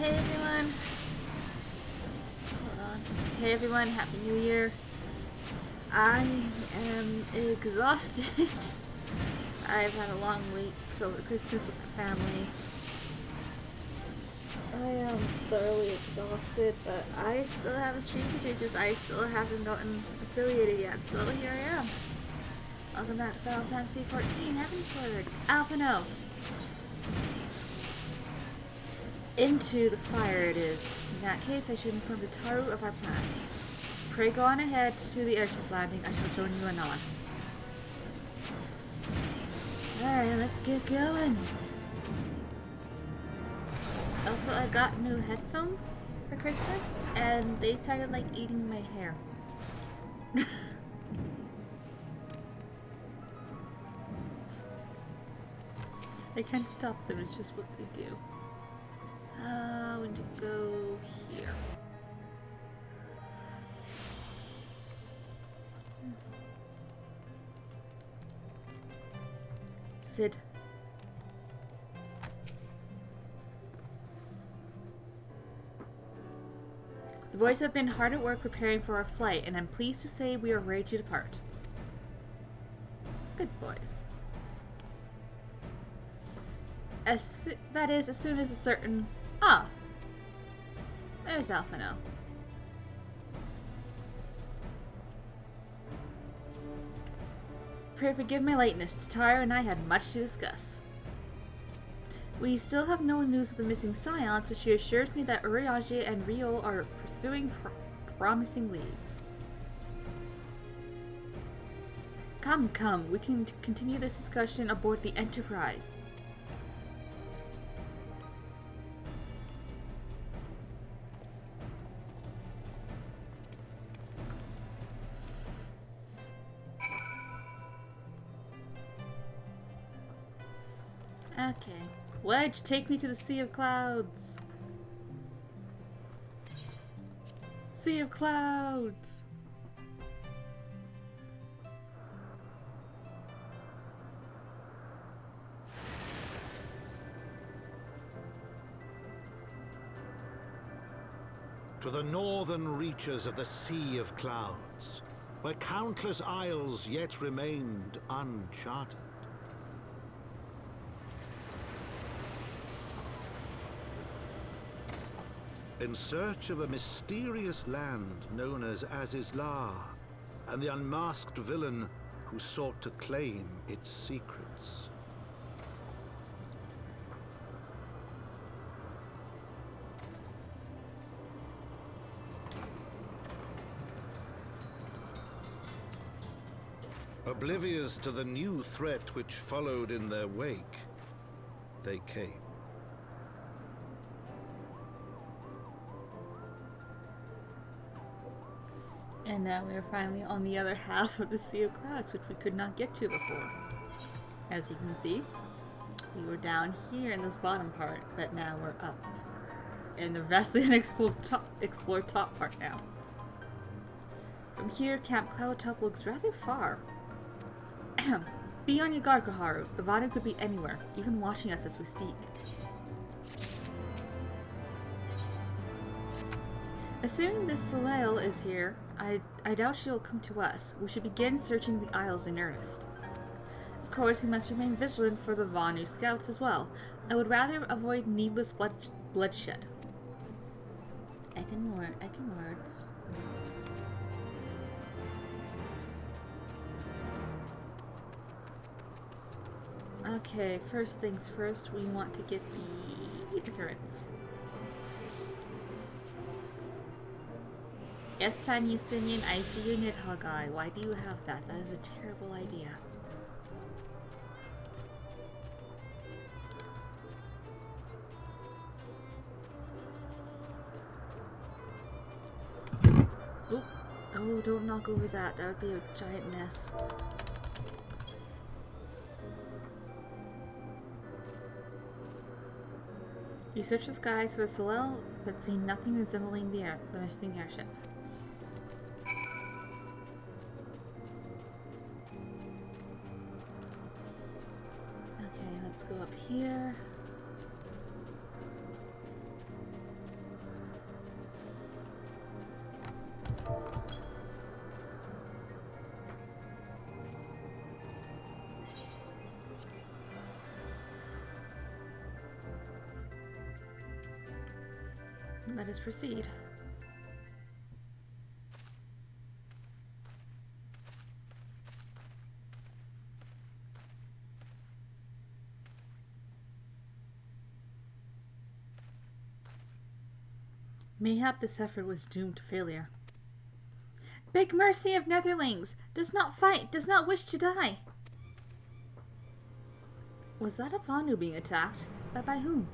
Hey everyone! Hold on. Hey everyone, Happy New Year. I am exhausted. I've had a long week over Christmas with the family. I am thoroughly exhausted, but I still have a stream to do because I still haven't gotten affiliated yet, so here I am. Welcome back to Final Fantasy XIV, Heavensward. Alpha no. Into the fire it is. In that case, I should inform the Taru of our plans. Pray go on ahead to the airship landing. I shall join you anon. Alright, let's get going. Also, I got new headphones for Christmas, and they kind of like eating my hair. I can't stop them, it's just what they do. We need to go here. Sid. The boys have been hard at work preparing for our flight, and I'm pleased to say we are ready to depart. Good boys. That is, as soon as a certain... Ah! There's Alpha now. Pray forgive my lateness. Tatara and I had much to discuss. We still have no news of the missing scions, but she assures me that Urianger and Riol are pursuing promising leads. Come, we can continue this discussion aboard the Enterprise. Okay. Wedge, take me to the Sea of Clouds. Sea of Clouds. To the northern reaches of the Sea of Clouds, where countless isles yet remained uncharted. In search of a mysterious land known as Azizlar, and the unmasked villain who sought to claim its secrets. Oblivious to the new threat which followed in their wake, they came. And now we are finally on the other half of the Sea of Clouds, which we could not get to before. As you can see, we were down here in this bottom part, but now we're up in the vastly unexplored top part now. From here, Camp Cloudtop looks rather far. Be on your guard, Kaharu. The Vanu could be anywhere, even watching us as we speak. Assuming this Soleil is here, I doubt she will come to us. We should begin searching the Isles in earnest. Of course, we must remain vigilant for the Vanu scouts as well. I would rather avoid needless bloodshed. I can words. Okay, first things first, we want to get the Etheric. Yes, Tanya Sinian, I see your Nidhogg eye. Why do you have that? That is a terrible idea. Oh, don't knock over that. That would be a giant mess. You search the skies for the Soleil, but see nothing resembling the missing airship. Okay, let's go up here. Let us proceed. Mayhap this effort was doomed to failure. Beg mercy of Netherlings! Does not fight, does not wish to die! Was that a Vanu being attacked? But by whom?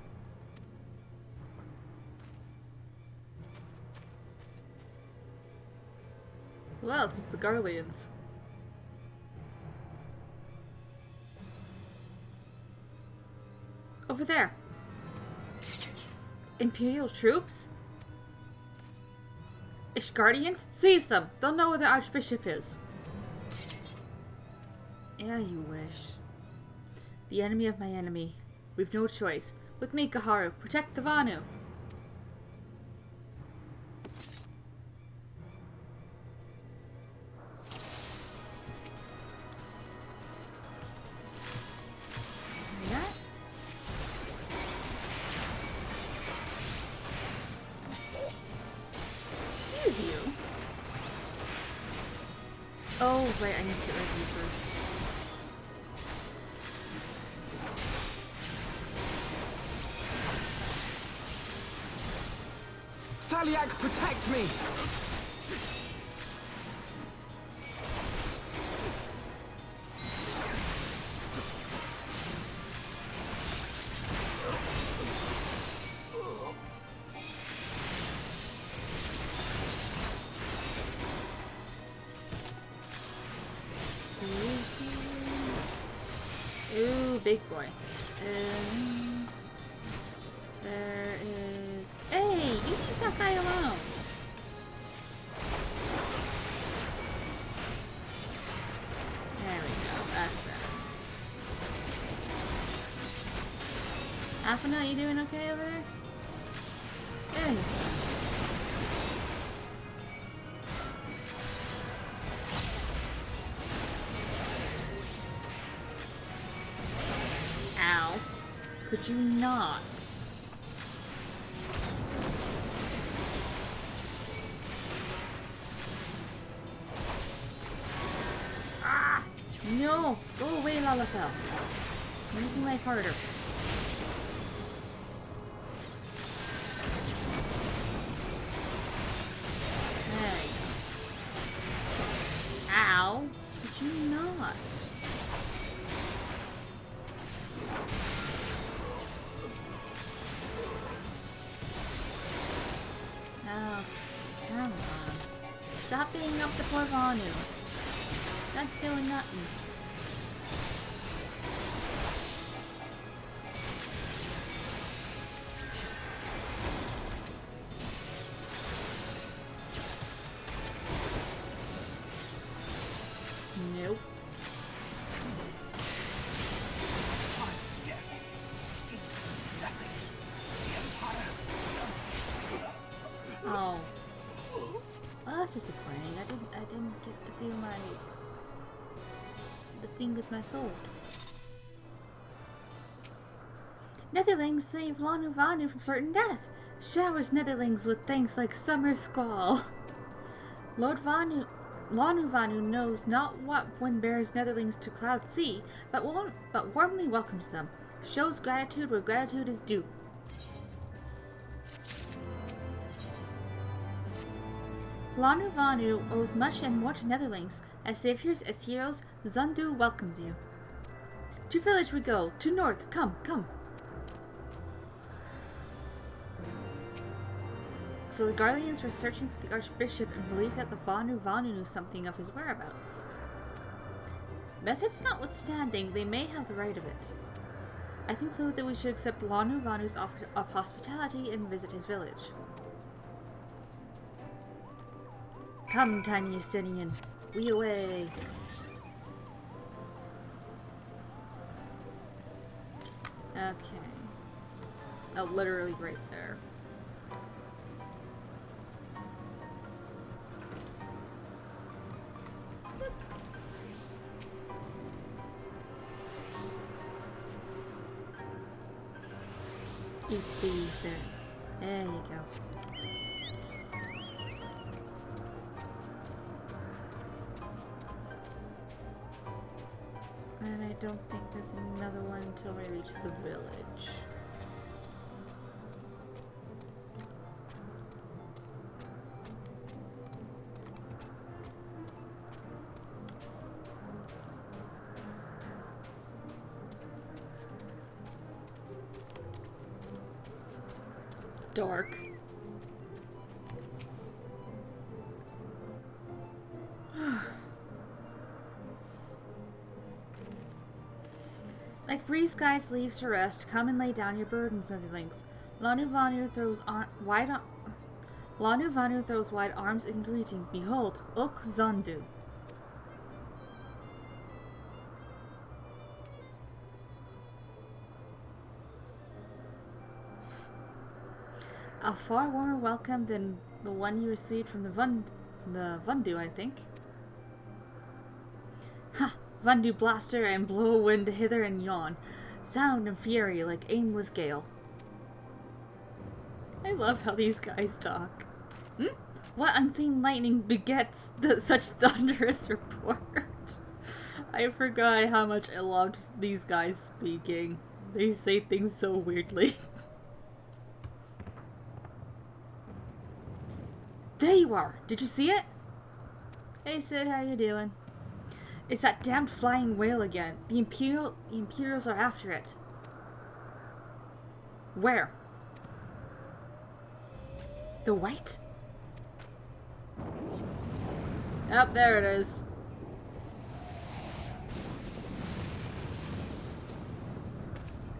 Who else? It's the Garleans. Over there. Imperial troops? Ishgardians? Seize them! They'll know where the Archbishop is. Yeah, you wish. The enemy of my enemy. We've no choice. With me, Kaharu. Protect the Vanu. Oh, right, I need to get rid of you first. Thaliak, protect me! Ooh, big boy. There is... Hey, you leave that guy alone. There we go, that's better. Aphana, you doing okay over there? There you go. Could you not? Ah! No! Go away, Lalafell. Making life harder. There you go. Ow! Could you not? Oh, come on. Stop being up to poor Vanu. Not doing nothing. Nope. Oh. Well, that's disappointing. I didn't get to do the thing with my sword. Netherlings save Lanu Vanu from certain death. Showers Netherlings with thanks like summer squall. Lanu Vanu knows not what one bears Netherlings to Cloud Sea, but warmly welcomes them. Shows gratitude where gratitude is due. Lanu Vanu owes much and more to Netherlings. As saviors, as heroes, Zundu welcomes you. To village we go. To north. Come, come. So the Garleans were searching for the Archbishop and believed that the Vanu knew something of his whereabouts. Methods notwithstanding, they may have the right of it. I conclude that we should accept Lanu Vanu's offer of hospitality and visit his village. Come, tiny Estinian. We away. Okay. Oh, literally right there. is the ether. There you go. And I don't think there's another one until we reach the village. Dark. Like breeze guides leaves to rest, come and lay down your burdens, netherlings. Lanuvanu throws wide arms in greeting. Behold, Uk Zandu. A far warmer welcome than the one you received from the Vundu, I think. Ha! Vundu blaster and blow wind hither and yon. Sound and fury like aimless gale. I love how these guys talk. What unseen lightning begets such thunderous report? I forgot how much I loved these guys speaking. They say things so weirdly. There you are! Did you see it? Hey Sid, how you doing? It's that damned flying whale again. The Imperials are after it. Where? The white? Up there it is.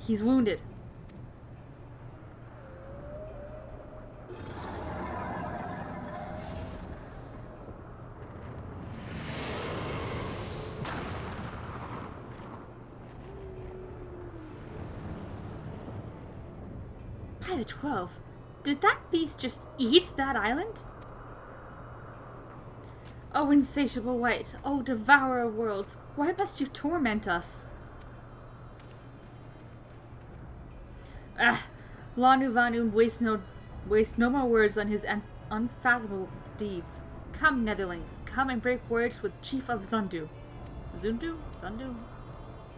He's wounded. By the 12, did that beast just eat that island? Oh, insatiable white, oh, devourer of worlds, why must you torment us? Lanuvanu wastes no more words on his unfathomable deeds. Come, netherlings, come and break words with Chief of Zundu. Zundu? Zundu?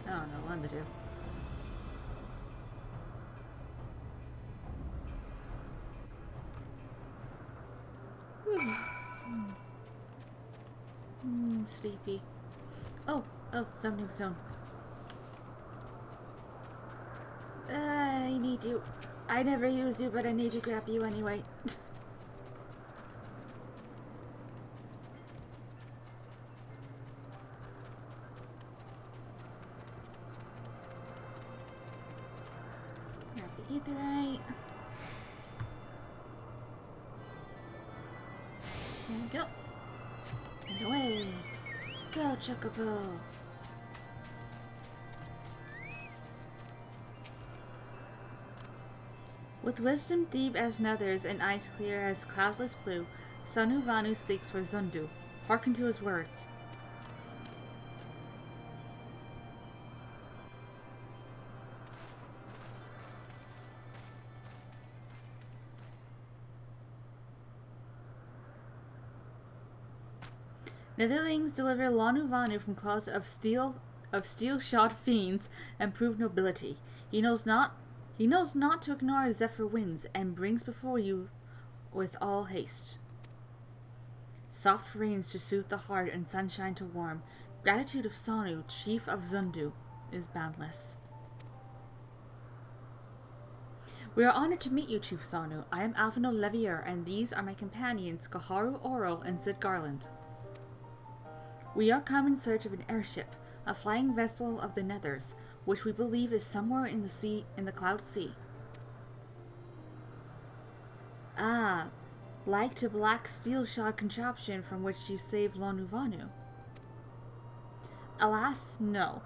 I don't know, one of the two. Sleepy. Oh, summoning stone. I need you. I never use you, but I need to grab you anyway. Grab the Etheric. There we go. And away. Go, Chocobo. With wisdom deep as nethers and eyes clear as cloudless blue, Sanuvanu speaks for Zundu. Hearken to his words. Netherlings deliver Lanuvanu from claws of steel-shod fiends and prove nobility. He knows not to ignore zephyr winds and brings before you with all haste. Soft rains to soothe the heart and sunshine to warm. Gratitude of Sanu, chief of Zundu, is boundless. We are honored to meet you, Chief Sanu. I am Alvino Levier, and these are my companions, Gaharu Oral and Sid Garland. We are come in search of an airship, a flying vessel of the Nethers, which we believe is somewhere in the Cloud Sea. Ah, like the black steel-shod contraption from which you saved Lanuvanu. Alas, no.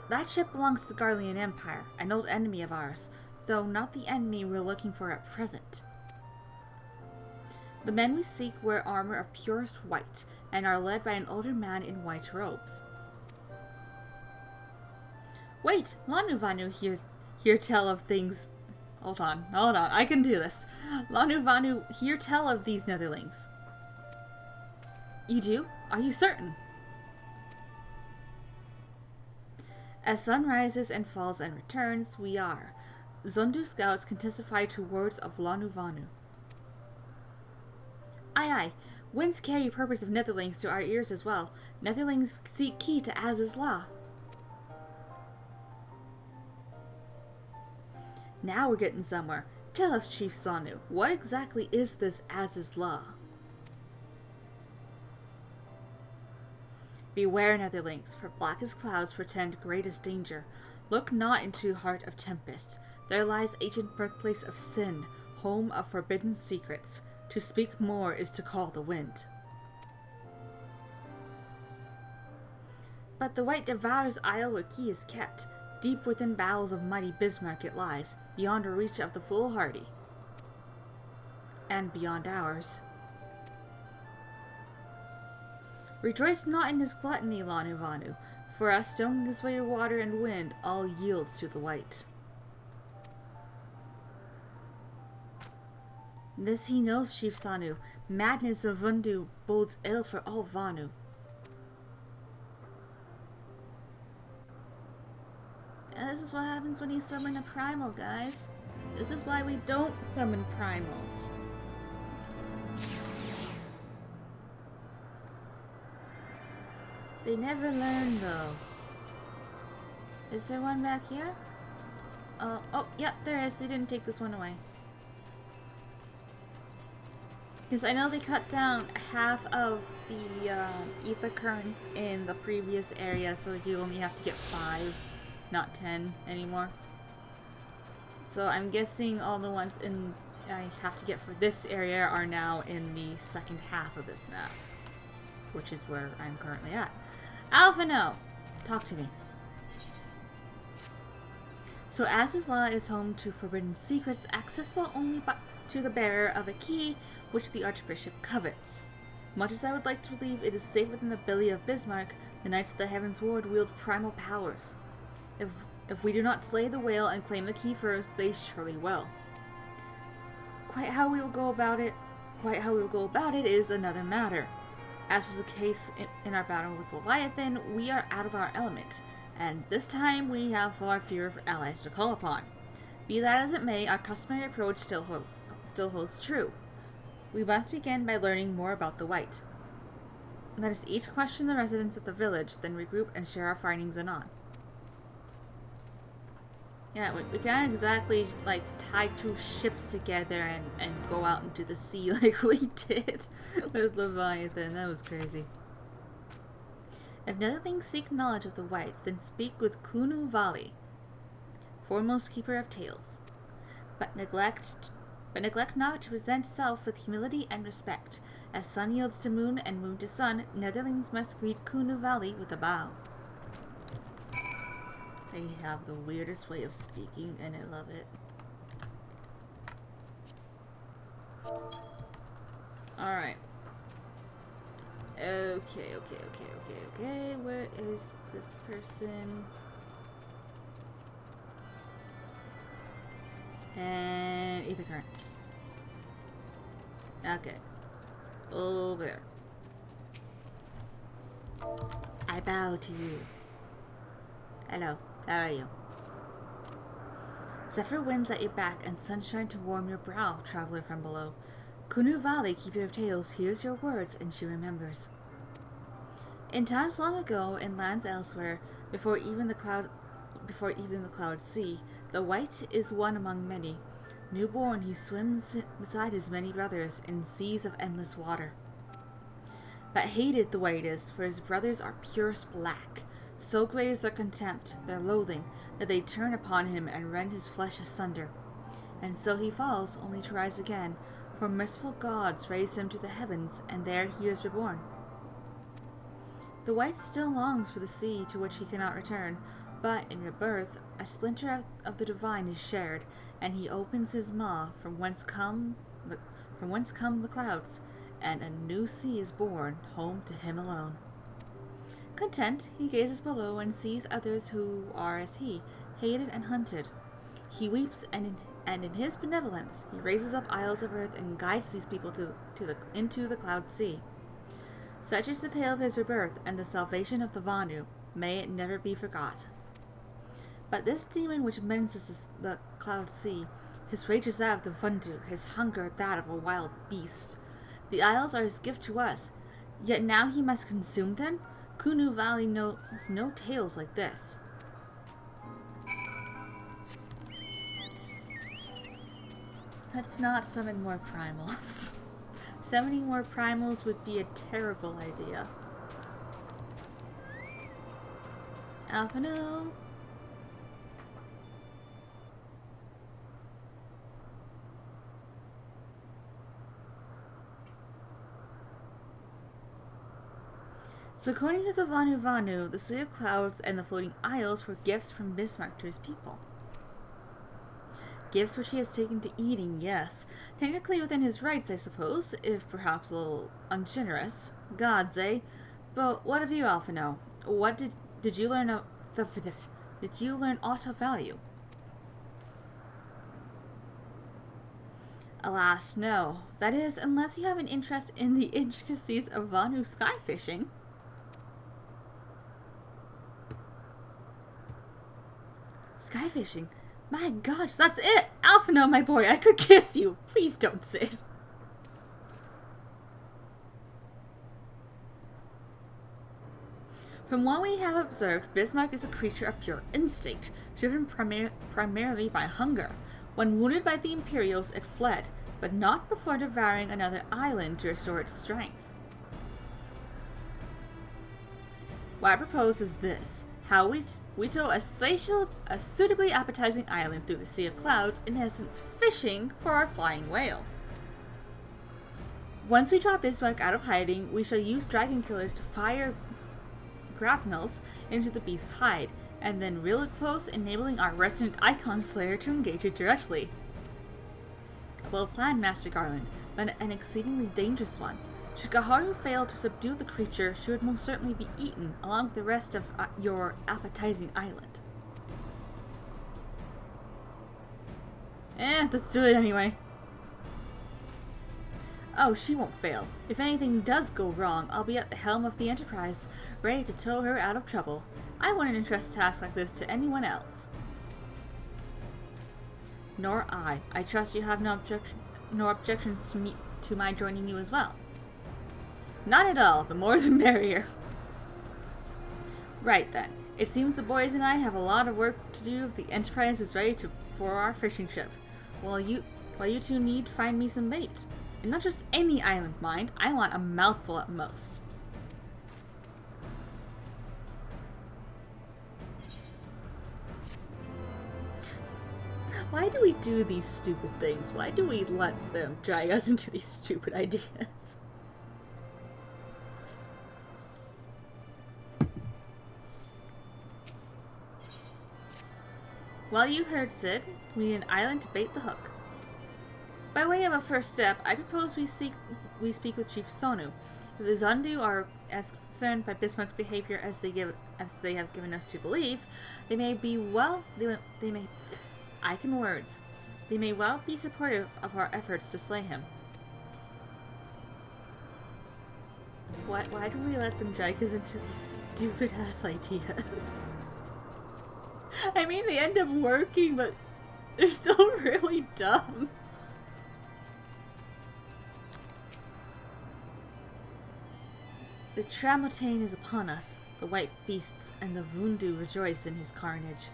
That ship belongs to the Garlean Empire, an old enemy of ours, though not the enemy we're looking for at present. The men we seek wear armor of purest white, and are led by an older man in white robes. Wait, Lanuvanu hear tell of things Hold on. I can do this. Lanu Vanu, hear tell of these netherlings. You do? Are you certain? As sun rises and falls and returns, we are. Zundu scouts can testify to words of Lanu Vanu. Aye, aye. Winds carry purpose of netherlings to our ears as well. Netherlings seek key to Az's law. Now we're getting somewhere. Tell us, Chief Sanu, what exactly is this Az's law? Beware, netherlings, for blackest clouds portend greatest danger. Look not into heart of tempest. There lies ancient birthplace of sin, home of forbidden secrets. To speak more is to call the wind. But the white devours isle where key is kept. Deep within bowels of mighty Bismarck it lies, beyond the reach of the foolhardy. And beyond ours. Rejoice not in his gluttony, Lanu Vanu, for as stone gives way to water and wind, all yields to the white. This he knows, Chief Sanu. Madness of Vundu bodes ill for all Vanu. And this is what happens when you summon a primal, guys. This is why we don't summon primals. They never learn, though. Is there one back here? Oh, yeah, there is. They didn't take this one away. Because I know they cut down half of the ether currents in the previous area, so you only have to get 5, not 10 anymore. So I'm guessing all the ones I have to get for this area are now in the second half of this map, which is where I'm currently at. Alpha, no! Talk to me. So Az's Law is home to forbidden secrets accessible only to the bearer of a key which the Archbishop covets. Much as I would like to believe it is safe within the belly of Bismarck, the Knights of the Heavensward wield primal powers. If we do not slay the whale and claim the key first, they surely will. Quite how we will go about it is another matter. As was the case in our battle with Leviathan, we are out of our element, and this time we have far fewer allies to call upon. Be that as it may, our customary approach still holds true. We must begin by learning more about the white. Let us each question the residents of the village, then regroup and share our findings anon. Yeah, we can't exactly, like, tie 2 ships together and go out into the sea like we did with Leviathan. That was crazy. If netherlings seek knowledge of the white, then speak with Kunu Vali, foremost keeper of tales. But neglect not to present self with humility and respect. As sun yields to moon and moon to sun, netherlings must greet Kunu Valley with a bow. They have the weirdest way of speaking, and I love it. Alright. Okay. Where is this person? And ether current. Okay. Over there. I bow to you. Hello, how are you? Zephyr winds at your back and sunshine to warm your brow, traveler from below. Kunu Valley, keeper of tales, hears your words and she remembers. In times long ago, in lands elsewhere, before even the clouds see, the white is one among many. Newborn, he swims beside his many brothers in seas of endless water. But hated the white is, for his brothers are purest black. So great is their contempt, their loathing, that they turn upon him and rend his flesh asunder. And so he falls, only to rise again, for merciful gods raise him to the heavens, and there he is reborn. The white still longs for the sea to which he cannot return, but in rebirth, a splinter of the divine is shared, and he opens his maw from whence come the clouds, and a new sea is born, home to him alone. Content, he gazes below and sees others who are as he, hated and hunted. He weeps, and in his benevolence, he raises up isles of earth and guides these people into the cloud sea. Such is the tale of his rebirth and the salvation of the Vanu. May it never be forgot. But this demon which menaces the cloud sea, his rage is that of the Vundu, his hunger that of a wild beast. The isles are his gift to us, yet now he must consume them? Kunu Valley knows no tales like this. Let's not summon more primals. Summoning more primals would be a terrible idea. Alphino. So according to the Vanu, the Sea of Clouds and the Floating Isles were gifts from Bismarck to his people. Gifts which he has taken to eating, yes. Technically within his rights, I suppose, if perhaps a little ungenerous. Gods, eh? But what of you, Alphino? What did you learn of did you learn aught of value? Alas, no. That is, unless you have an interest in the intricacies of Vanu sky fishing. Sky fishing? My gosh, that's it! Alphino, my boy, I could kiss you. Please don't sit. From what we have observed, Bismarck is a creature of pure instinct, driven primarily by hunger. When wounded by the Imperials, it fled, but not before devouring another island to restore its strength. What I propose is this. How we tow a suitably appetizing island through the Sea of Clouds, in essence fishing for our flying whale. Once we draw Bismarck out of hiding, we shall use dragon killers to fire grapnels into the beast's hide, and then reel it close, enabling our resident Icon Slayer to engage it directly. A well planned, Master Garlean, but an exceedingly dangerous one. Should Gaharu fail to subdue the creature, she would most certainly be eaten, along with the rest of your appetizing island. Let's do it anyway. Oh, she won't fail. If anything does go wrong, I'll be at the helm of the Enterprise, ready to tow her out of trouble. I wouldn't entrust a task like this to anyone else. Nor I. I trust you have no objections to my joining you as well. Not at all. The more the merrier. Right then. It seems the boys and I have a lot of work to do if the Enterprise is ready for our fishing ship. While you two need find me some bait. And not just any island, mind. I want a mouthful at most. Why do we do these stupid things? Why do we let them drag us into these stupid ideas? Well, you heard Sid. We need an island to bait the hook. By way of a first step, I propose we speak with Chief Sonu. If the Zundu are as concerned by Bismarck's behavior as they have given us to believe, they may well be supportive of our efforts to slay him. Why do we let them drag us into these stupid ass ideas? I mean, they end up working, but they're still really dumb. The Tramontane is upon us. The white feasts, and the Vundu rejoice in his carnage.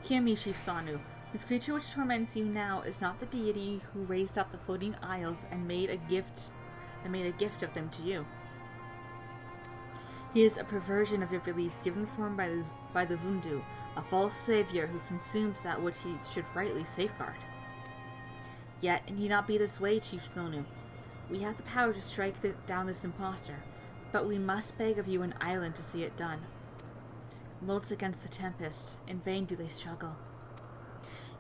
Hear me, Chief Sonu. This creature which torments you now is not the deity who raised up the floating isles and made a gift of them to you. He is a perversion of your beliefs given form by the Vundu, a false savior who consumes that which he should rightly safeguard. Yet it need not be this way, Chief Sonu. We have the power to strike down this impostor, but we must beg of you an island to see it done. Motes against the tempest, in vain do they struggle.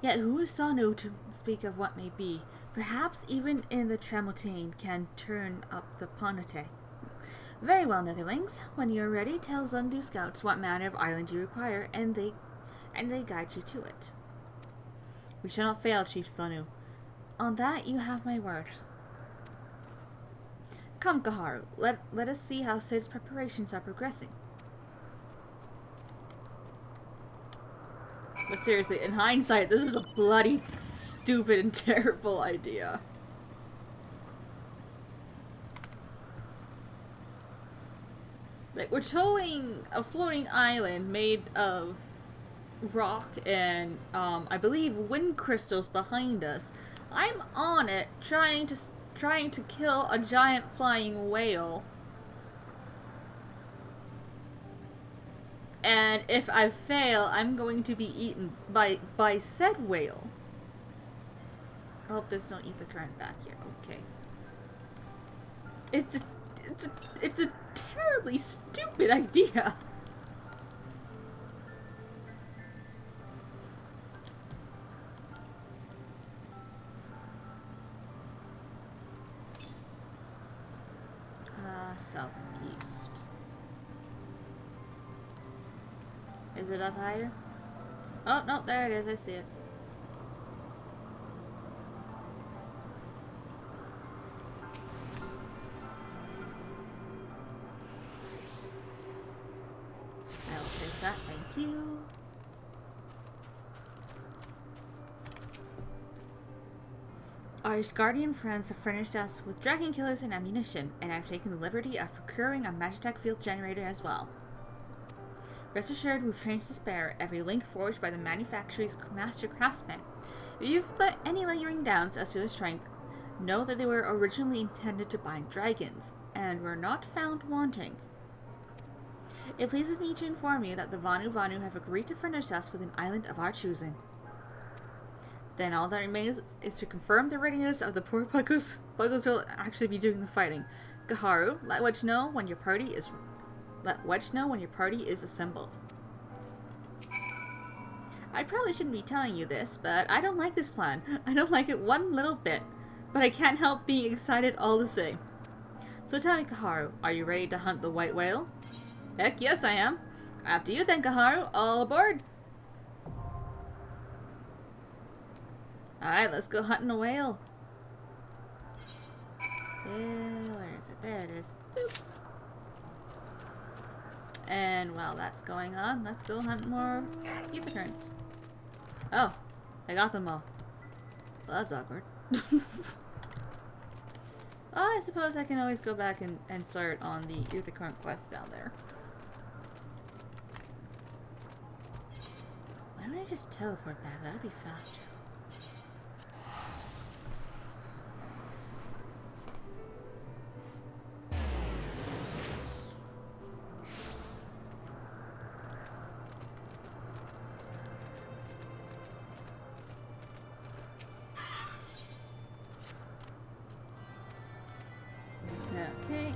Yet who is Sonu to speak of what may be? Perhaps even in the Tramontane can turn up the Ponate. Very well, Netherlings. When you are ready, tell Zundu scouts what manner of island you require, and they guide you to it. We shall not fail, Chief Sanu. On that you have my word. Come, Kaharu, let us see how Sid's preparations are progressing. But seriously, in hindsight, this is a bloody stupid and terrible idea. Like, we're towing a floating island made of rock and, I believe wind crystals behind us. I'm on it, trying to kill a giant flying whale. And if I fail, I'm going to be eaten by said whale. I hope there's no ether current back here. Okay. It's a terribly stupid idea. Southeast. Is it up higher? Oh, no, there it is. I see it. I'll take that. Thank you. Our Guardian friends have furnished us with dragon killers and ammunition, and I've taken the liberty of procuring a Magitech field generator as well. Rest assured, we've trained to spare every link forged by the manufacturer's master craftsmen. If you've any lingering doubts as to their strength, know that they were originally intended to bind dragons, and were not found wanting. It pleases me to inform you that the Vanu have agreed to furnish us with an island of our choosing. Then all that remains is to confirm the readiness of the poor Buggles will actually be doing the fighting. Kaharu, let Wedge know when your party is assembled. I probably shouldn't be telling you this, but I don't like this plan. I don't like it one little bit, but I can't help being excited all the same. So tell me, Kaharu, are you ready to hunt the white whale? Heck yes, I am. After you then, Kaharu. All aboard. Alright, let's go hunting a whale. Where is it? There it is. Boop. And while that's going on, let's go hunt more ether currents. Oh, I got them all. Well, that's awkward. Oh, I suppose I can always go back and start on the ether current quest down there. Why don't I just teleport back? That'd be faster. Okay.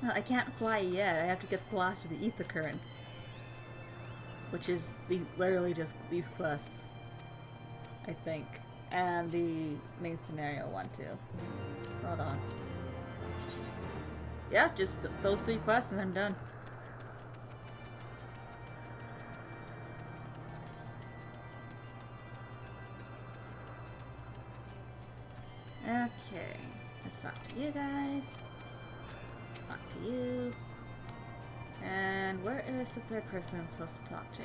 Well, I can't fly yet. I have to get the blast of the ether currents. Which is literally just these quests, I think. And the main scenario one too. Hold on. Yeah, just those 3 quests and I'm done. Okay, let's talk to you guys. Talk to you. And where is the 3rd person I'm supposed to talk to?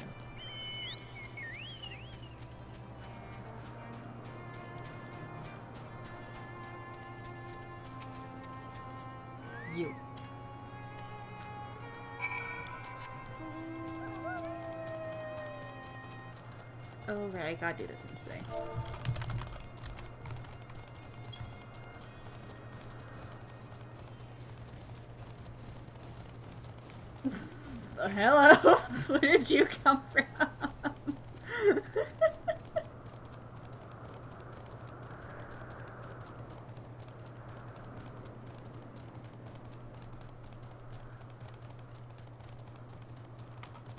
You. Oh right, I gotta do this insane. Hello? Where did you come from?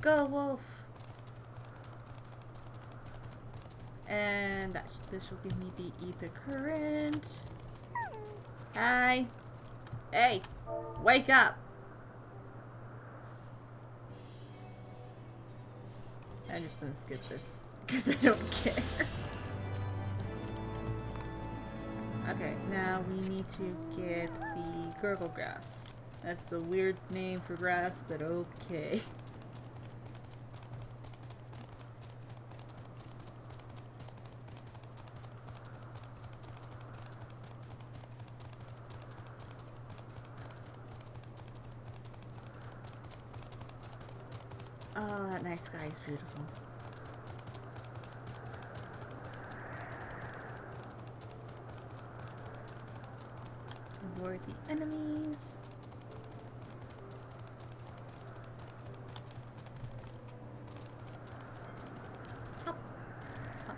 Go, wolf! And this will give me the ether current. Hi. Hey, wake up. I'm just gonna skip this because I don't care. Okay, now we need to get the gurgle grass. That's a weird name for grass, but okay. Oh, that night sky is beautiful. Avoid the enemies. Up. Up.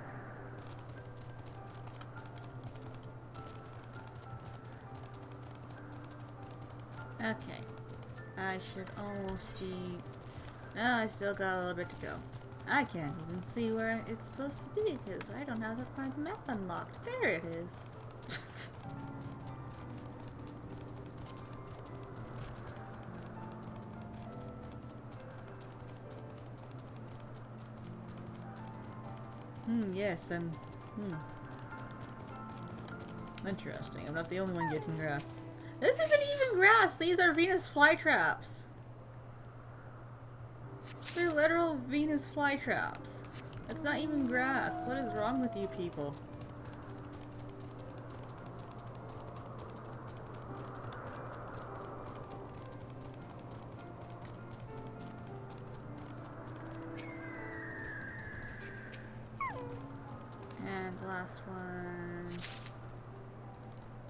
Okay. I should almost be... No, I still got a little bit to go. I can't even see where it's supposed to be because I don't have that part of the map unlocked. There it is. Yes, interesting. I'm not the only one getting grass. This isn't even grass! These are Venus flytraps! They're literal Venus flytraps. It's not even grass. What is wrong with you people? And the last one...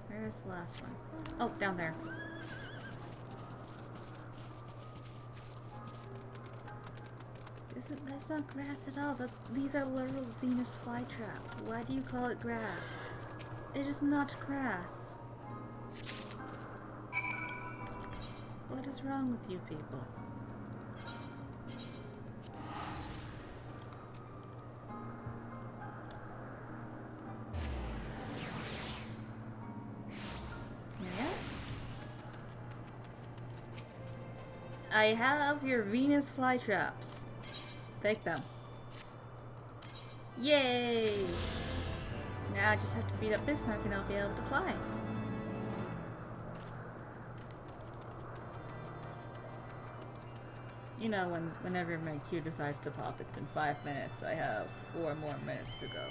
Where's the last one? Oh, down there. That's not grass at all. These are literal Venus flytraps. Why do you call it grass? It is not grass. What is wrong with you people? Yeah? I have your Venus flytraps. Take them. Yay! Now I just have to beat up Bismarck and I'll be able to fly. You know, whenever my queue decides to pop, it's been 5 minutes. I have 4 more minutes to go.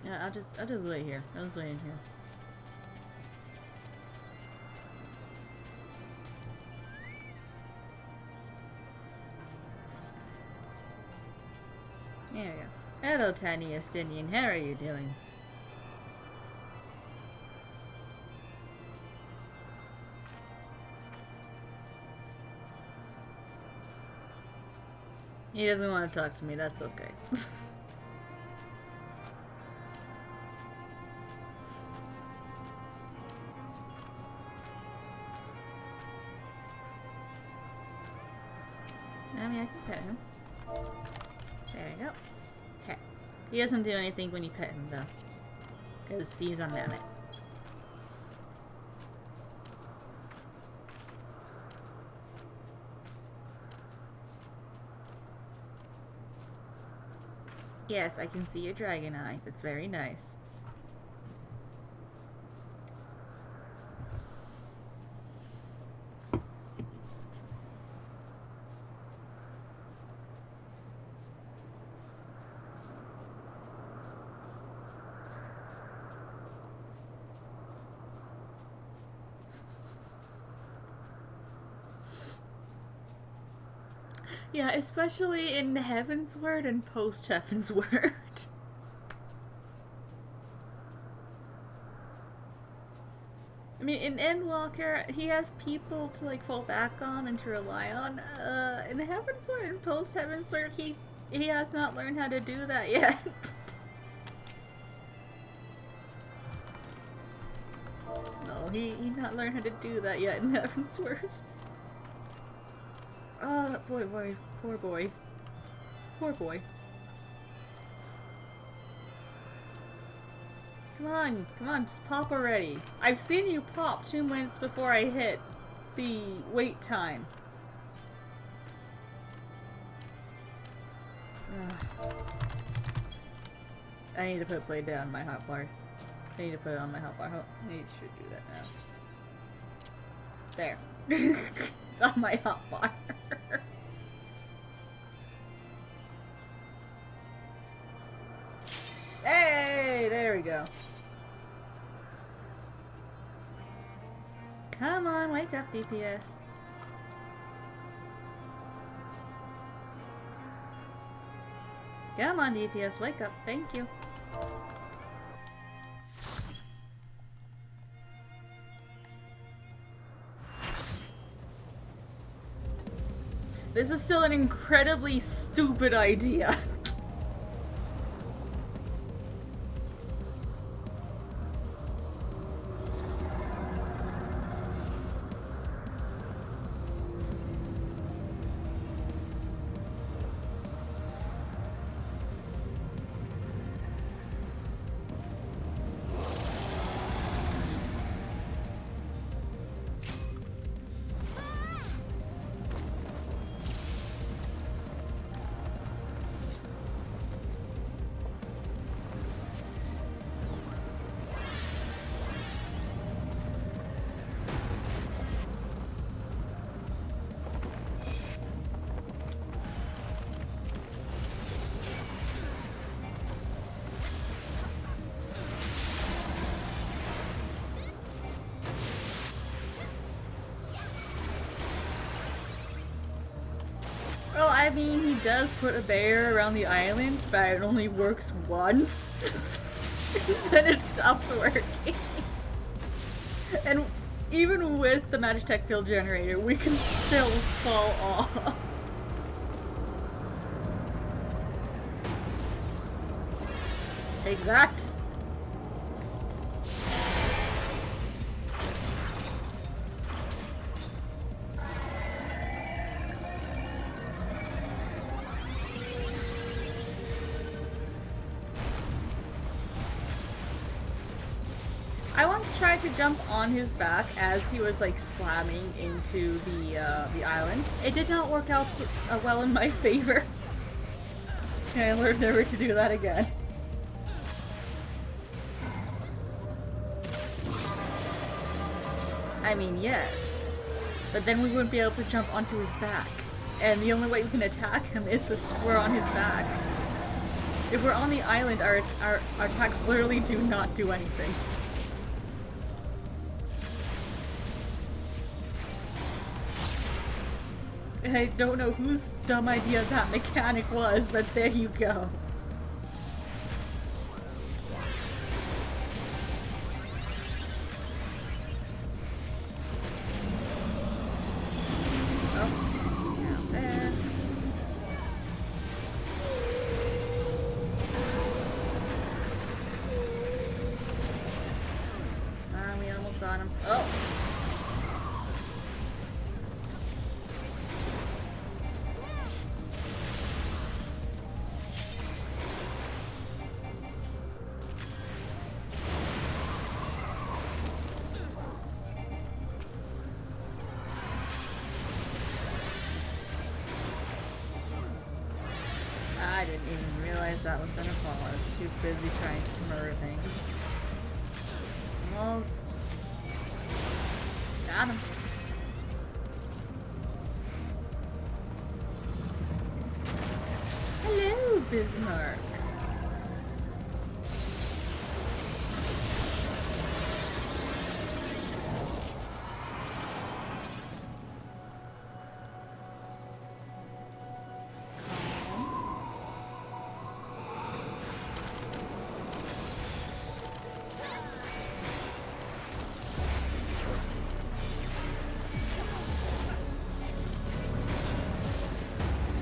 Yeah, I'll just wait here. I'll just wait in here. There we go. Hello, tiny Estinian. How are you doing? He doesn't want to talk to me. That's okay. I mean, I can pet him. There you go. Okay. He doesn't do anything when you pet him, though. Because he's a mammoth. Yes, I can see your dragon eye. That's very nice. Yeah, especially in Heavensward and post-Heavensward. I mean, in Endwalker, he has people to, like, fall back on and to rely on. In Heavensward and post-Heavensward, he has not learned how to do that yet. No, he not learned how to do that yet in Heavensward. Oh, that poor boy. Poor boy. Come on, just pop already. I've seen you pop 2 minutes before I hit the wait time. Ugh. I need to put blade down my hotbar. I need to put it on my hotbar. I need to do that now. There. It's on my hotbar. Hey, there we go. Come on, wake up, DPS. Come on, DPS, wake up. Thank you. This is still an incredibly stupid idea. Well, I mean, he does put a barrier around the island, but it only works once. Then it stops working. And even with the Magitech field generator, we can still fall off. Take that. I once tried to jump on his back as he was like slamming into the island. It did not work out so, well in my favor. And I learned never to do that again. I mean, yes. But then we wouldn't be able to jump onto his back. And the only way we can attack him is if we're on his back. If we're on the island, our attacks literally do not do anything. I don't know whose dumb idea that mechanic was, but there you go. Oh, down there. We almost got him. Oh! I didn't even realize that was gonna fall. I was too busy trying to murder things. Almost. Got him. Hello, Bismarck.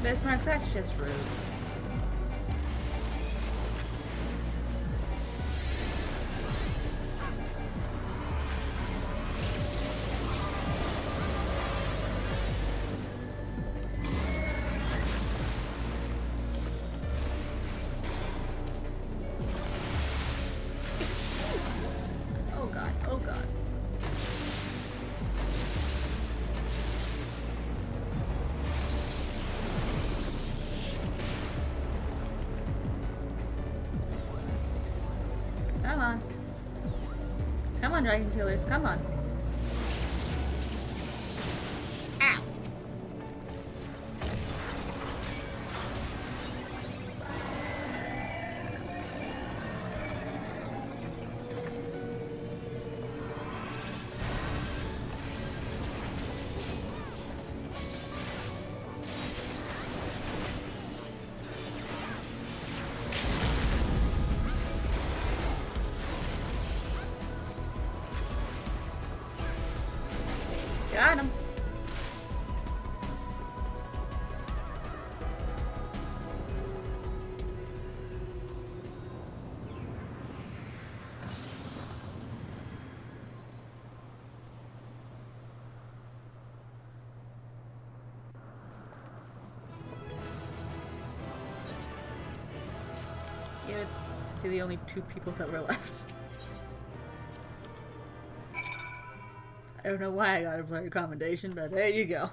Bismarck, that's just rude. on, dragon killers, come on. Ow! Got him. Give it to the only two people that were left. I don't know why I got a player commendation, but there you go.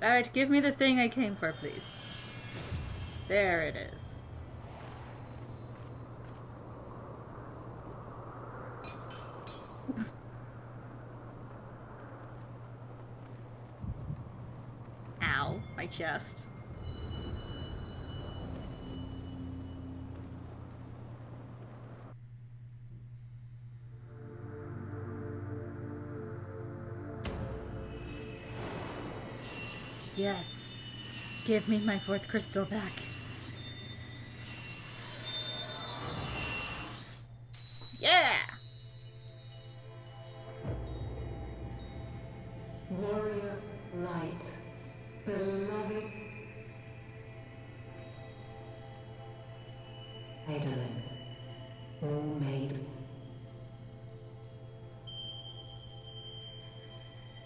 Alright, give me the thing I came for, please. There it is. Ow, my chest. Yes. Give me my fourth crystal back. Yeah! Warrior light, beloved Eidolon, all made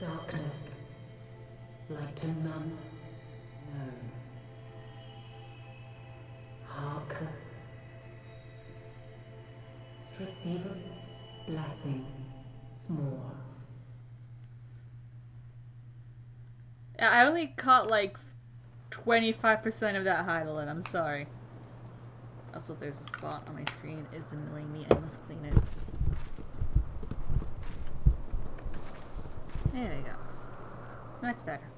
darkness, light to none known. Hark, receiver, blessing, small. I only caught like 25% of that Heidelin, I'm sorry. Also, there's a spot on my screen. It's annoying me. I must clean it. There we go. That's better.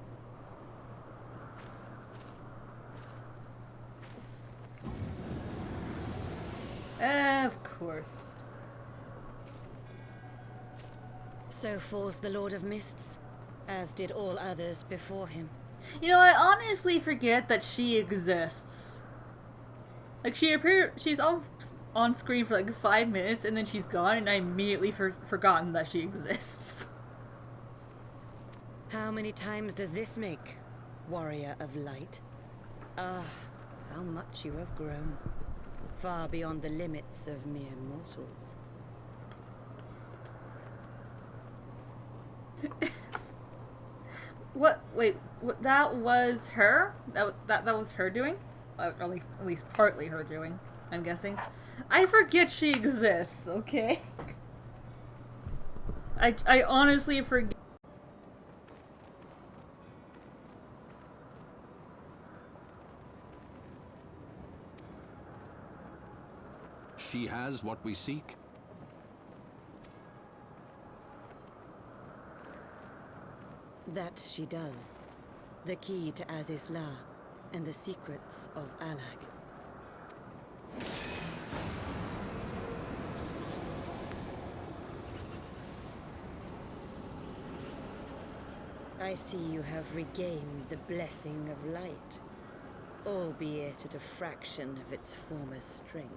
Of course. So falls the Lord of Mists, as did all others before him. You know, I honestly forget that she exists. Like, she's on screen for like 5 minutes, and then she's gone, and I immediately forgotten that she exists. How many times does this make, Warrior of Light? Ah, how much you have grown. Far beyond the limits of mere mortals. What? Wait, what, that was her? That was her doing? Or at least partly her doing, I'm guessing. I forget she exists, okay? I honestly forget. She has what we seek. That she does. The key to Azizla and the secrets of Alag. I see you have regained the blessing of light, albeit at a fraction of its former strength.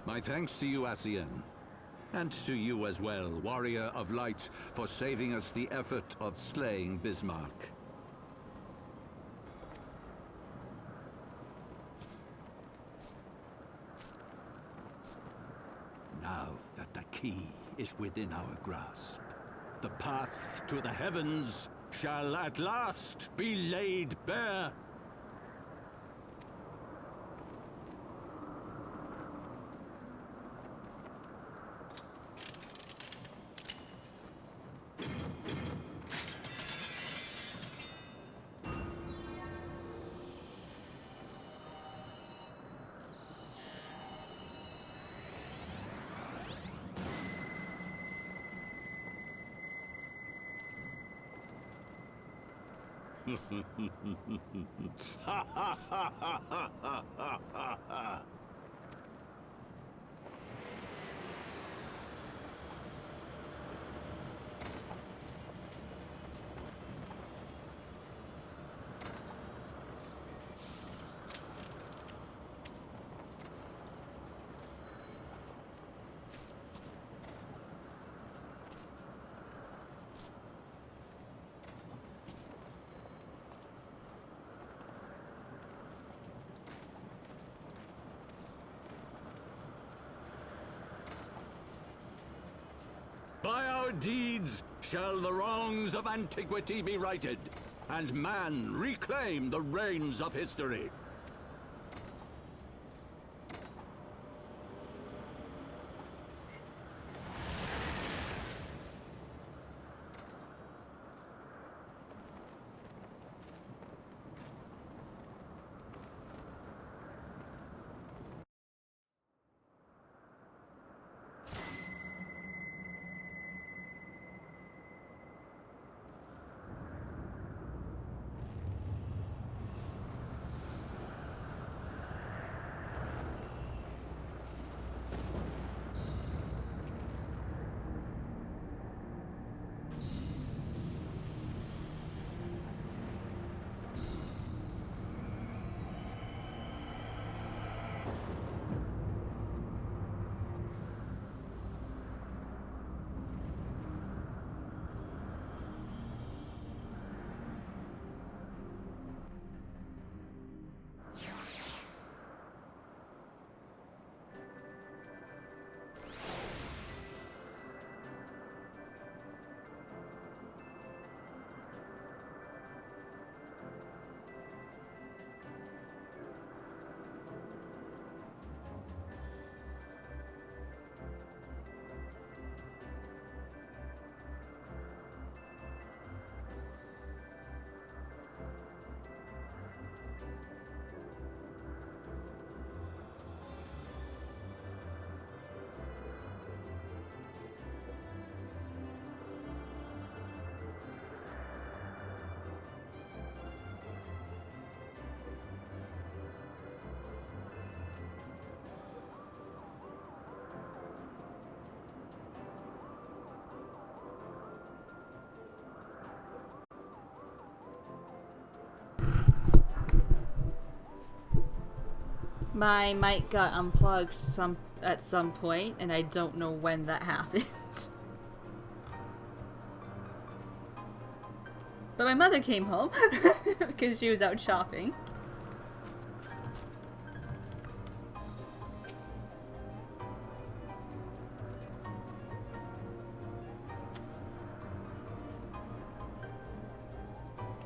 My thanks to you, Asian. And to you as well, Warrior of Light, for saving us the effort of slaying Bismarck. Now that the key is within our grasp, the path to the heavens shall at last be laid bare. By our deeds shall the wrongs of antiquity be righted, and man reclaim the reins of history. My mic got unplugged at some point, and I don't know when that happened. But my mother came home because she was out shopping.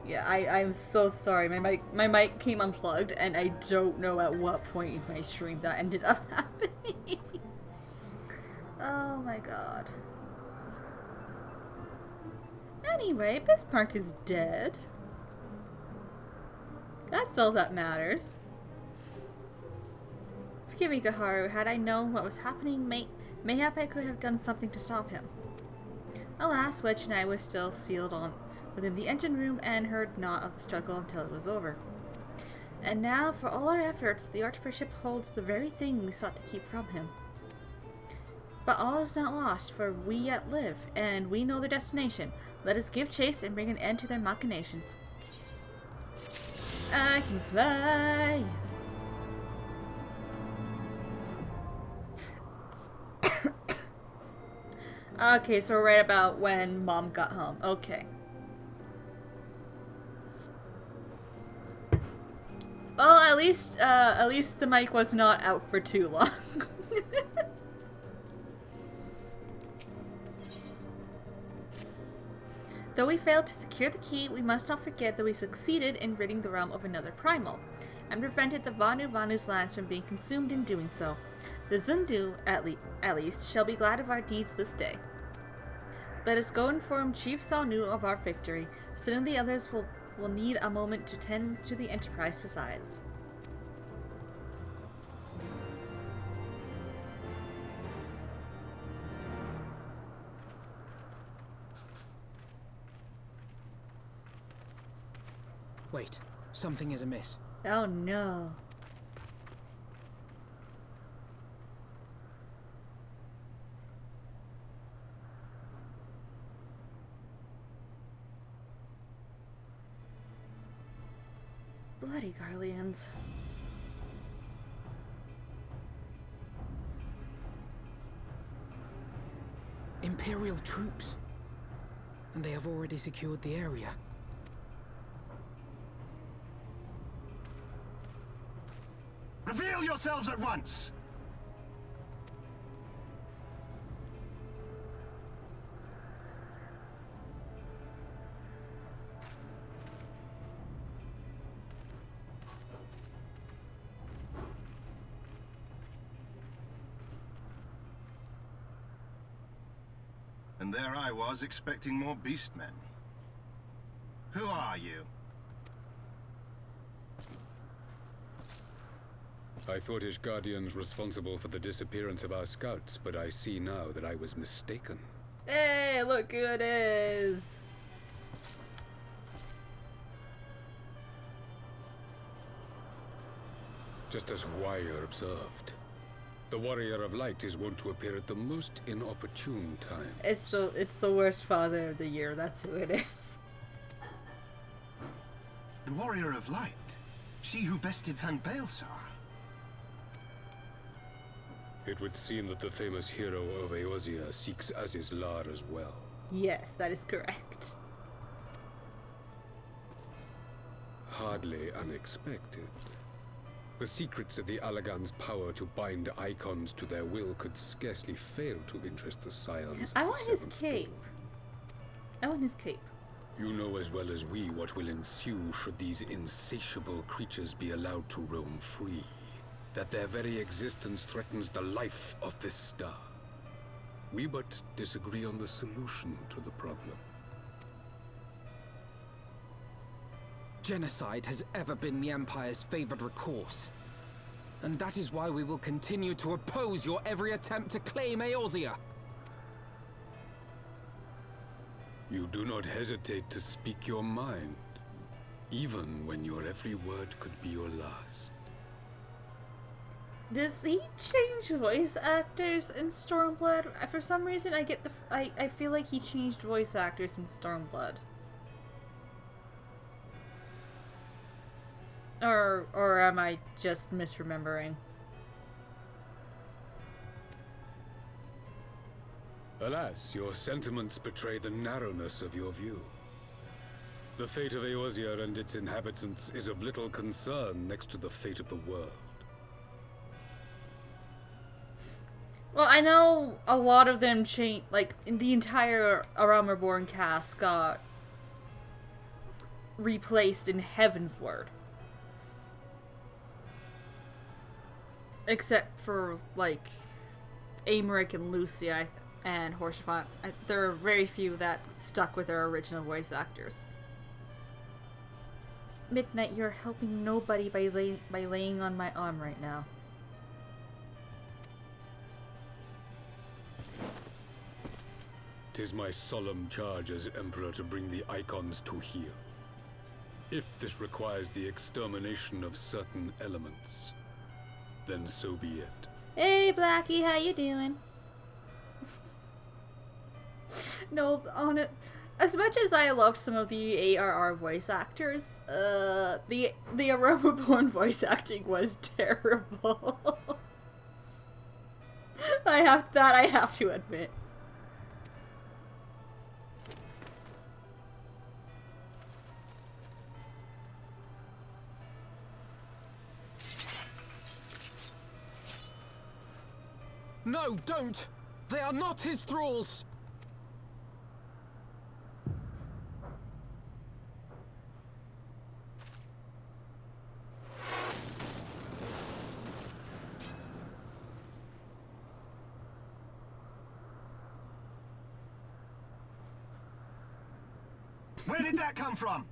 Yeah, I'm so sorry. My mic came unplugged, and I don't know at what point in my stream that ended up happening. Oh my god. Anyway, Bismarck is dead. That's all that matters. Forgive me, Kaharu. Had I known what was happening, mayhap I could have done something to stop him. Alas, Wedge and I were still sealed on within the engine room and heard naught of the struggle until it was over. And now, for all our efforts, the Archbishop holds the very thing we sought to keep from him. But all is not lost, for we yet live, and we know their destination. Let us give chase and bring an end to their machinations. I can fly! Okay, so right about when Mom got home. Okay. Well, at least the mic was not out for too long. Though we failed to secure the key, we must not forget that we succeeded in ridding the realm of another primal, and prevented the Vanu's lands from being consumed in doing so. The Zundu, at least, shall be glad of our deeds this day. Let us go inform Chief Sonu of our victory. Soon the others will need a moment to tend to the Enterprise besides. Wait, something is amiss. Oh no. Bloody Garleans. Imperial troops. And they have already secured the area. Reveal yourselves at once! And there I was, expecting more beastmen. Who are you? I thought Ishgardians responsible for the disappearance of our scouts, but I see now that I was mistaken. Hey, look who it is! Just as Warrior observed. The Warrior of Light is wont to appear at the most inopportune times. It's the worst father of the year, that's who it is. The Warrior of Light? She who bested Van Baelsar? It would seem that the famous hero of Eorzea seeks Azizlar as well. Yes, that is correct. Hardly unexpected. The secrets of the Allagan's power to bind icons to their will could scarcely fail to interest the scions. I want his cape. I want his cape. You know as well as we what will ensue should these insatiable creatures be allowed to roam free. That their very existence threatens the life of this star. We but disagree on the solution to the problem. Genocide has ever been the Empire's favored recourse. And that is why we will continue to oppose your every attempt to claim Eorzea. You do not hesitate to speak your mind, even when your every word could be your last. Does he change voice actors in Stormblood? For some reason, I feel like he changed voice actors in Stormblood. Or am I just misremembering? Alas, your sentiments betray the narrowness of your view. The fate of Eorzea and its inhabitants is of little concern next to the fate of the world. Well, I know a lot of them changed, like, the entire Aram Reborn cast got replaced in Heavensward. Except for, like, Amaric and Lucia and Horsefant. There are very few that stuck with their original voice actors. Midnight, you're helping nobody by laying on my arm right now. Tis my solemn charge as Emperor to bring the icons to heel. If this requires the extermination of certain elements, then so be it. Hey, Blackie, how you doing? No, on it. As much as I loved some of the ARR voice actors, the Aromaborn voice acting was terrible. I have to admit. No, don't! They are not his thralls! Where did that come from?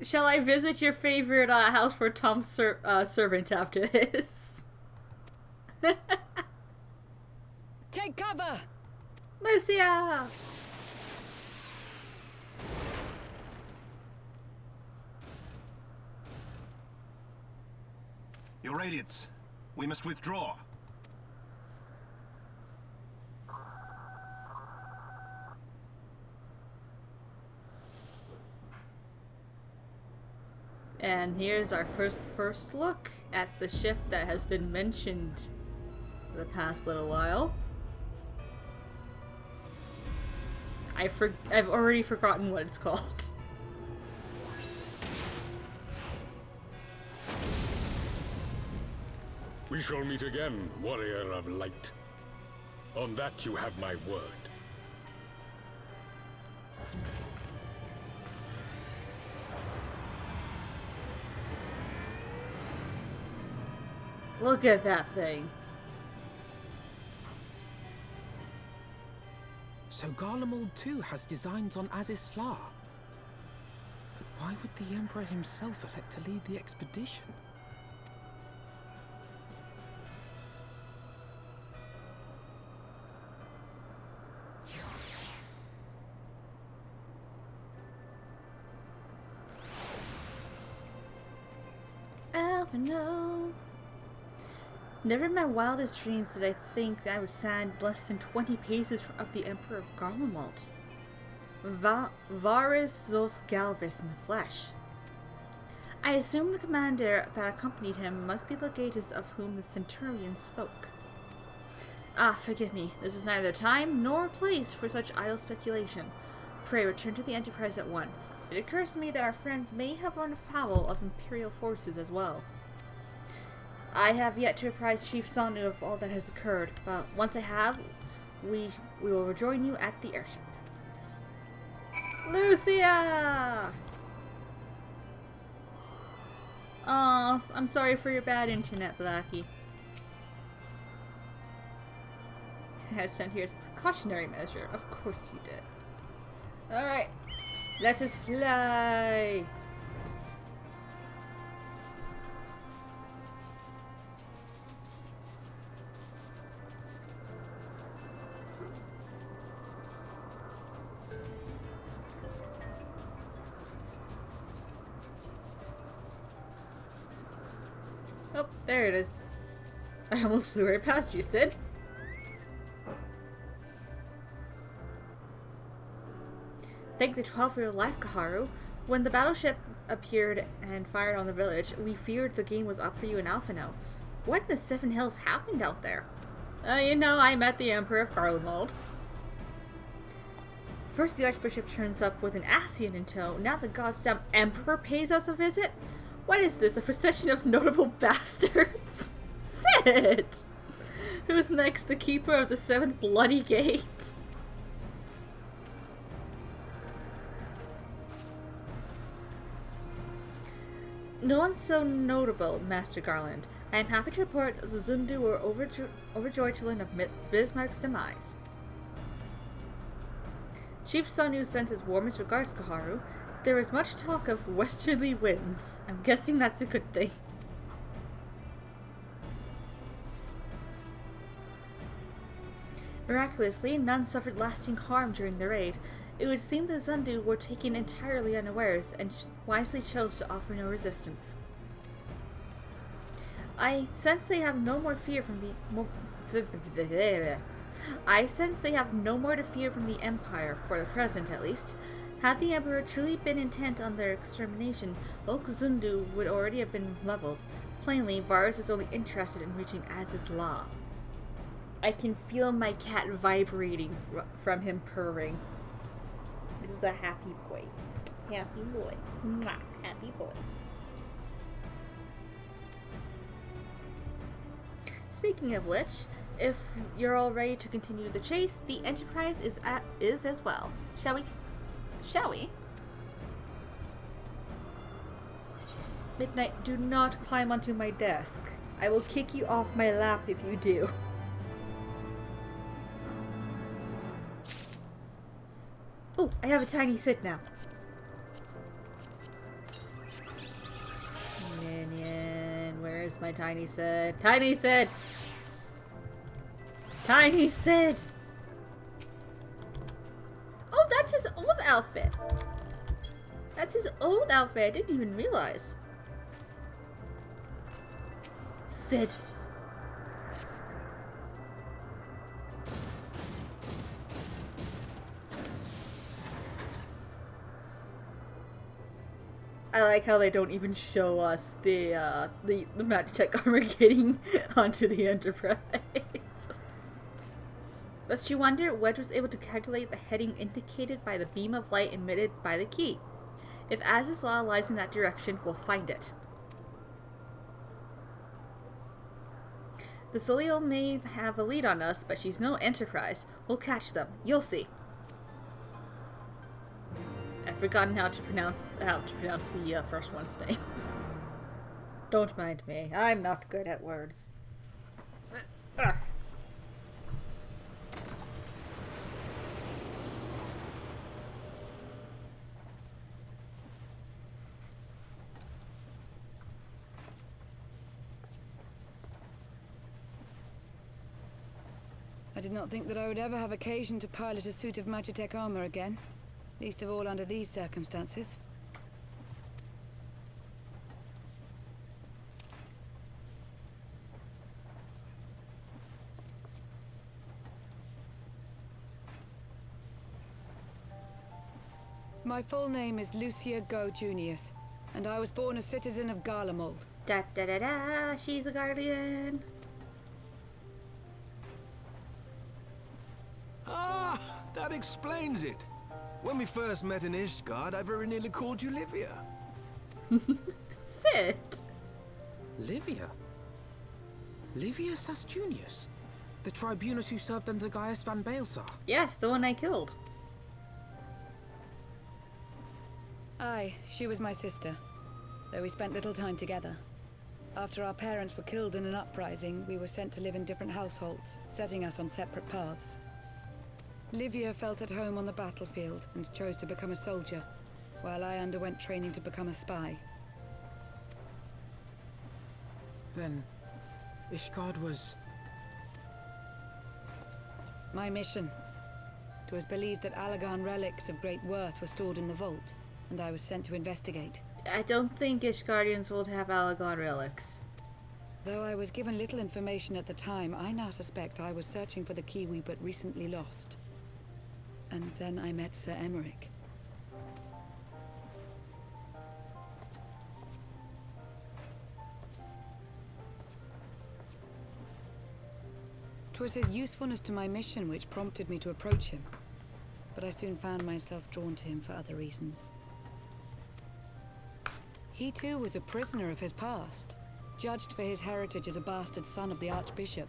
Shall I visit your favorite house for Tom servant after this? Take cover! Lucia! Your Radiance, we must withdraw. And here's our first look at the ship that has been mentioned the past little while. I've already forgotten what it's called. We shall meet again, warrior of light. On that you have my word. Look at that thing. So Garlemald too has designs on Azizlar. But why would the Emperor himself elect to lead the expedition? No. Never in my wildest dreams did I think I would stand less than 20 paces of the Emperor of Garlemald. Varus Zos Galvis in the flesh. I assume the commander that accompanied him must be Legatus of whom the Centurion spoke. Ah, forgive me. This is neither time nor place for such idle speculation. Pray return to the Enterprise at once. It occurs to me that our friends may have run afoul of Imperial forces as well. I have yet to apprise Chief Sanu of all that has occurred, but once I have, we will rejoin you at the airship. Lucia! Oh, I'm sorry for your bad internet, Blackie. I sent here as a precautionary measure. Of course you did. Alright, let us fly! Oh, there it is. I almost flew right past you, Sid. Thank the 12-year life, Kaharu. When the battleship appeared and fired on the village, we feared the game was up for you in Alphino. What in the Seven Hills happened out there? You know, I met the Emperor of Garlemald. First the Archbishop turns up with an Ascian in tow, now the goddamn Emperor pays us a visit? What is this, a procession of notable bastards? Sid! Who's next, the Keeper of the Seventh Bloody Gate? No one so notable, Master Garland. I am happy to report that the Zundu were overjoyed to learn of Bismarck's demise. Chief Sanu sends his warmest regards, Kaharu. There is much talk of westerly winds. I'm guessing that's a good thing. Miraculously, none suffered lasting harm during the raid. It would seem the Zundu were taken entirely unawares and wisely chose to offer no resistance. I sense they have no more fear from the I sense they have no more to fear from the Empire, for the present at least. Had the Emperor truly been intent on their extermination, Oak Zundu would already have been leveled. Plainly, Varus is only interested in reaching Azizlar. I can feel my cat vibrating from him purring. This is a happy boy. Happy boy. Mwah. Happy boy. Speaking of which, if you're all ready to continue the chase, the Enterprise is as well. Shall we? Shall we? Midnight, do not climb onto my desk. I will kick you off my lap if you do. Oh, I have a tiny Sid now. Minion, where's my tiny Sid? Tiny Sid! Tiny Sid! Oh, that's his old outfit. That's his old outfit. I didn't even realize. Sid. I like how they don't even show us the Magitech armor getting onto the Enterprise. Lest you wonder, Wedge was able to calculate the heading indicated by the beam of light emitted by the key. If Az's Law lies in that direction, we'll find it. The Solio may have a lead on us, but she's no Enterprise. We'll catch them. You'll see. I've forgotten how to pronounce the first one's name. Don't mind me. I'm not good at words. I did not think that I would ever have occasion to pilot a suit of Magitech armor again. Least of all under these circumstances. My full name is Lucia Go Junius, and I was born a citizen of Garlean. Da da da da, she's a Garlean. Ah, that explains it. When we first met in Ishgard, I very nearly called you Livia. Sid. Livia? Livia Sastunius? The tribunus who served under Gaius van Baelsar? Yes, the one I killed. Aye, she was my sister, though we spent little time together. After our parents were killed in an uprising, we were sent to live in different households, setting us on separate paths. Livia felt at home on the battlefield and chose to become a soldier, while I underwent training to become a spy. Then, Ishgard was... My mission. It was believed that Allagan relics of great worth were stored in the vault, and I was sent to investigate. I don't think Ishgardians will have Allagan relics. Though I was given little information at the time, I now suspect I was searching for the key we but recently lost. And then I met Sir Emmerich. 'Twas his usefulness to my mission which prompted me to approach him, but I soon found myself drawn to him for other reasons. He too was a prisoner of his past, judged for his heritage as a bastard son of the Archbishop.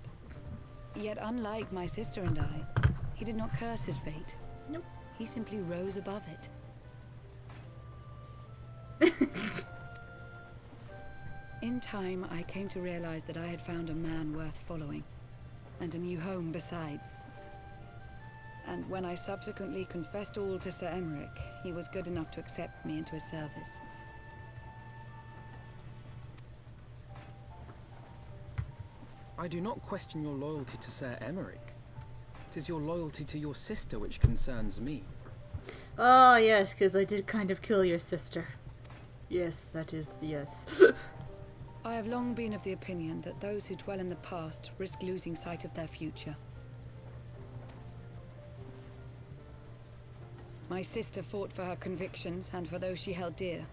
Yet unlike my sister and I, he did not curse his fate. Nope. He simply rose above it. In time, I came to realize that I had found a man worth following, and a new home besides. And when I subsequently confessed all to Sir Emmerich, he was good enough to accept me into his service. I do not question your loyalty to Sir Emmerich. It is your loyalty to your sister which concerns me. Oh, yes, because I did kind of kill your sister. Yes, that is, yes. I have long been of the opinion that those who dwell in the past risk losing sight of their future. My sister fought for her convictions and for those she held dear.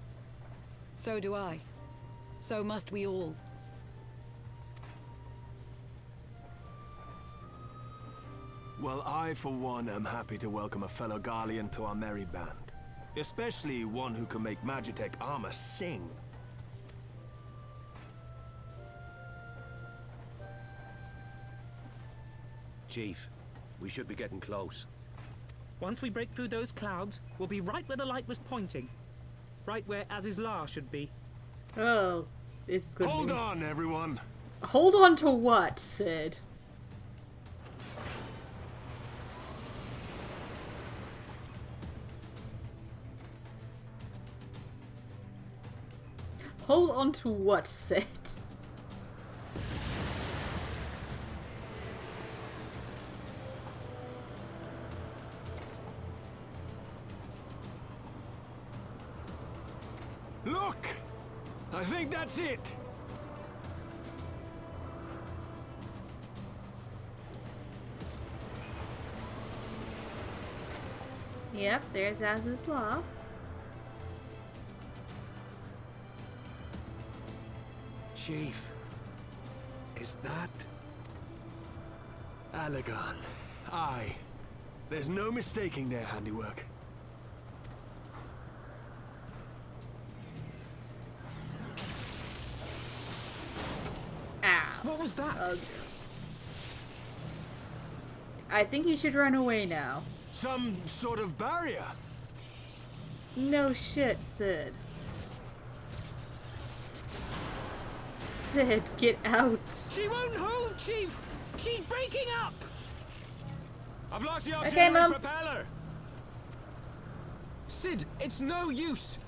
So do I. So must we all. Well, I, for one, am happy to welcome a fellow Garlean to our merry band. Especially one who can make Magitech armor sing. Chief, we should be getting close. Once we break through those clouds, we'll be right where the light was pointing. Right where Azizlar should be. Oh, this is good. Hold on, everyone! Hold on to what, Sid? Hold on to what, Sid? Look! I think that's it! Yep, there's Az's Law. Chief, is that Allegan? Aye. There's no mistaking their handiwork. Ow. What was that? Oh, I think you should run away now. Some sort of barrier. No shit, Sid. Sid, get out. She won't hold, Chief! She's breaking up! I've lost the Okay, auxiliary Mum. propeller. Sid, it's no use!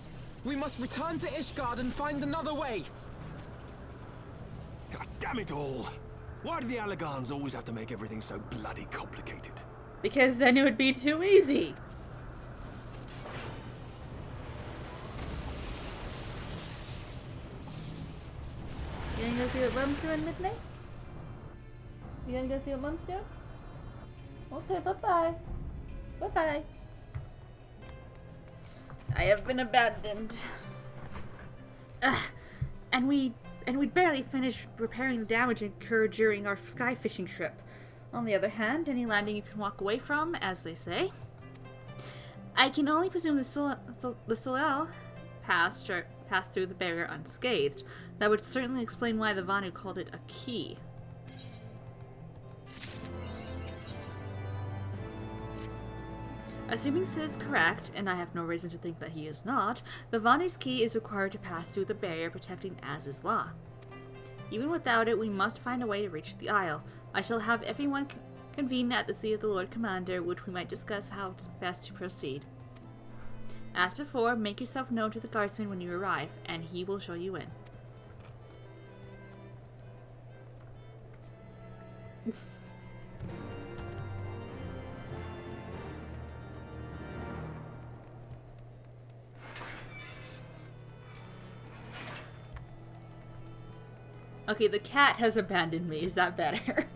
We must return to Ishgard and find another way! God damn it all! Why do the Allegans always have to make everything so bloody complicated? Because then it would be too easy. You gonna go see what Mum's doing midnight? You gonna go see what Mum's doing? Okay, bye-bye. Bye-bye. I have been abandoned. Ugh. And we'd barely finished repairing the damage incurred during our sky fishing trip. On the other hand, any landing you can walk away from, as they say. I can only presume the Solel passed through the barrier unscathed. That would certainly explain why the Vanu called it a key. Assuming Sid is correct, and I have no reason to think that he is not, the Vanu's key is required to pass through the barrier protecting Az's Law. Even without it, we must find a way to reach the Isle. I shall have everyone convene at the seat of the Lord Commander, which we might discuss how best to proceed. As before, make yourself known to the guardsman when you arrive, and he will show you in. Okay, the cat has abandoned me. Is that better?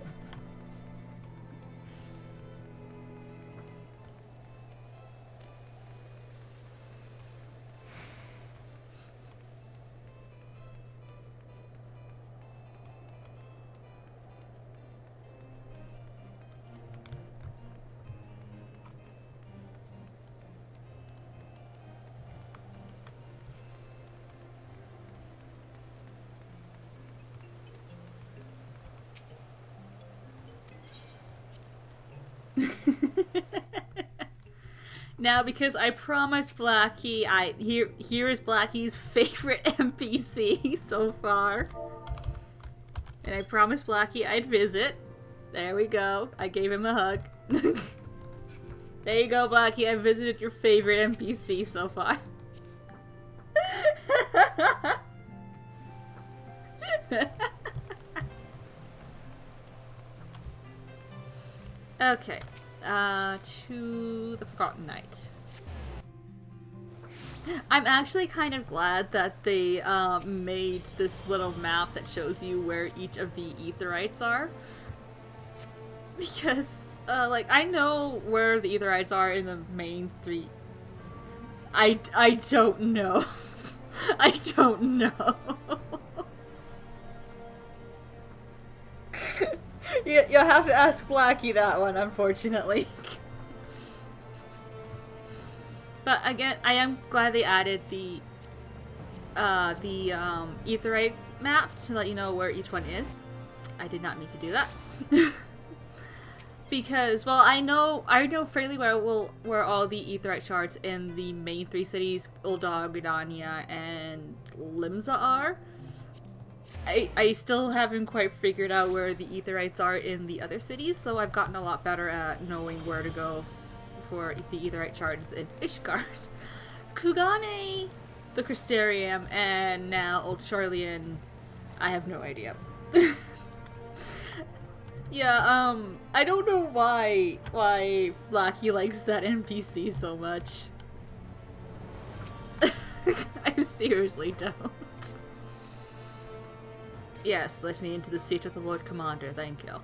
Now, because I promised Blackie, here is Blackie's favorite NPC so far. And I promised Blackie I'd visit. There we go. I gave him a hug. There you go, Blackie. I visited your favorite NPC so far. Okay. To the Forgotten Night. I'm actually kind of glad that they made this little map that shows you where each of the Etherites are. Because, like, I know where the Etherites are in the main three. I don't know. I don't know. You'll have to ask Blackie that one, unfortunately. But again, I am glad they added the Etherite map to let you know where each one is. I did not need to do that. Because, well, I know fairly well where all the Etherite shards in the main three cities, Uldar, Gridania, and Limsa are. I still haven't quite figured out where the Etherites are in the other cities, so I've gotten a lot better at knowing where to go for the Etherite shards in Ishgard. Kugane, the Crystarium, and now Old Charlian, I have no idea. Yeah, I don't know why Blackie likes that NPC so much. I seriously don't. Yes, let me into the seat of the Lord Commander, thank you.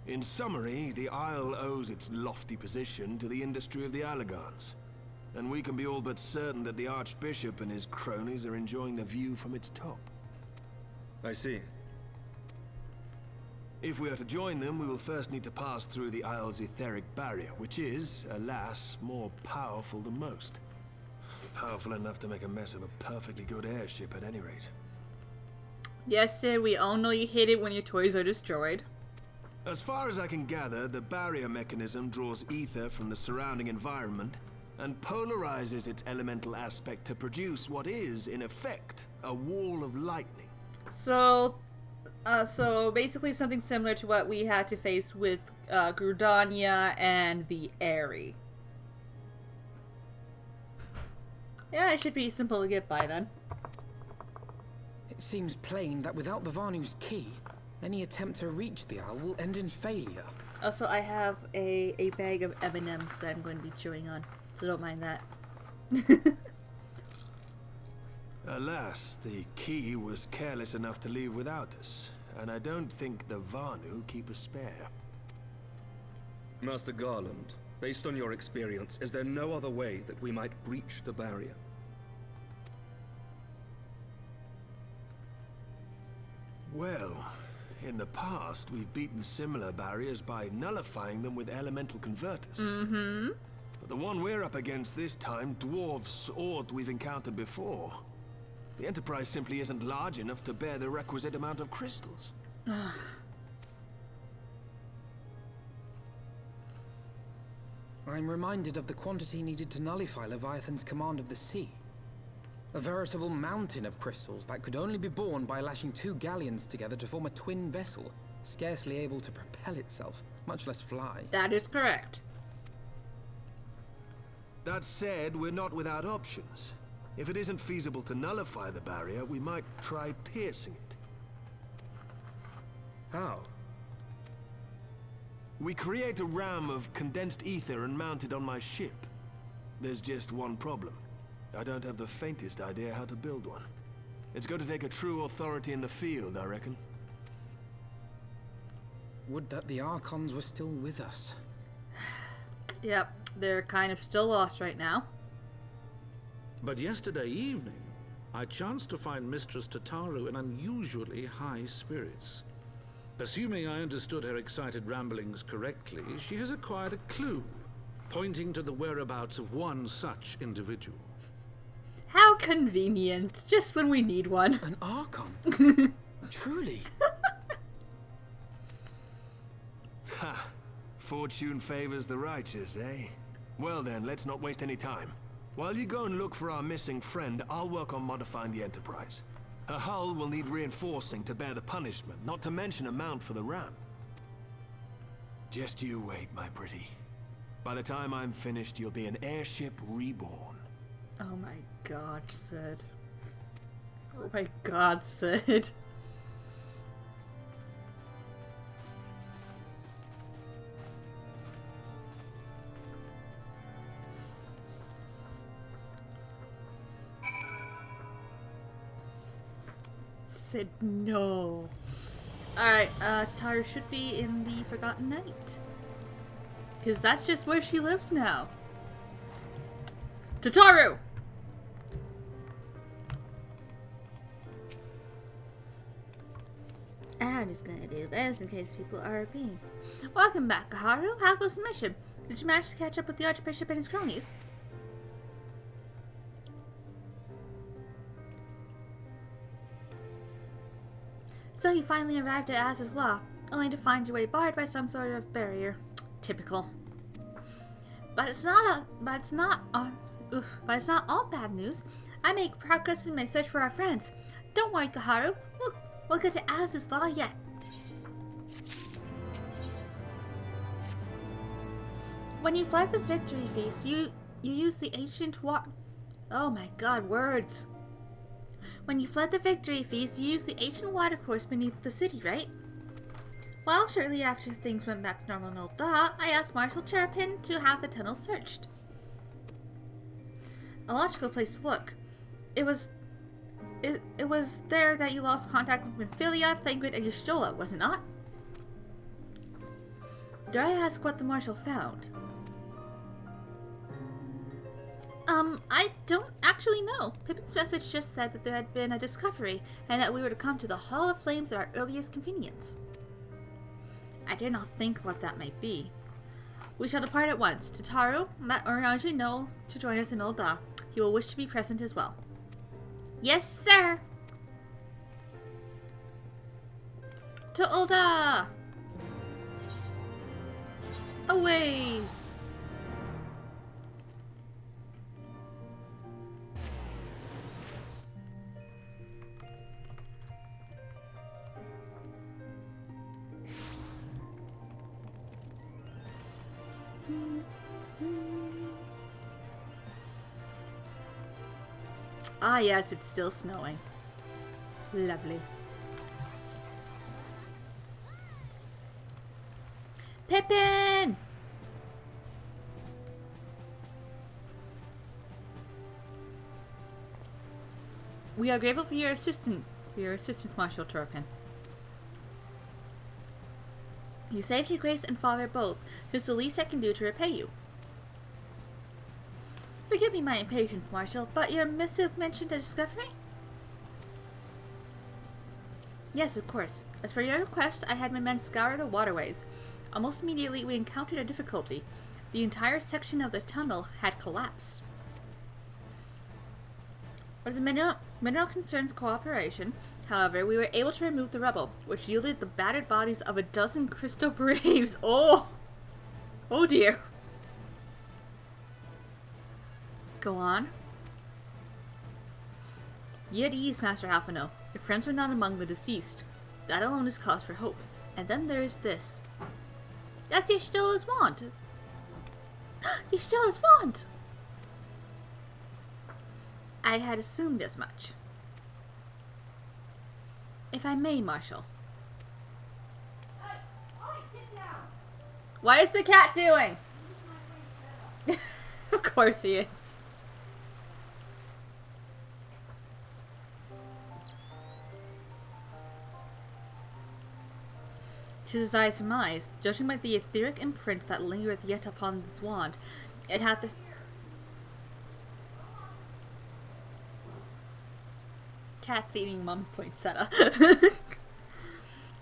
In summary, the Isle owes its lofty position to the industry of the Allegans. And we can be all but certain that the Archbishop and his cronies are enjoying the view from its top. I see. If we are to join them, we will first need to pass through the Isle's etheric barrier, which is, alas, more powerful than most. Powerful enough to make a mess of a perfectly good airship at any rate. Yes, Sid, we all know you hate it when your toys are destroyed. As far as I can gather, the barrier mechanism draws ether from the surrounding environment and polarizes its elemental aspect to produce what is, in effect, a wall of lightning. So basically something similar to what we had to face with Grudania and the Aerie. Yeah, it should be simple to get by then. It seems plain that without the Vanu's key, any attempt to reach the Isle will end in failure. Also, I have a bag of M&Ms that I'm going to be chewing on, so don't mind that. Alas, the key was careless enough to leave without us, and I don't think the Vanu keep a spare. Master Garland, based on your experience, is there no other way that we might breach the barrier? Well, in the past, we've beaten similar barriers by nullifying them with elemental converters. Mm-hmm. But the one we're up against this time dwarfs aught we've encountered before. The Enterprise simply isn't large enough to bear the requisite amount of crystals. I'm reminded of the quantity needed to nullify Leviathan's command of the sea. A veritable mountain of crystals that could only be borne by lashing two Garleans together to form a twin vessel, scarcely able to propel itself, much less fly. That is correct. That said, we're not without options. If it isn't feasible to nullify the barrier, we might try piercing it. How? We create a ram of condensed ether and mount it on my ship. There's just one problem. I don't have the faintest idea how to build one. It's going to take a true authority in the field, I reckon. Would that the Archons were still with us. Yep, they're kind of still lost right now. But yesterday evening, I chanced to find Mistress Tataru in unusually high spirits. Assuming I understood her excited ramblings correctly, she has acquired a clue, pointing to the whereabouts of one such individual. How convenient, just when we need one. An Archon? Truly? Ha! Fortune favors the righteous, eh? Well then, let's not waste any time. While you go and look for our missing friend, I'll work on modifying the Enterprise. Her hull will need reinforcing to bear the punishment, not to mention a mount for the ram. Just you wait, my pretty. By the time I'm finished, you'll be an airship reborn. Oh my god, Sid. Oh my god, Sid. Sid, no. Alright, Tataru should be in the Forgotten Night. Because that's just where she lives now. Tataru! I'm just gonna do this in case people are being. Welcome back, Kaharu. How goes the mission? Did you manage to catch up with the Archbishop and his cronies? So you finally arrived at Az's Law, only to find your way barred by some sort of barrier. Typical. But it's not all bad news. I make progress in my search for our friends. Don't worry, Kaharu. We'll get to Az's Law yet. When you fled the Victory Feast, you used the ancient Oh my god, words. When you fled the Victory Feast, you used the ancient watercourse beneath the city, right? Well, shortly after things went back to normal in Old Da, I asked Marshal Cherapin to have the tunnel searched. A logical place to look. It was there that you lost contact with Minfilia, Thangrid, and Y'shtola, was it not? Dare I ask what the Marshal found? I don't actually know. Pippin's message just said that there had been a discovery, and that we were to come to the Hall of Flames at our earliest convenience. I dare not think what that may be. We shall depart at once. Tataru, let Urianger know to join us in Ul'dah. He will wish to be present as well. Yes, sir! To Ul'dah! Away! Ah, yes, it's still snowing. Lovely. Pippin! We are grateful for your assistance, Marshal Turpin. You saved your grace and father both. Just the least I can do to repay you. Forgive me my impatience, Marshal, but your missive mentioned a discovery? Yes, of course. As per your request, I had my men scour the waterways. Almost immediately, we encountered a difficulty. The entire section of the tunnel had collapsed. With the mineral concerns cooperation, however, we were able to remove the rubble, which yielded the battered bodies of a dozen crystal braves. Oh! Oh dear. Go on. Be at ease, Master Alphino. Your friends were not among the deceased. That alone is cause for hope. And then there is this. That's Y'shtola's wand. Y'shtola's wand! I had assumed as much. If I may, Marshal. What is the cat doing? Of course he is. Tis as I surmise, judging by the etheric imprint that lingereth yet upon this wand, it hath... Cat's eating Mum's poinsettia.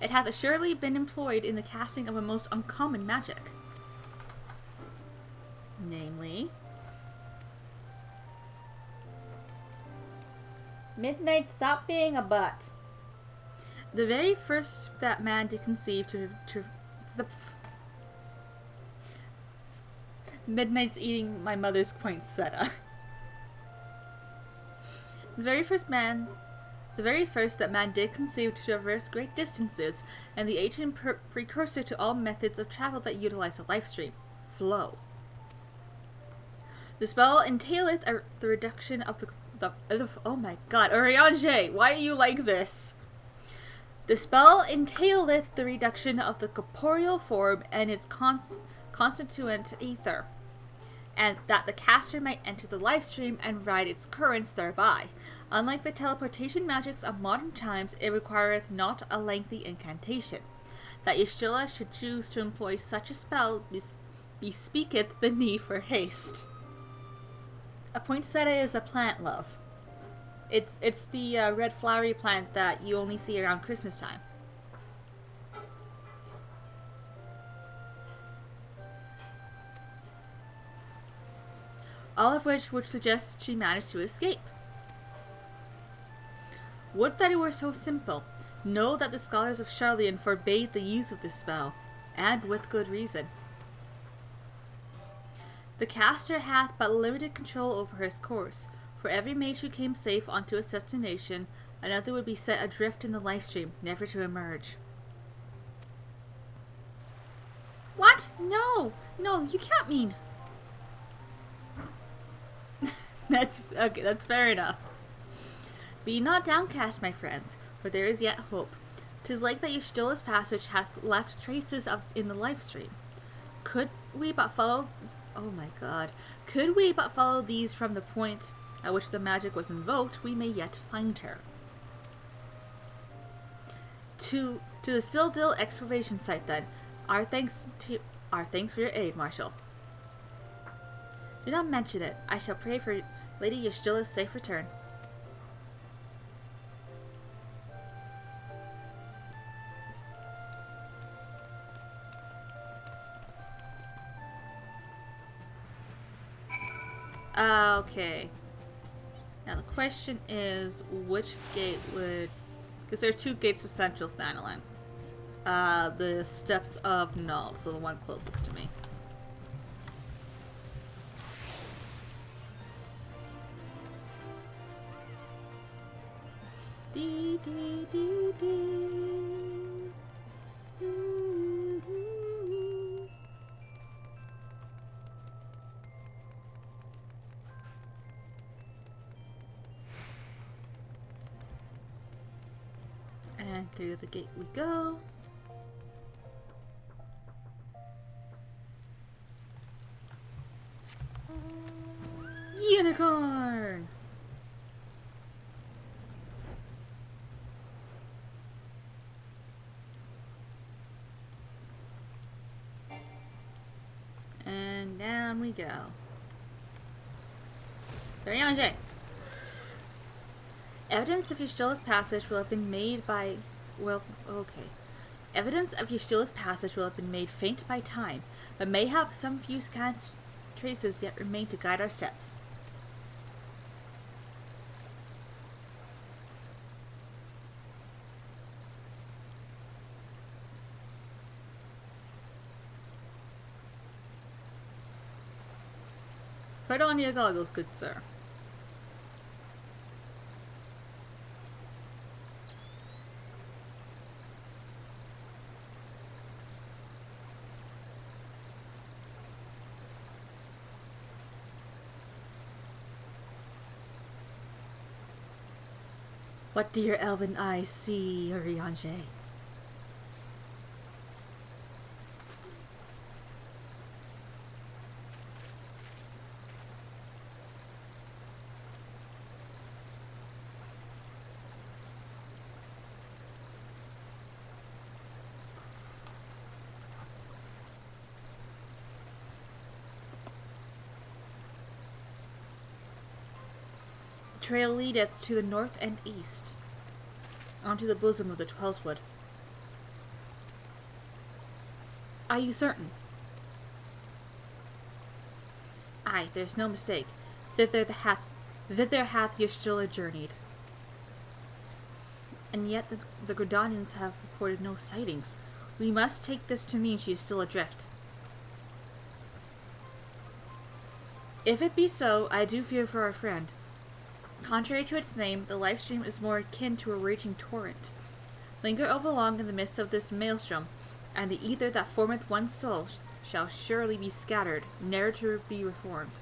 It hath assuredly been employed in the casting of a most uncommon magic. Namely... Midnight, stop being a butt. The very first that man did conceive Midnight's eating my mother's poinsettia. The very first that man did conceive to traverse great distances, and the ancient precursor to all methods of travel that utilize a life stream, flow. The spell entaileth the reduction of the oh my god, Urianger, why are you like this? The spell entaileth the reduction of the corporeal form and its constituent ether, and that the caster might enter the life stream and ride its currents thereby. Unlike the teleportation magics of modern times, it requireth not a lengthy incantation. That Y'shtola should choose to employ such a spell bespeaketh the need for haste. A poinsettia is a plant, love. It's the red flowery plant that you only see around Christmas time. All of which would suggest she managed to escape. Would that it were so simple. Know that the scholars of Garlean forbade the use of this spell, and with good reason. The caster hath but limited control over his course. For every mage who came safe onto its destination, another would be set adrift in the lifestream, never to emerge. What? No! No, you can't mean... That's fair enough. Be not downcast, my friends, for there is yet hope. 'Tis like that Y'shtola's passage hath left traces in the lifestream. Could we but follow... Oh my god. Could we but follow these from the point at which the magic was invoked, we may yet find her. To the Sildil excavation site, then. Our thanks Our thanks for your aid, Marshal. Do not mention it. I shall pray for Lady Yshtila's safe return. Okay. Now the question is, which gate would... Because there are two gates to Central Thanalan. The Steps of Null, so the one closest to me. Dee, dee, dee, dee. And through the gate we go. Unicorn! And down we go. Garlean. Evidence of Yshtila's passage will have been made by... Well, okay. Evidence of Yshtila's passage will have been made faint by time, but mayhap some few scant traces yet remain to guide our steps. Put on your goggles, good sir. What do your elven eyes see, Urianger? The trail leadeth to the north and east, onto the bosom of the Twellswood. Are you certain? Aye, there's no mistake. Thither hath Yshtila journeyed. And yet the Garleans have reported no sightings. We must take this to mean she is still adrift. If it be so, I do fear for our friend. Contrary to its name, the life stream is more akin to a raging torrent. Linger overlong in the midst of this maelstrom, and the ether that formeth one's soul shall surely be scattered, ne'er to be reformed.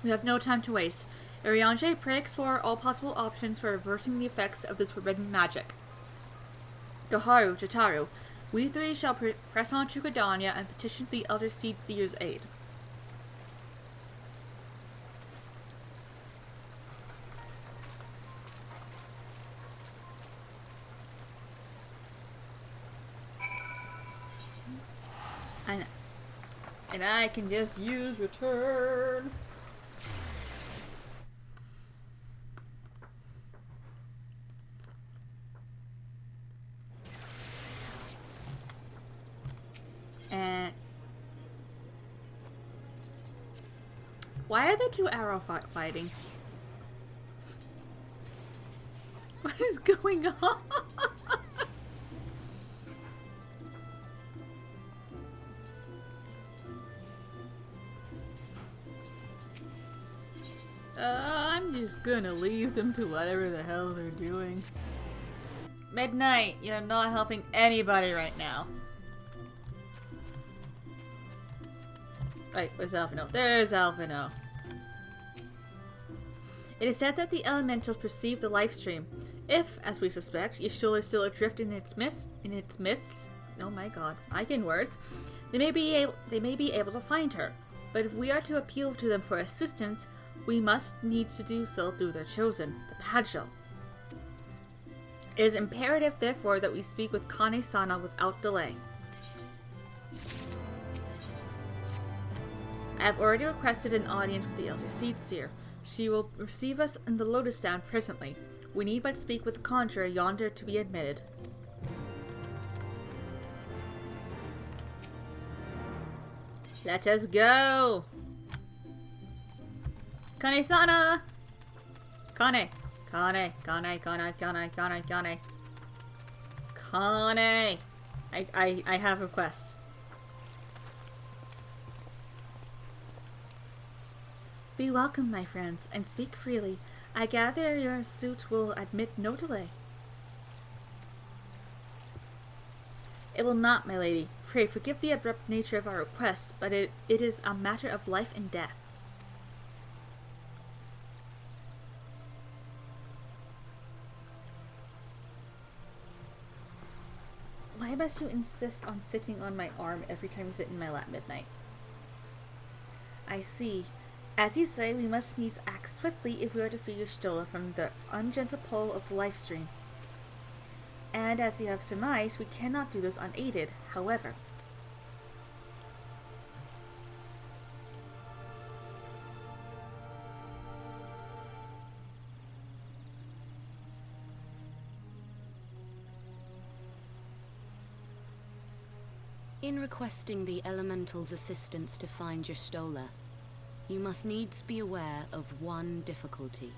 We have no time to waste. Urianger, pray explore all possible options for reversing the effects of this forbidden magic. Gaharu, Jataru, we three shall press on to Gridania and petition the Elder Seed Seer's aid. And I can just use return. And why are there two arrow fighting? What is going on? I'm just gonna leave them to whatever the hell they're doing. Midnight, you're not helping anybody right now. Right, where's Alphino? There's Alphino. It is said that the elementals perceive the life stream. If, as we suspect, Yshtila is still adrift in its midst, oh my god, I can words, they may be able to find her. But if we are to appeal to them for assistance, we must needs to do so through their chosen, the Padshal. It is imperative, therefore, that we speak with Kane-sama without delay. I have already requested an audience with the Elder Seedseer. She will receive us in the Lotus Town presently. We need but speak with the conjurer yonder to be admitted. Let us go! Kane-sama! Kane! Kane! Kane! Kane! Kane! Kane! Kane! Kane! I have a request. Be welcome, my friends, and speak freely. I gather your suit will admit no delay. It will not, my lady. Pray forgive the abrupt nature of our request, but it is a matter of life and death. Why must you insist on sitting on my arm every time you sit in my lap midnight? I see. As you say, we must needs act swiftly if we are to free Y'shtola from the ungentle pull of the life stream. And as you have surmised, we cannot do this unaided, however. In requesting the Elemental's assistance to find Y'shtola, you must needs be aware of one difficulty.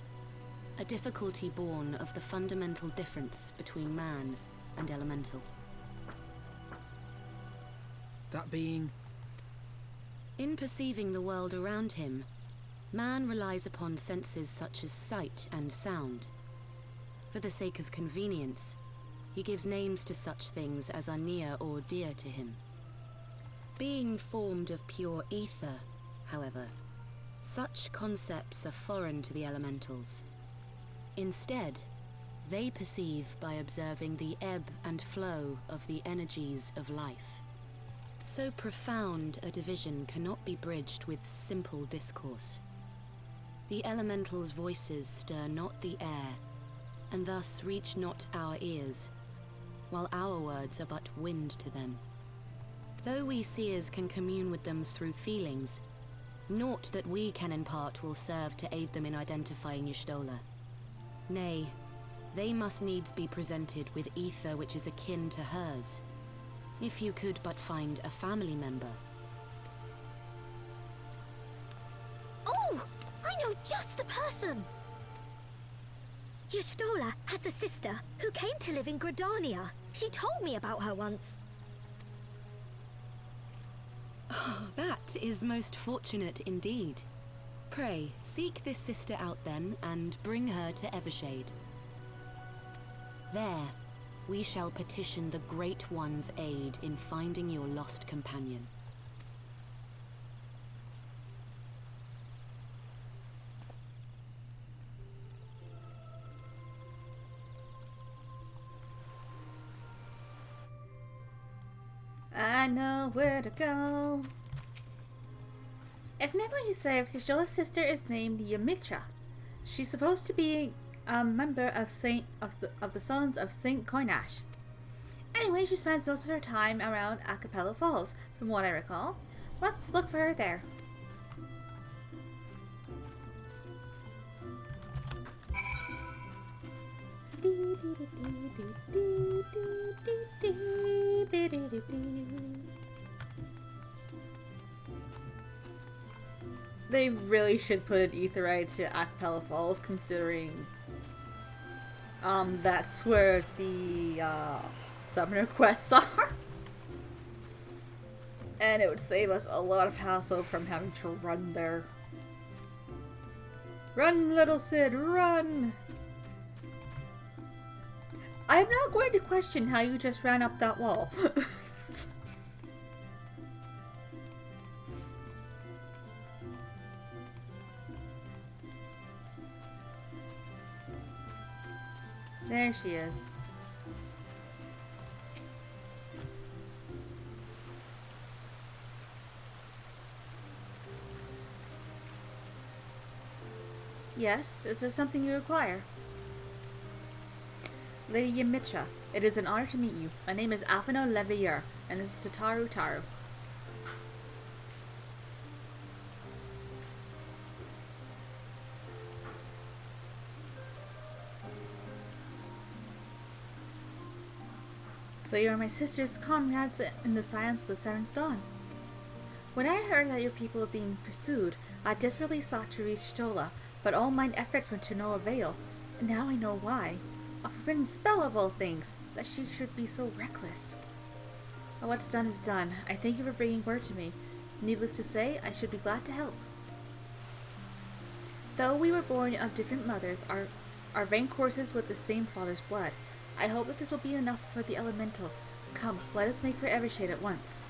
A difficulty born of the fundamental difference between man and Elemental. That being? In perceiving the world around him, man relies upon senses such as sight and sound. For the sake of convenience, he gives names to such things as are near or dear to him. Being formed of pure ether, however, such concepts are foreign to the Elementals. Instead, they perceive by observing the ebb and flow of the energies of life. So profound a division cannot be bridged with simple discourse. The Elementals' voices stir not the air, and thus reach not our ears, while our words are but wind to them. Though we seers can commune with them through feelings, naught that we can impart will serve to aid them in identifying Y'shtola. Nay, they must needs be presented with ether which is akin to hers. If you could but find a family member. Oh! I know just the person! Y'shtola has a sister who came to live in Gridania. She told me about her once. Oh, that is most fortunate indeed. Pray, seek this sister out then, and bring her to Evershade. There, we shall petition the Great One's aid in finding your lost companion. I know where to go. If memory serves, Y'shtola's sister is named Yamitra. She's supposed to be a member of the Sons of Saint Koinash. Anyway, she spends most of her time around Acapella Falls, from what I recall. Let's look for her there. They really should put an Etheric to Acapella Falls, considering that's where the summoner quests are. And it would save us a lot of hassle from having to run there. Run, little Sid, run! I'm not going to question how you just ran up that wall. There she is. Yes, is there something you require? Lady Yamitra, it is an honor to meet you. My name is Alphino Leveilleur, and this is Tataru Taru. So you are my sister's comrades in the Science of the Seventh Dawn. When I heard that your people were being pursued, I desperately sought to reach Stola, but all mine efforts went to no avail, and now I know why. A forbidden spell of all things, that she should be so reckless. But what's done is done. I thank you for bringing word to me. Needless to say, I should be glad to help. Though we were born of different mothers, our vein courses with the same father's blood. I hope that this will be enough for the elementals. Come, let us make for Evershade at once.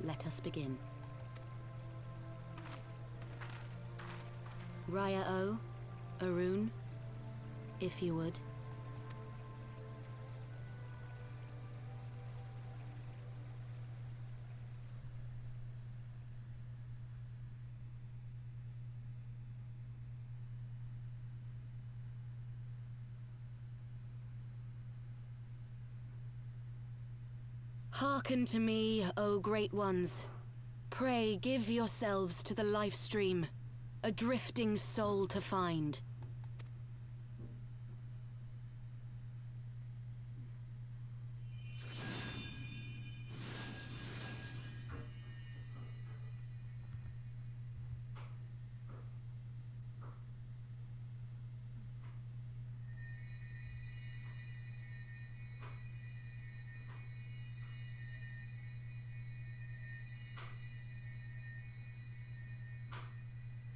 Let us begin. Raya O, Arun, if you would. Hearken to me, O great ones. Pray give yourselves to the life stream, a drifting soul to find.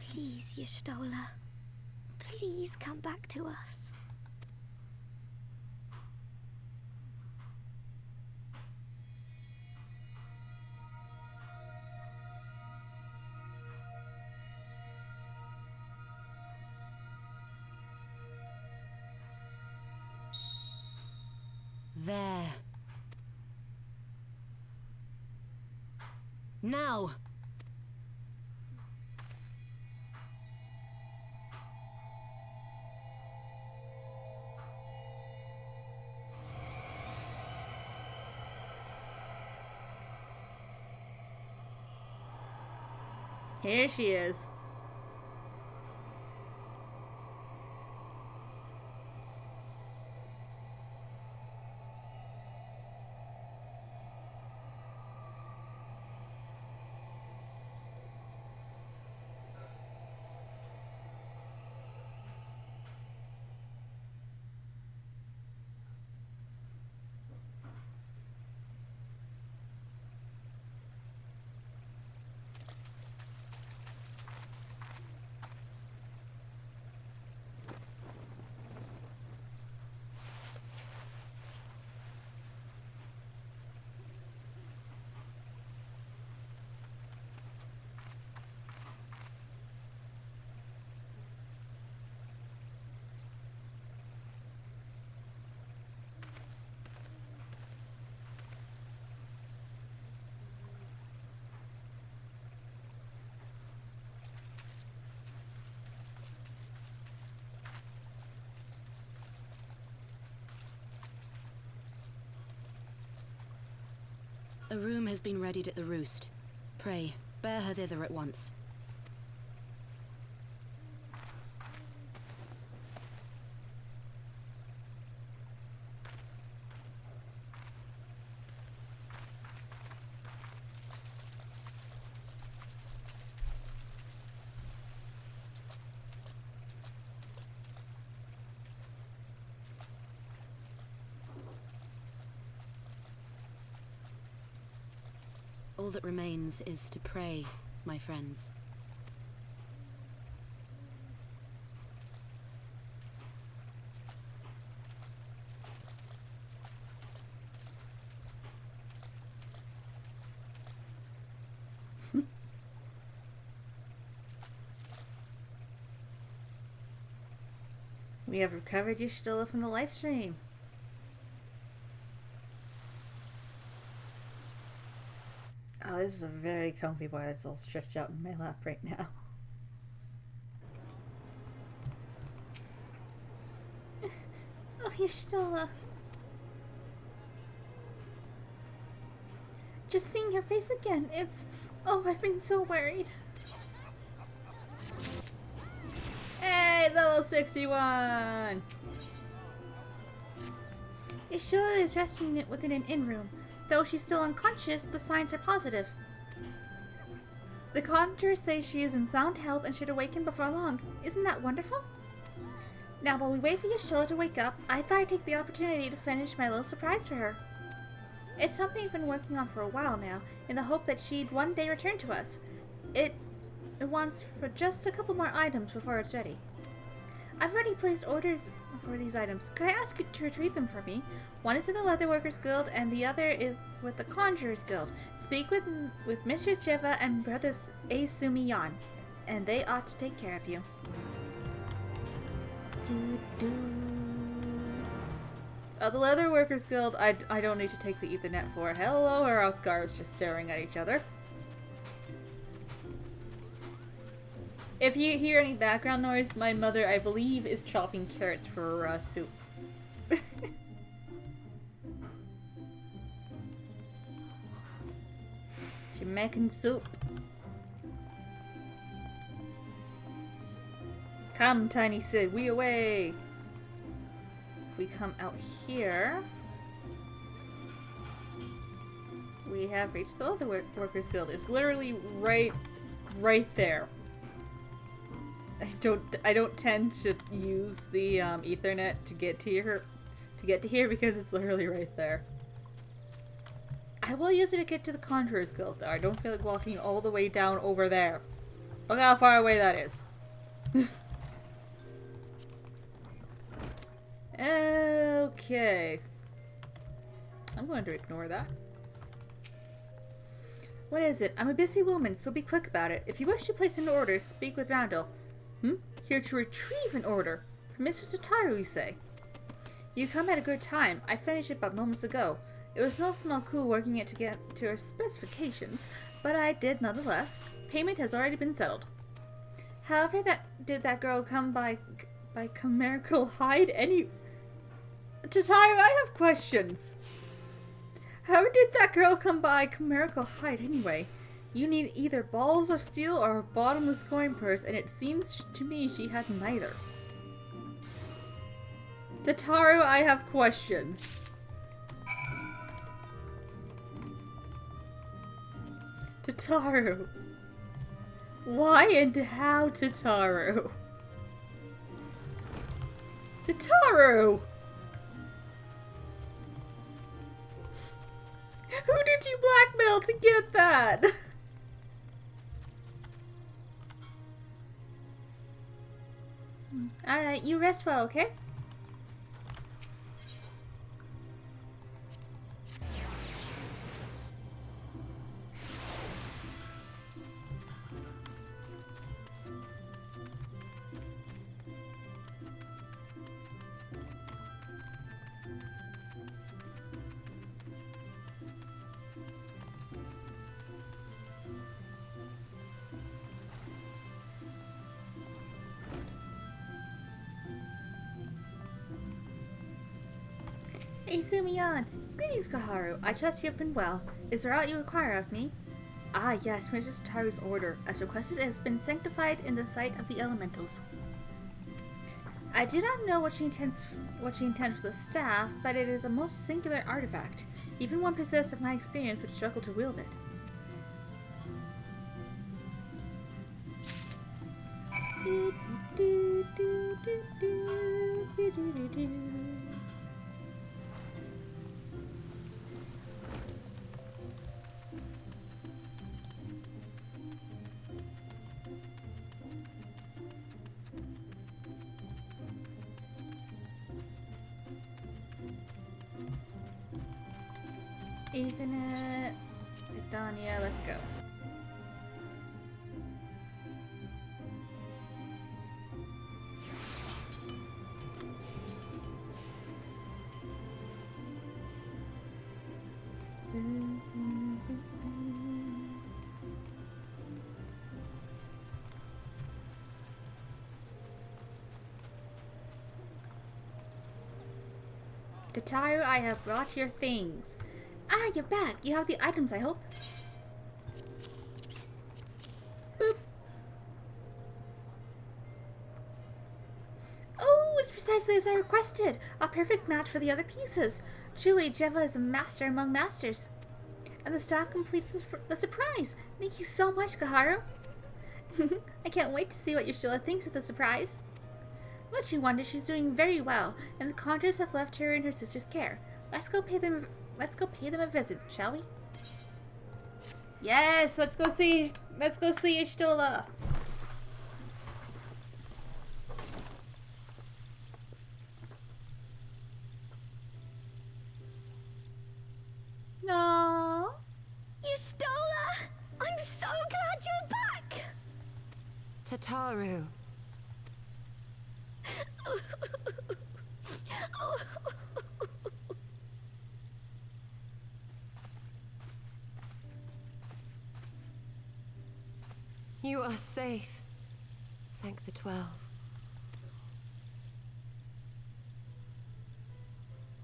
Please, Y'shtola. Please come back to us. There. Now! Here she is. A room has been readied at the roost. Pray, bear her thither at once. All that remains is to pray, my friends. We have recovered Y'shtola from the live stream. Oh, this is a very comfy boy that's all stretched out in my lap right now. Oh, Y'shtola. Just seeing your face again, it's... Oh, I've been so worried. Hey, level 61! Y'shtola is resting within an inn room. Though she's still unconscious, the signs are positive. The conjurers say she is in sound health and should awaken before long. Isn't that wonderful? Now, while we wait for Y'shtola to wake up, I thought I'd take the opportunity to finish my little surprise for her. It's something I've been working on for a while now, in the hope that she'd one day return to us. It wants for just a couple more items before it's ready. I've already placed orders for these items. Could I ask you to retrieve them for me? One is in the Leatherworkers Guild, and the other is with the Conjurers Guild. Speak with Mistress Jiva and Brothers Asumiyan, and they ought to take care of you. The Leatherworkers Guild, I don't need to take the Ethernet for. Hello, our Althgars just staring at each other. If you hear any background noise, my mother, I believe, is chopping carrots for soup. She's making soup. Come, Tiny Sid, we away! If we come out here... We have reached the Leatherworkers Guild. It's literally right there. I don't tend to use the Ethernet to get to here because it's literally right there. I will use it to get to the Conjurers Guild though. I don't feel like walking all the way down over there. Look how far away that is. Okay. I'm going to ignore that. What is it? I'm a busy woman, so be quick about it. If you wish to place an order, speak with Randall. Here to retrieve an order. From Mr. Sataru, you say? You come at a good time. I finished it but moments ago. It was no small coup working it to get to her specifications, but I did nonetheless. Payment has already been settled. However, did that girl come by chimerical hide any... Tataru, I have questions. How did that girl come by chimerical hide anyway? You need either balls of steel or a bottomless coin purse, and it seems to me she had neither. Tataru, I have questions. Tataru. Why and how, Tataru? Tataru! Who did you blackmail to get that? Alright, you rest well, okay? Asumiyan! Greetings, Kaharu. I trust you have been well. Is there aught you require of me? Ah, yes, Mr. Sataru's order. As requested, it has been sanctified in the sight of the elementals. I do not know what she intends for the staff, but it is a most singular artifact. Even one possessed of my experience would struggle to wield it. Ethernet, Gridania, let's go. Tataru, I have brought your things. Ah, you're back. You have the items, I hope. Boop. Oh, it's precisely as I requested. A perfect match for the other pieces. Truly, Jeva is a master among masters. And the staff completes the surprise. Thank you so much, Kaharu. I can't wait to see what Yashula thinks of the surprise. Lest you wonder, she's doing very well, and the Conjurers have left her in her sister's care. Let's go pay them a visit, shall we? Yes, let's go see Ishtola. No. Ishtola! I'm so glad you're back! Tataru. You are safe. Thank the 12.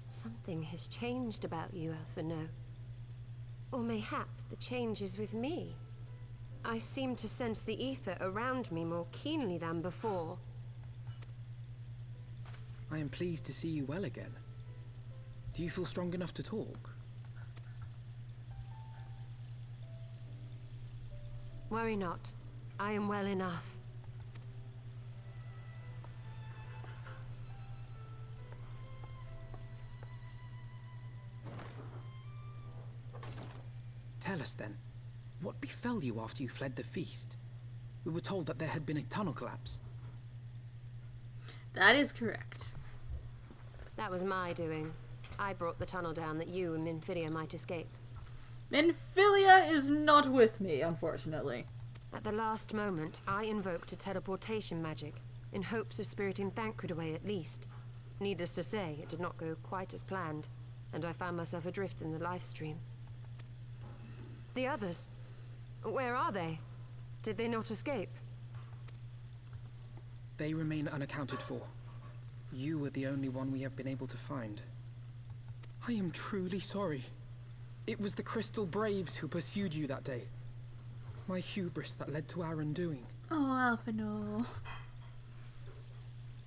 Something has changed about you, Alphino. Or mayhap the change is with me. I seem to sense the ether around me more keenly than before. I am pleased to see you well again. Do you feel strong enough to talk? Worry not. I am well enough. Tell us then, what befell you after you fled the feast? We were told that there had been a tunnel collapse. That is correct. That was my doing. I brought the tunnel down that you and Minfilia might escape. Minfilia is not with me, unfortunately. At the last moment, I invoked a teleportation magic, in hopes of spiriting Thancred away at least. Needless to say, it did not go quite as planned, and I found myself adrift in the life stream. The others? Where are they? Did they not escape? They remain unaccounted for. You were the only one we have been able to find. I am truly sorry. It was the Crystal Braves who pursued you that day. My hubris that led to our undoing. Oh, Alphino.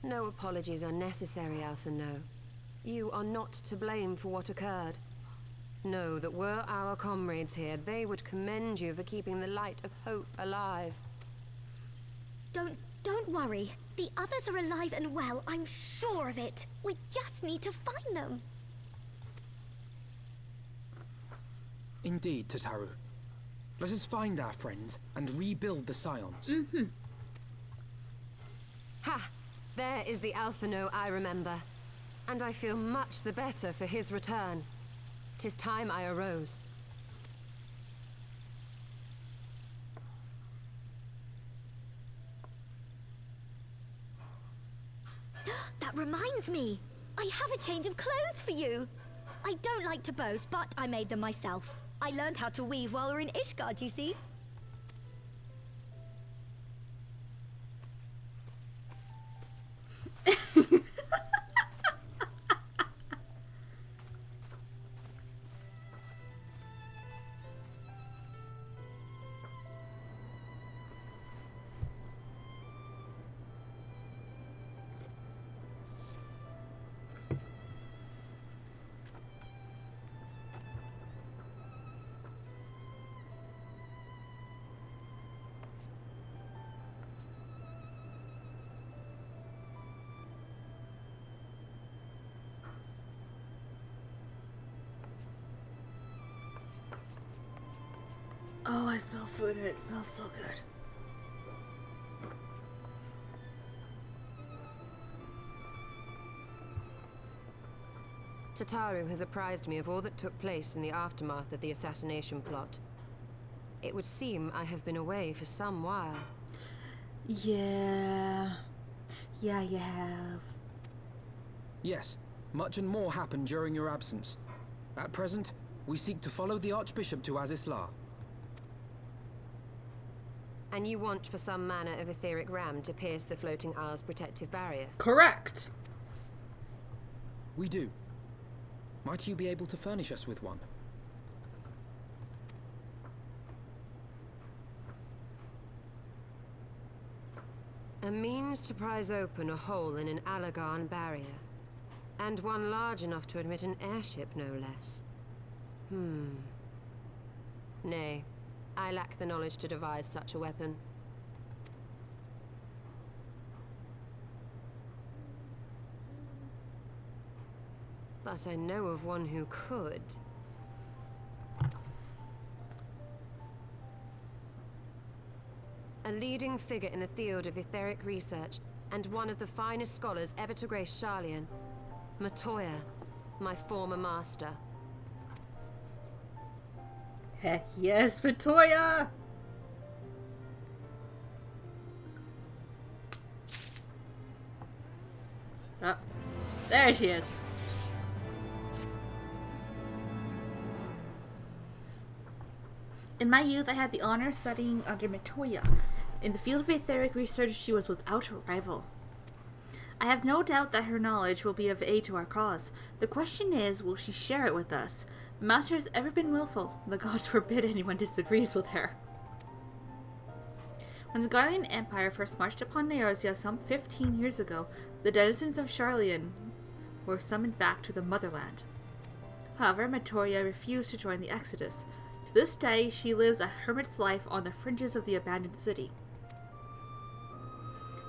No apologies are necessary, Alphino. You are not to blame for what occurred. Know that were our comrades here, they would commend you for keeping the light of hope alive. Don't worry. The others are alive and well, I'm sure of it. We just need to find them. Indeed, Tataru. Let us find our friends and rebuild the Scions. Ha! There is the Alphino I remember. And I feel much the better for his return. 'Tis time I arose. That reminds me. I have a change of clothes for you. I don't like to boast, but I made them myself. I learned how to weave while we were in Ishgard, you see. Oh, I smell food and it smells so good. Tataru has apprised me of all that took place in the aftermath of the assassination plot. It would seem I have been away for some while. Yeah, you have. Yes, much and more happened during your absence. At present, we seek to follow the Archbishop to Azisla. And you want for some manner of etheric ram to pierce the floating Isle's protective barrier? Correct. We do. Might you be able to furnish us with one? A means to prise open a hole in an Allagan barrier. And one large enough to admit an airship, no less. Nay, I lack the knowledge to devise such a weapon. But I know of one who could. A leading figure in the field of etheric research, and one of the finest scholars ever to grace Garlean. Matoya, my former master. Heck yes, Matoya! Oh, there she is. In my youth, I had the honor of studying under Matoya. In the field of etheric research, she was without a rival. I have no doubt that her knowledge will be of aid to our cause. The question is, will she share it with us? The Master has ever been willful. The gods forbid anyone disagrees with her. When the Garlean Empire first marched upon Neosia some 15 years ago, the denizens of Garlean were summoned back to the motherland. However, Matoya refused to join the exodus. To this day, she lives a hermit's life on the fringes of the abandoned city.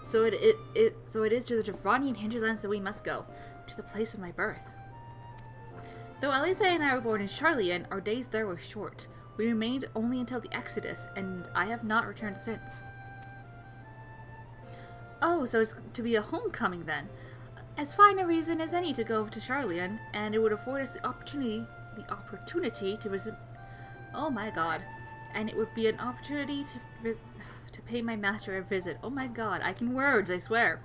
So it is to the Dravanian hinterlands that we must go, to the place of my birth. Though Elisa and I were born in Garlean, our days there were short. We remained only until the Exodus, and I have not returned since. Oh, so it's to be a homecoming then. As fine a reason as any to go to Garlean, and it would afford us the opportunity to visit. Oh my god. And it would be an opportunity to pay my master a visit. Oh my god, I can words, I swear.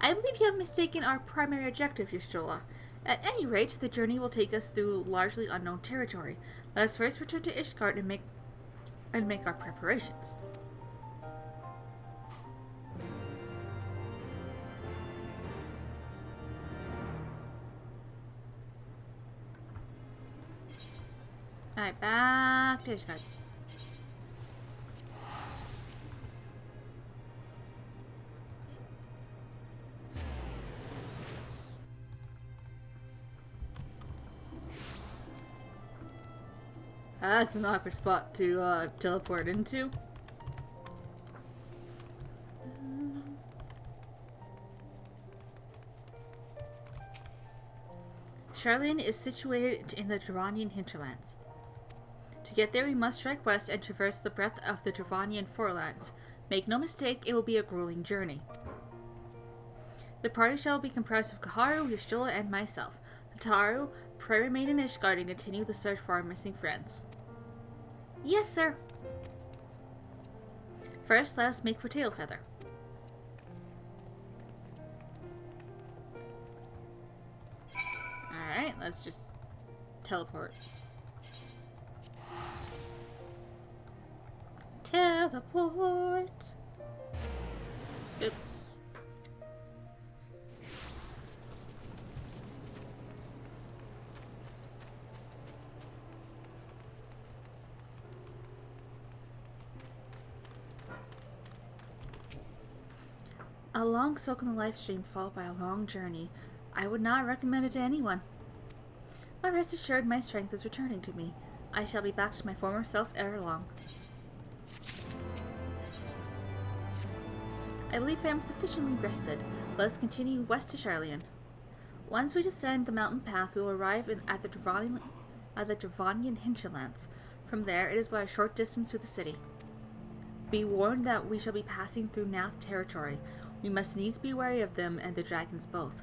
I believe you have mistaken our primary objective, Y'shtola. At any rate, the journey will take us through largely unknown territory. Let us first return to Ishgard and make our preparations. Alright, back to Ishgard. That's an awkward spot to teleport into. Garlean is situated in the Dravanian hinterlands. To get there, we must strike west and traverse the breadth of the Dravanian forelands. Make no mistake, it will be a grueling journey. The party shall be comprised of Kaharu, Y'shtola, and myself. Tataru, pray remain in Ishgard and continue the search for our missing friends. Yes, sir. First, let us make for Tailfeather. Alright, let's just teleport. Teleport. Oops. A long soak in the life stream followed by a long journey. I would not recommend it to anyone. But rest assured, my strength is returning to me. I shall be back to my former self ere long. I believe I am sufficiently rested. Let us continue west to Garlean. Once we descend the mountain path, we will arrive at the Dravanian hinterlands. From there, it is but a short distance to the city. Be warned that we shall be passing through Nath territory. We must needs be wary of them and the dragons both.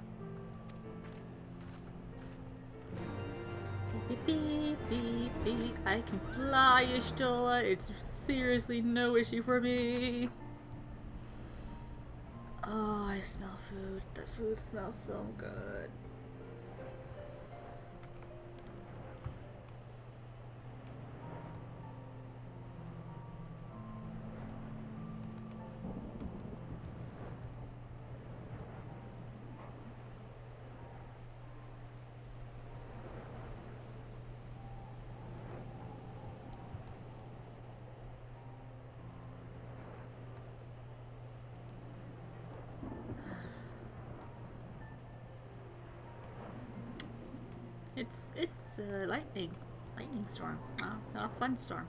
Beep, beep, beep, beep. I can fly, Ishtola. It's seriously no issue for me. Oh, I smell food. The food smells so good. It's a lightning storm. Oh, not a fun storm.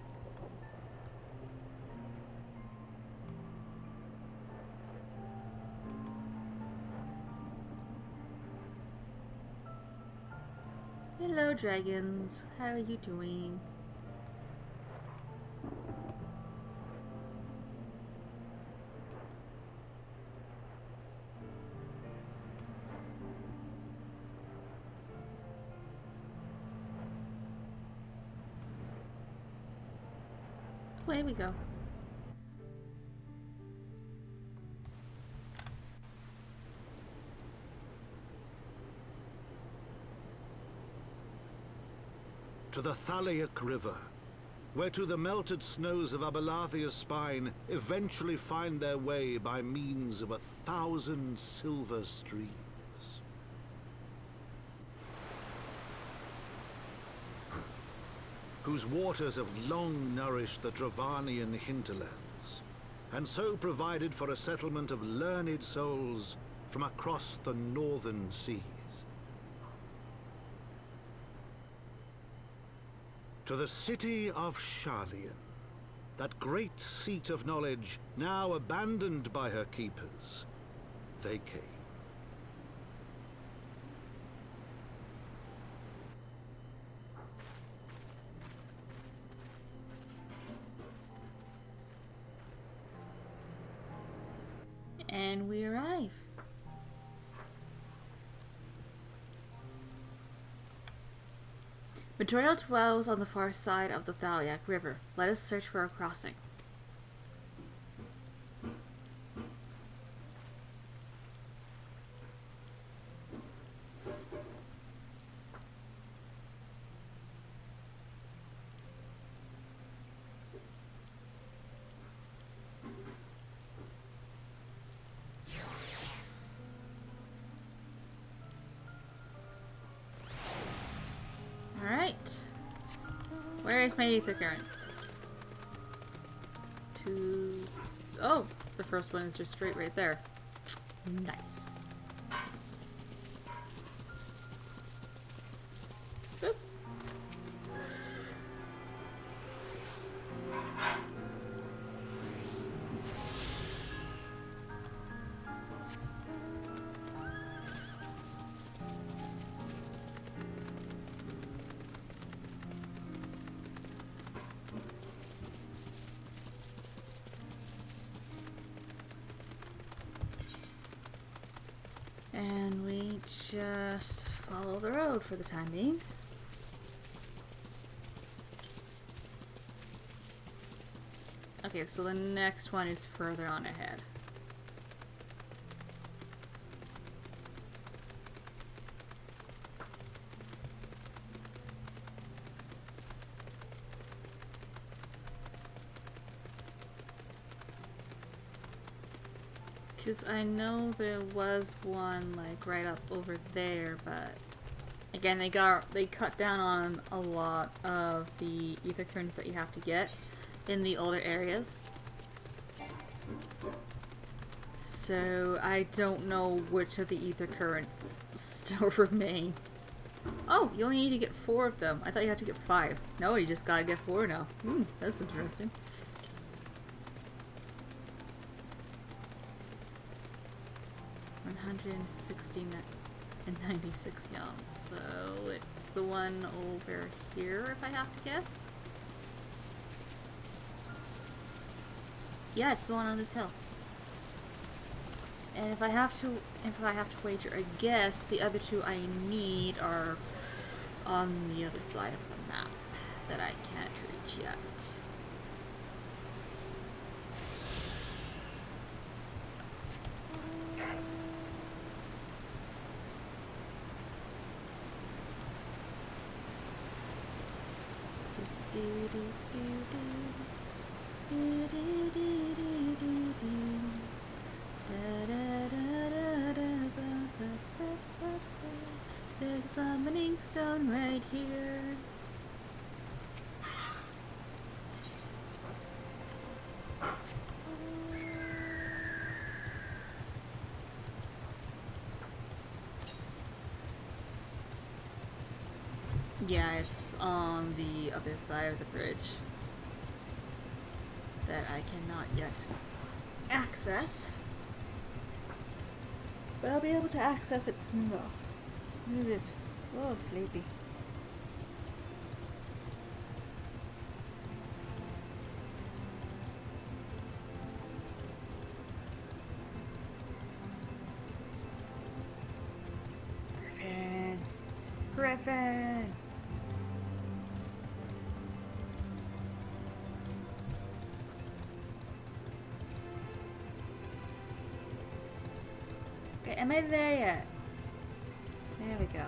Hello, dragons. How are you doing? Away we go. To the Thaliac River, where to the melted snows of Abelathia's spine eventually find their way by means of 1,000 silver streams. Whose waters have long nourished the Dravanian hinterlands, and so provided for a settlement of learned souls from across the northern seas. To the city of Garlean, that great seat of knowledge now abandoned by her keepers, they came. And we arrive. Betrayal dwells on the far side of the Thaliac River. Let us search for a crossing. Alright. Where is my ether currents? Oh, the first one is just straight right there. Nice. Boop. And we just follow the road for the time being. Okay, so the next one is further on ahead. Because I know there was one like right up over there, but again they cut down on a lot of the ether currents that you have to get in the older areas. So I don't know which of the ether currents still remain. Oh, you only need to get 4 of them. I thought you had to get 5. No, you just gotta get 4 now. That's interesting. And 96 yawns, so it's the one over here if I have to guess. Yeah, it's the one on this hill. And if I have to wager a guess, the other 2 I need are on the other side of the map that I can't reach yet. There's a summoning stone right here. Yeah, it's on the other side of the bridge that I cannot yet access. But I'll be able to access it soon though. Oh, sleepy. Griffin! Griffin! Okay, am I there yet? There we go.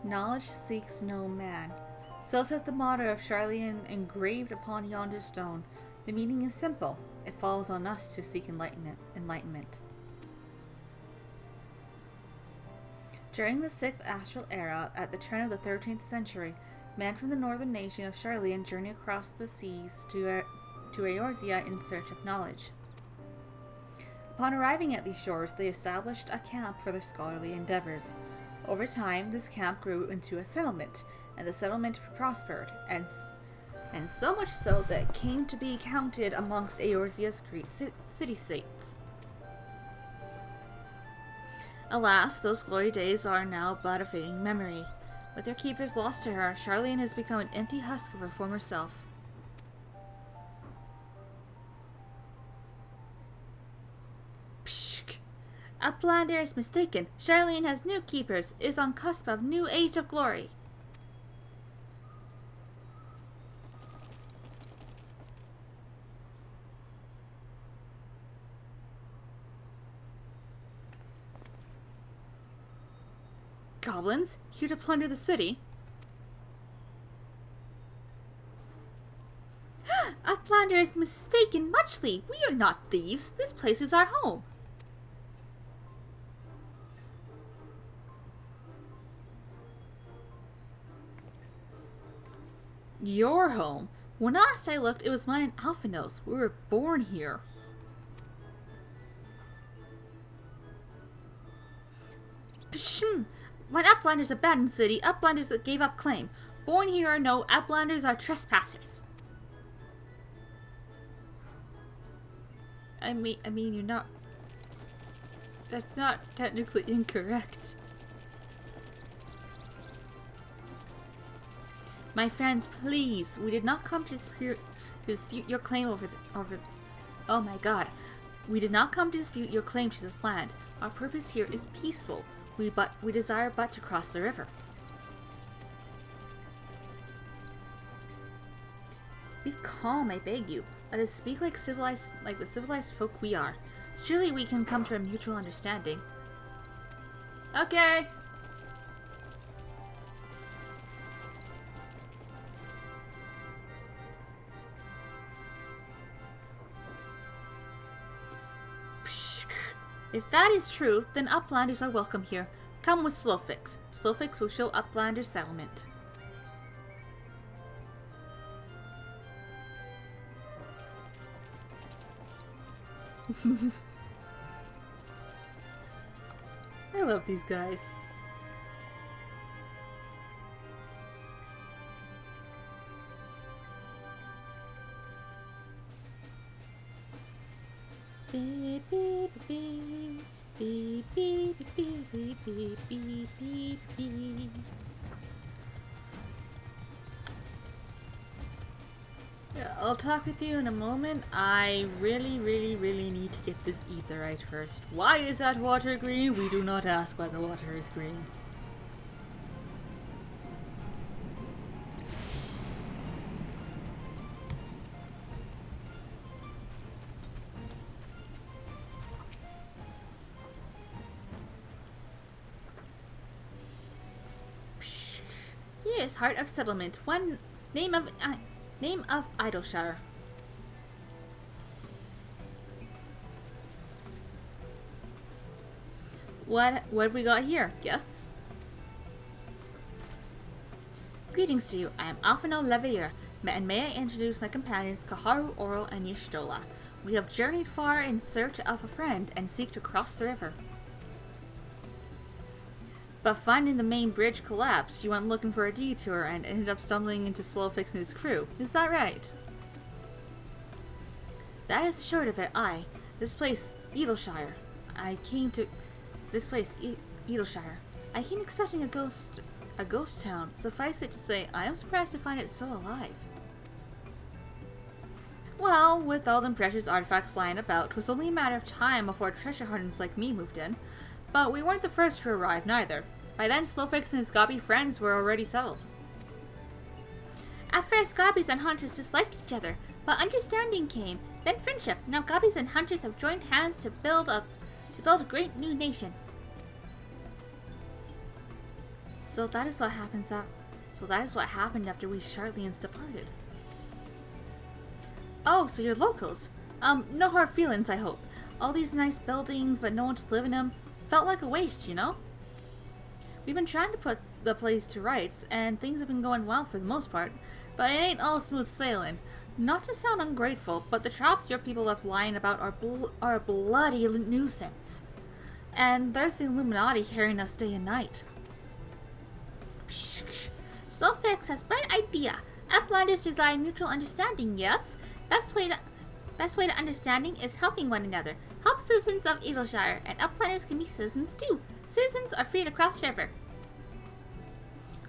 Knowledge seeks no man. So says the motto of Garlean engraved upon yonder stone. The meaning is simple. It falls on us to seek enlightenment. During the 6th Astral Era, at the turn of the 13th century, men from the northern nation of Garlean journeyed across the seas to Eorzea in search of knowledge. Upon arriving at these shores, they established a camp for their scholarly endeavors. Over time, this camp grew into a settlement, and the settlement prospered, and so much so that it came to be counted amongst Eorzea's great city-states. Alas, those glory days are now but a fading memory. With their keepers lost to her, Garlean has become an empty husk of her former self. Uplander is mistaken. Garlean has new keepers, is on cusp of new age of glory. Goblins, here to plunder the city. Uplander is mistaken muchly. We are not thieves. This place is our home. Your home? When last I looked, it was mine and Alphino's. We were born here. Pshh! When Uplanders abandoned the city, Uplanders that gave up claim. Born here or no, Uplanders are trespassers. I mean, you're not... That's not technically incorrect. My friends, please, we did not come to dispute your claim over oh my god. We did not come to dispute your claim to this land. Our purpose here is peaceful. We desire but to cross the river. Be calm, I beg you. Let us speak like the civilized folk we are. Surely we can come to a mutual understanding. Okay. If that is true, then Uplanders are welcome here. Come with Slowfix. Slowfix will show Uplanders settlement. I love these guys. Beep, beep, beep, beep, beep, beep, beep, beep, beep, beep, beep. Yeah, I'll talk with you in a moment. I really need to get this Etheric first. Why is that water green? We do not ask why the water is green. Yes, Heart of Settlement. One name of Idleshire. What have we got here? Guests? Greetings to you. I am Alphino Levier, and may I introduce my companions Kaharu, Oral, and Y'shtola. We have journeyed far in search of a friend and seek to cross the river. But finding the main bridge collapsed, you went looking for a detour and ended up stumbling into Slowfix and his crew. Is that right? That is the short of it. This place, Edelshire. I came expecting a ghost town. Suffice it to say, I am surprised to find it so alive. Well, with all them precious artifacts lying about, 'twas only a matter of time before treasure hunters like me moved in. But we weren't the first to arrive, neither. By then, Slowfix and his gobby friends were already settled. At first, gobbies and hunters disliked each other, but understanding came, then friendship. Now gobbies and hunters have joined hands to build a great new nation. So that is what happened after we Garleans departed. Oh, so you're locals. No hard feelings, I hope. All these nice buildings, but no one to live in them. Felt like a waste, you know? We've been trying to put the place to rights, and things have been going well for the most part, but it ain't all smooth sailing. Not to sound ungrateful, but the traps your people left lying about are a bloody nuisance. And there's the Illuminati carrying us day and night. Slowfix has bright idea. Uplanders desire mutual understanding, yes? Best way to understanding is helping one another. Help citizens of Edelshire, and Uplanders can be citizens too. Citizens are free to cross river.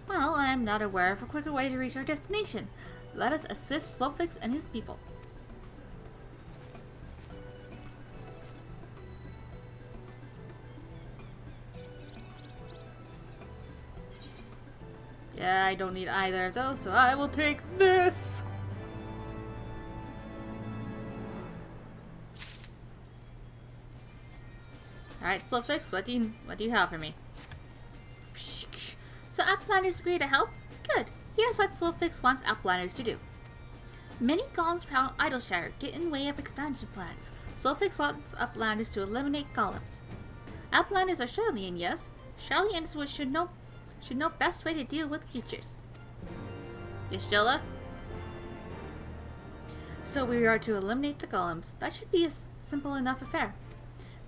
Well, I am not aware of a quicker way to reach our destination. Let us assist Slowfix and his people. Yeah, I don't need either of those, so I will take this! Alright, Slowfix, what do you have for me? So Outlanders agree to help? Good. Here's what Slowfix wants Outlanders to do. Many golems around Idleshire get in the way of expansion plans. Slowfix wants Outlanders to eliminate golems. Outlanders are Garlean, yes? Garleans should know best way to deal with creatures. Y'shtola? So we are to eliminate the golems. That should be a simple enough affair.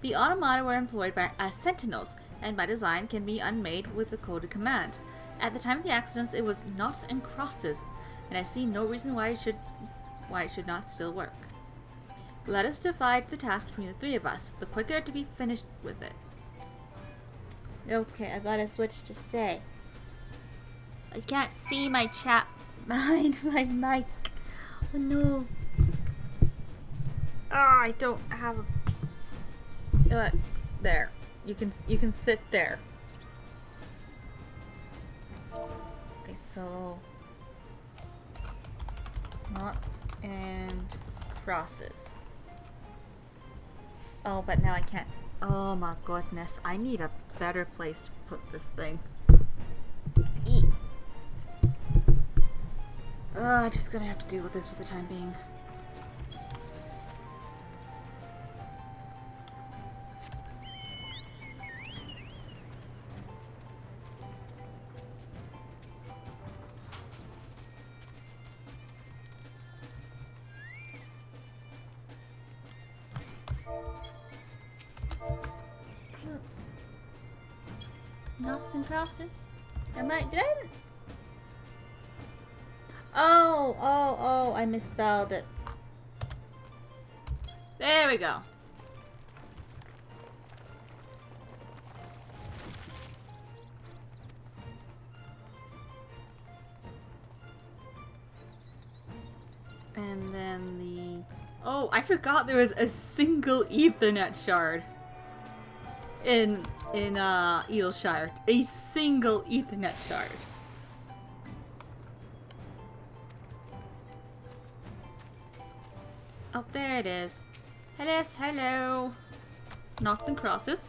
The automata were employed as sentinels, and by design can be unmade with a coded command. At the time of the accidents, it was noughts and crosses, and I see no reason why it should not still work. Let us divide the task between the three of us, the quicker to be finished with it. Okay, I gotta switch to say. I can't see my chat behind my mic. Oh no. I don't have a... there. You can sit there. Okay, so knots and crosses. Oh, but now I can't. Oh my goodness, I need a better place to put this thing. I'm just gonna have to deal with this for the time being. Noughts and crosses. Did I? Oh, I misspelled it. There we go. And then the... Oh, I forgot there was a single Ethernet shard in Eelshire. A single Ethernet shard. Oh, there it is. Hello. Noughts and crosses.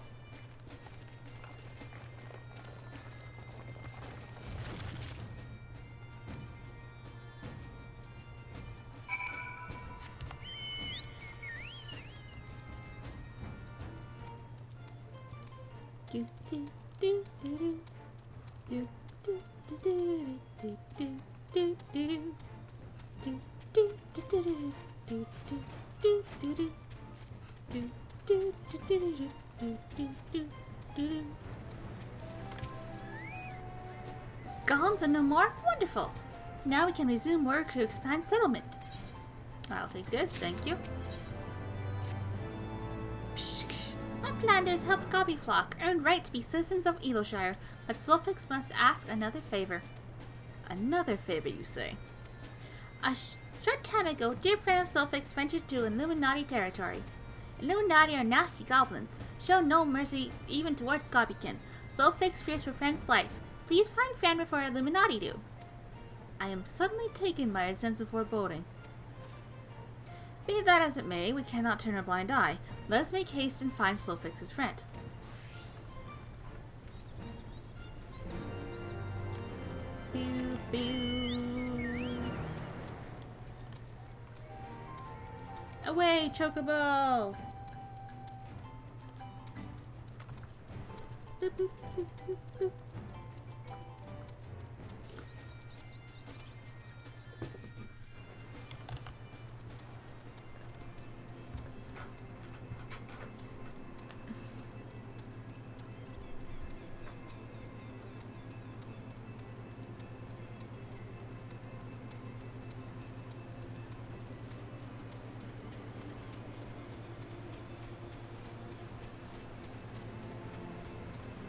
Garleans are no more? Wonderful! Now we can resume work to expand settlement. I'll take this, thank you. My plan is help Gobbyflock earn right to be citizens of Eelshire, but Sulfix must ask another favor. Another favor, you say? A short time ago, dear friend of Sulfix ventured to Illuminati territory. Illuminati are nasty goblins, show no mercy even towards Gobbykin. Sulfix fears for friend's life. Please find friend before Illuminati do. I am suddenly taken by a sense of foreboding. Be that as it may, we cannot turn a blind eye. Let us make haste and find Sulfix's friend. Pew, pew. Away, Chocobo! Boop, boop, boop, boop, boop.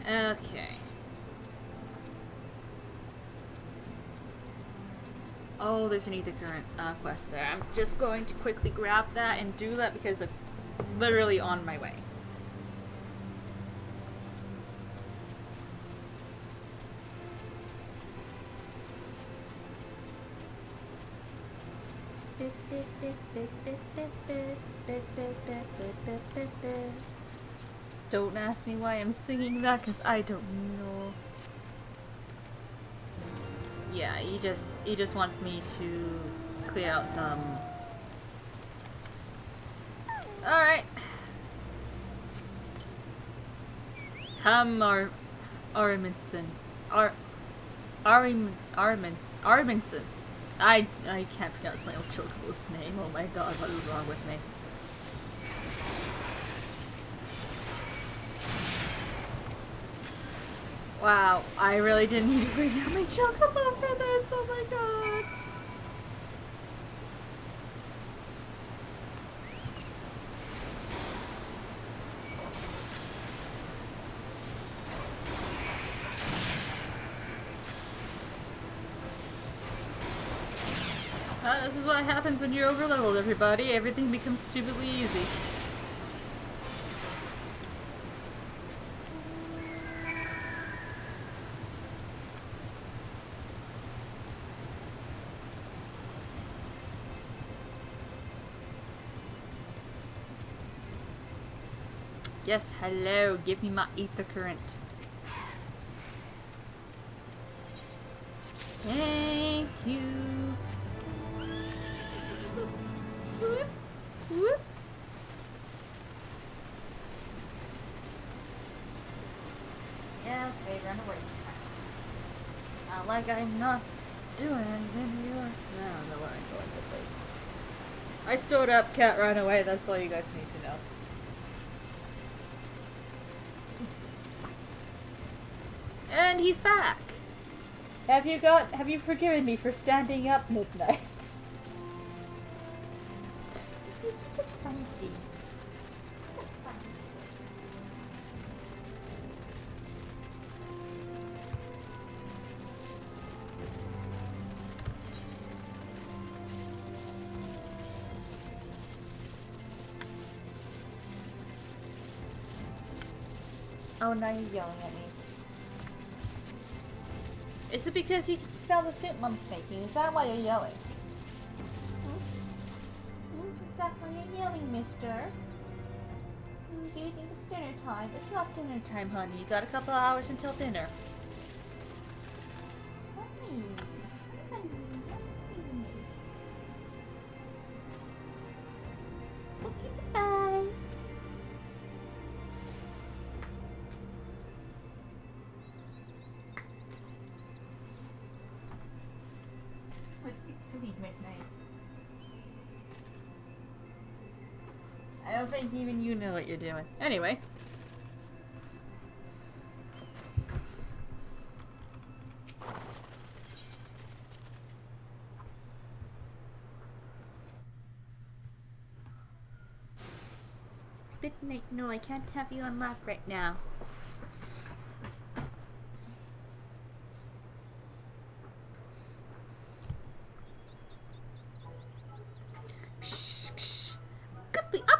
Okay. Oh, there's an Ethercurrent quest there. I'm just going to quickly grab that and do that because it's literally on my way. Don't ask me why I'm singing that, because I don't know. Yeah, he just wants me to clear out some... Alright. Come, Arminson. Arminson. I can't pronounce my own chocobo's name. Oh my god, what is wrong with me? Wow, I really didn't need to bring out my chocobo for this. Oh my god. This is what happens when you're overleveled, everybody. Everything becomes stupidly easy. Yes, hello. Give me my Ethercurrent. Thank you. Whoop, whoop. Yeah, okay, run away. Not like I'm not doing anything to you. I don't know where I'm going with this. I stood up, cat ran away. That's all you guys need to know. And he's back! Have you forgiven me for standing up midnight? He's such a funky. Oh, now you're yelling at me. Is it because you can smell the soup Mom's making? Is that why you're yelling? Is that why you're yelling, mister? Do you think it's dinner time? It's not dinner time, honey. You got a couple hours until dinner. Honey. Okay, bye. Midnight. I don't think even you know what you're doing. Anyway. Midnight, no, I can't have you unlocked right now.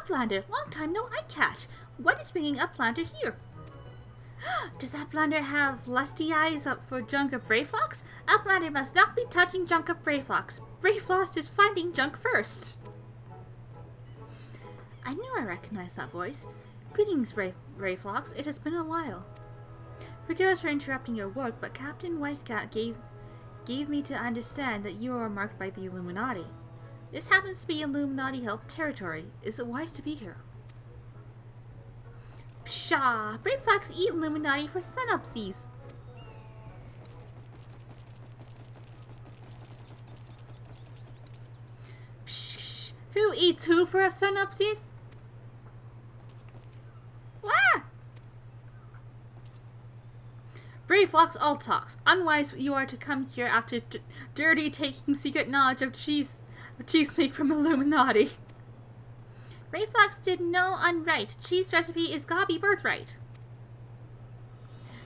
Uplander, long time no eye catch. What is bringing Uplander here? Does Uplander have lusty eyes up for junk of Brayflox? Uplander must not be touching junk of Brayflox. Brayflox is finding junk first. I knew I recognized that voice. Greetings, Brayflox. It has been a while. Forgive us for interrupting your work, but Captain Wisecat gave me to understand that you are marked by the Illuminati. This happens to be Illuminati-held territory. Is it wise to be here? Pshaw! Brayflox eat Illuminati for synopses. Psh, who eats who for a synopsis? Ah! Brayflox all talks. Unwise you are to come here after dirty taking secret knowledge of cheese make from Illuminati. Brayflox did no unright. Cheese recipe is gobby birthright.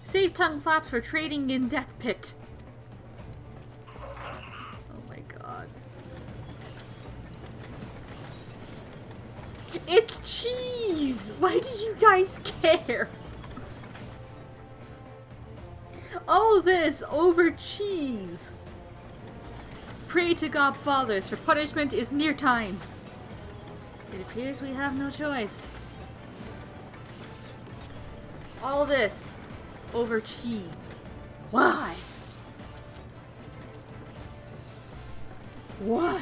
Save tongue flaps for trading in death pit. Oh my god. It's cheese! Why do you guys care? All this over cheese. Pray to God fathers, for punishment is near times. It appears we have no choice. All this over cheese. Why? Why?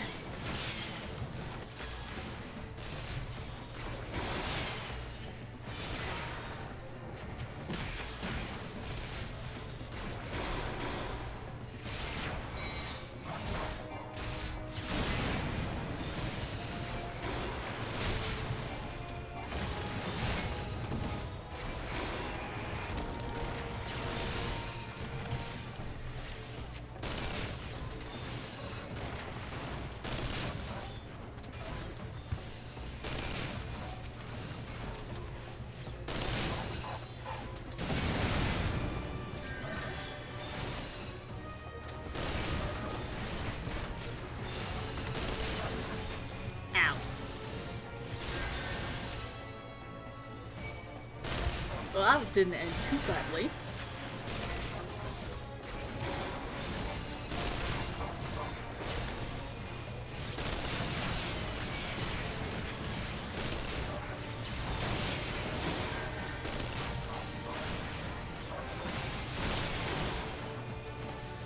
Well, that didn't end too badly.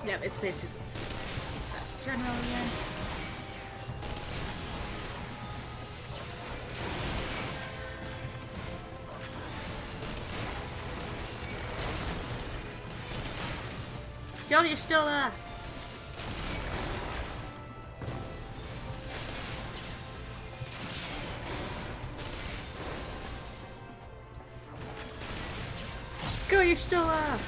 Yep, it's safe to general again. Yo, you're still there. Go, you're still there.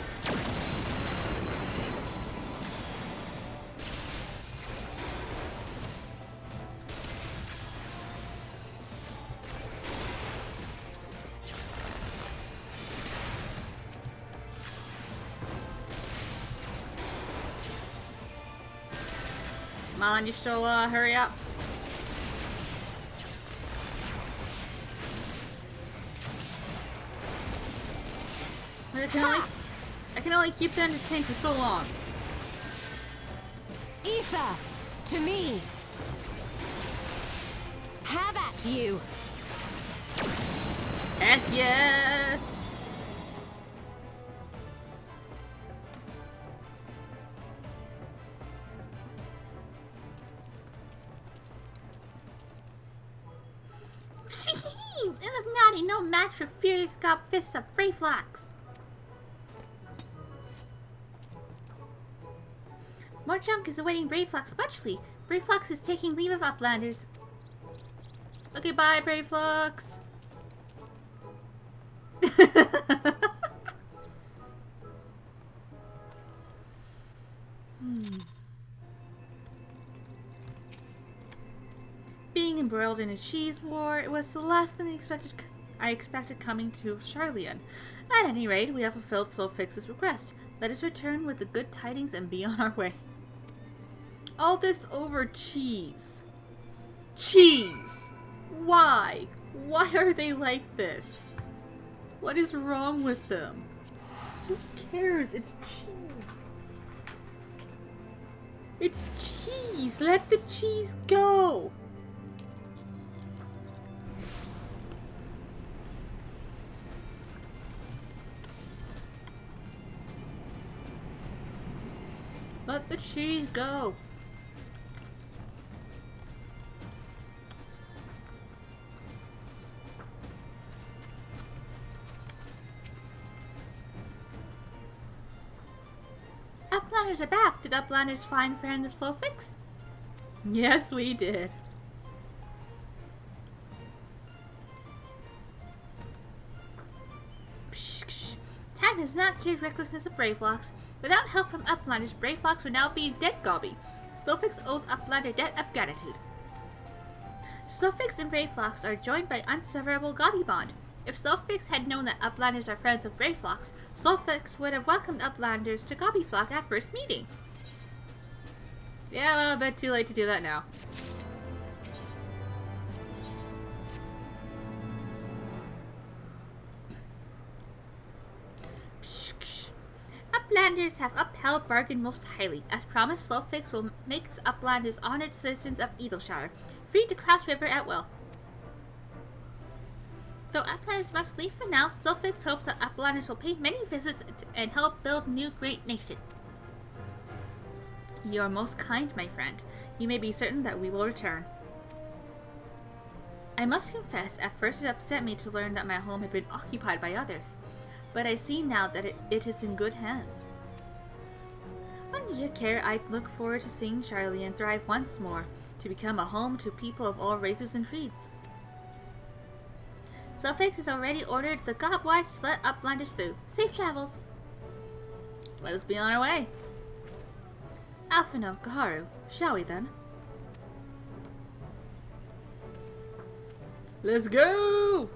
Come on, Y'shtola, hurry up. I can only keep them entertained for so long. Ether, to me. Have at you. Heck yes. Illuminati, no match for Furious Scalp Fists of Brayflax. More junk is awaiting Brayflax muchly. Brayflax is taking leave of Uplanders. Okay, bye, Brayflax. Being embroiled in a cheese war, it was the last thing I expected coming to Garlean. At any rate, we have fulfilled Sulfix's request. Let us return with the good tidings and be on our way. All this over cheese. Cheese! Why? Why are they like this? What is wrong with them? Who cares? It's cheese. It's cheese! Let the cheese go! Let the cheese go. Uplanders are back. Did Uplanders find friends of Sulfix? Yes, we did. Time has not cured recklessness of Brayflax. Without help from Uplanders, Brayflax would now be dead gobby. Sulfix owes Uplander debt of gratitude. Sulfix and Brayflax are joined by unseverable gobby bond. If Sulfix had known that Uplanders are friends of Brayflax, Sulfix would have welcomed Uplanders to Gobbyflock at first meeting. Yeah, well, a bit too late to do that now. Uplanders have upheld bargain most highly. As promised, Sulfix will make Uplanders honored citizens of Edelshire, free to cross river at will. Though Uplanders must leave for now, Sulfix hopes that Uplanders will pay many visits and help build new great nation. You are most kind, my friend. You may be certain that we will return. I must confess, at first it upset me to learn that my home had been occupied by others, but I see now that it is in good hands. Under your care, I look forward to seeing Garlean thrive once more, to become a home to people of all races and creeds. Sulfix has already ordered the Gobwatch to let Uplanders through. Safe travels! Let us be on our way. Alphino, Gaharu, shall we then? Let's go!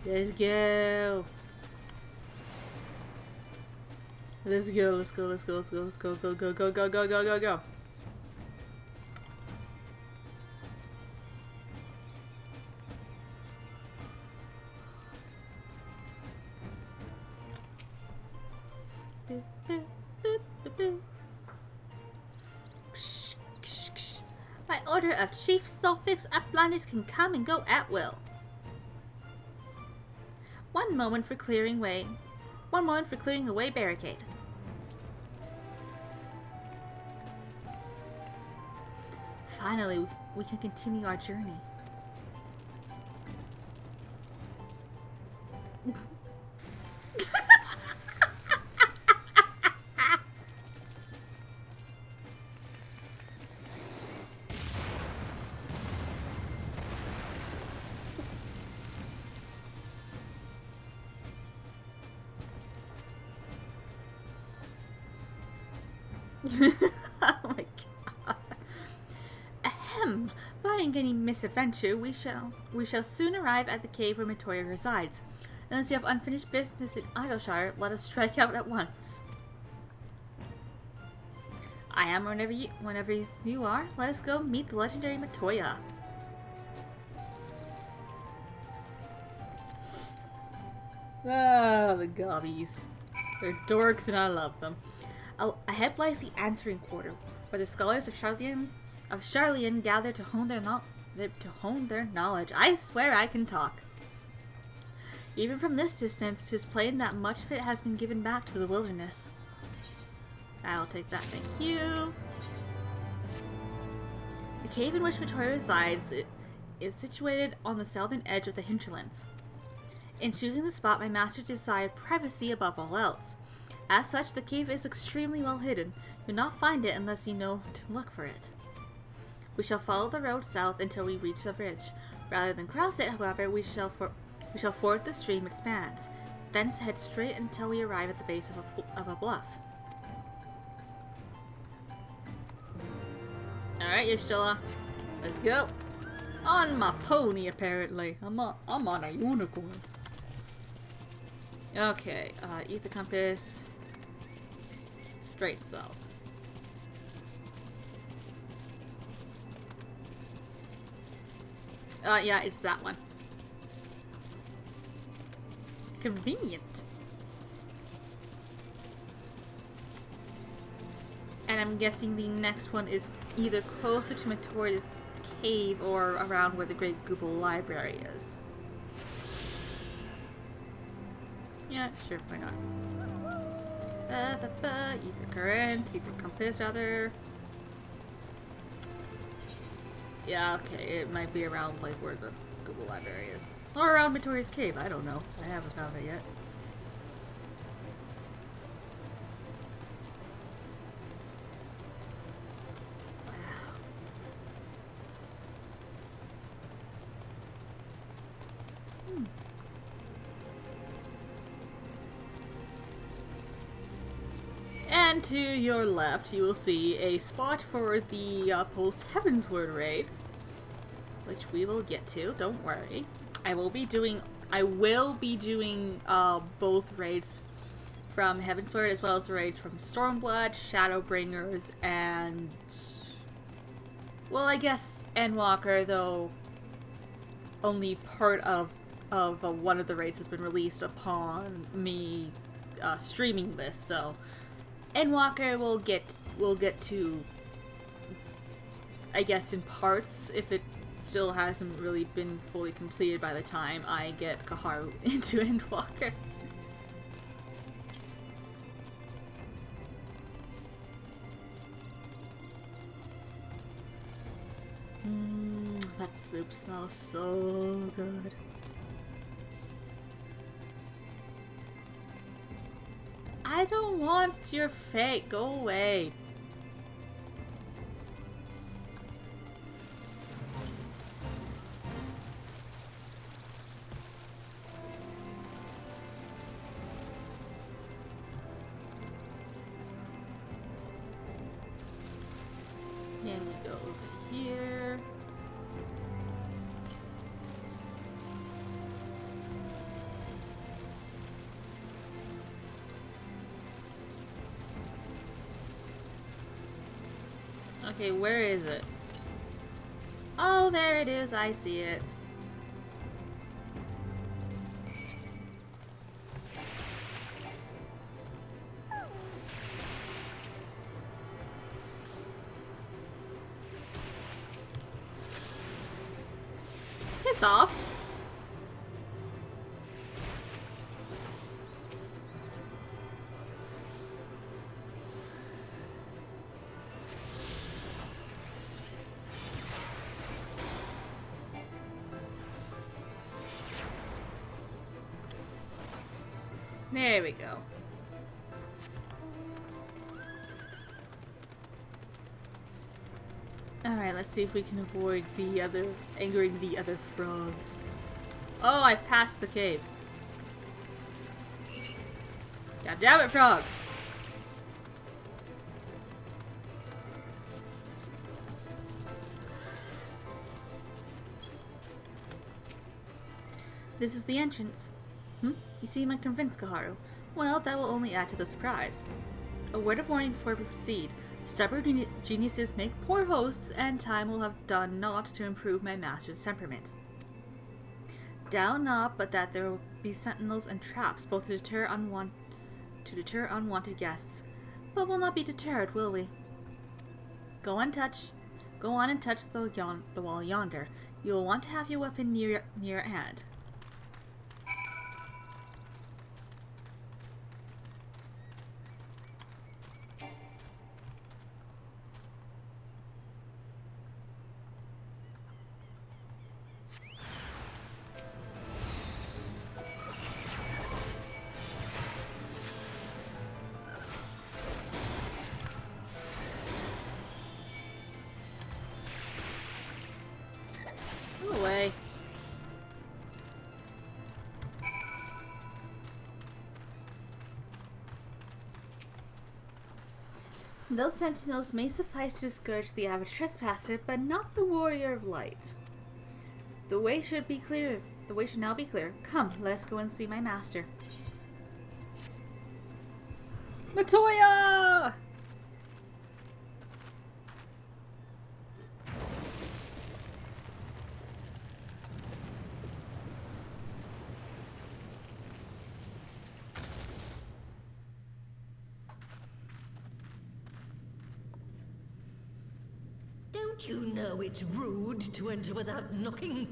Let's go! Let's go, let's go, let's go, let's go, let's go, go, go, go, go, go, go, go, go. By order of Chief Sulfix, Uplanders can come and go at will. One moment for clearing away barricade. Finally, we can continue our journey. Oh my god. Ahem. Barring any misadventure, we shall soon arrive at the cave where Matoya resides. Unless you have unfinished business in Idleshire, let us strike out at once. I am whenever you are. Let us go meet the legendary Matoya. Ah, the gobbies. They're dorks and I love them. Ahead lies the answering quarter, where the scholars of Garlean gather to hone their knowledge. I swear I can talk. Even from this distance, 'tis plain that much of it has been given back to the wilderness. I'll take that, thank you. The cave in which Matoya resides is situated on the southern edge of the hinterlands. In choosing the spot, my master desired privacy above all else. As such, the cave is extremely well hidden. You'll not find it unless you know to look for it. We shall follow the road south until we reach the bridge. Rather than cross it, however, we shall ford the stream it spans, then head straight until we arrive at the base of a bluff. Alright, Y'shtola. Let's go. On my pony, apparently. I'm on a unicorn. Okay, ether compass. Straight south. Yeah, it's that one. Convenient. And I'm guessing the next one is either closer to Matoya's cave or around where the Great Google Library is. Yeah, sure, why not? Ether current, ether compass rather. Yeah, okay, it might be around like where the Google Library is. Or around Matoya's cave, I don't know. I haven't found it yet. And to your left, you will see a spot for the post-Heavensward raid, which we will get to. Don't worry. I will be doing both raids from Heavensward as well as the raids from Stormblood, Shadowbringers, and well, I guess Endwalker, though only part of one of the raids has been released upon me streaming this, so Endwalker will get to, I guess, in parts, if it still hasn't really been fully completed by the time I get Kaharu into Endwalker. That soup smells so good. I don't want your fate. Go away. Then we go over here. Okay, where is it? Oh, there it is. I see it. Piss off. There we go. Alright, let's see if we can avoid angering the other frogs. Oh, I've passed the cave. God damn it, frog! This is the entrance. You seem unconvinced, Kaharu. Well, that will only add to the surprise. A word of warning before we proceed. Stubborn geniuses make poor hosts, and time will have done naught to improve my master's temperament. Doubt not but that there will be sentinels and traps, both to deter unwanted guests. But we'll not be deterred, will we? Go on and touch the wall yonder. You will want to have your weapon near at hand. Away. Those sentinels may suffice to discourage the average trespasser, but not the warrior of light. The way should be clear. The way should now be clear. Come, let us go and see my master. Matoya! Don't you know it's rude to enter without knocking?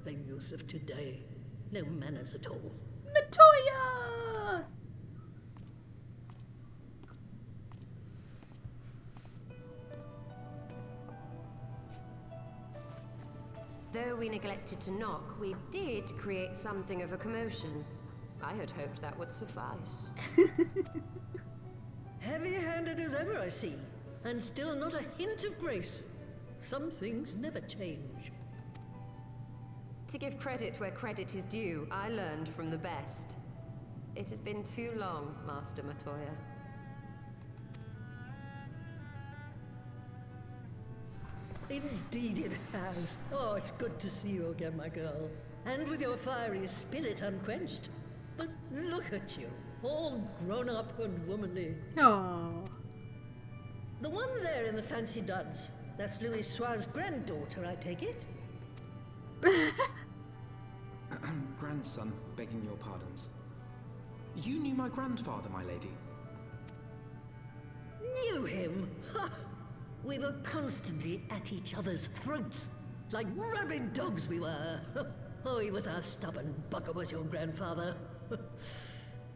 The youth of today. No manners at all. Matoya! Though we neglected to knock, we did create something of a commotion. I had hoped that would suffice. Heavy-handed as ever, I see. And still not a hint of grace. Some things never change. To give credit where credit is due, I learned from the best. It has been too long, Master Matoya. Indeed it has. Oh, it's good to see you again, my girl. And with your fiery spirit unquenched. But look at you, all grown up and womanly. Aww. The one there in the fancy duds. That's Louis Soir's granddaughter, I take it? Grandson, begging your pardons. You knew my grandfather, my lady. Knew him? Ha! We were constantly at each other's throats. Like rabid dogs we were. Oh, he was a stubborn bugger, was your grandfather.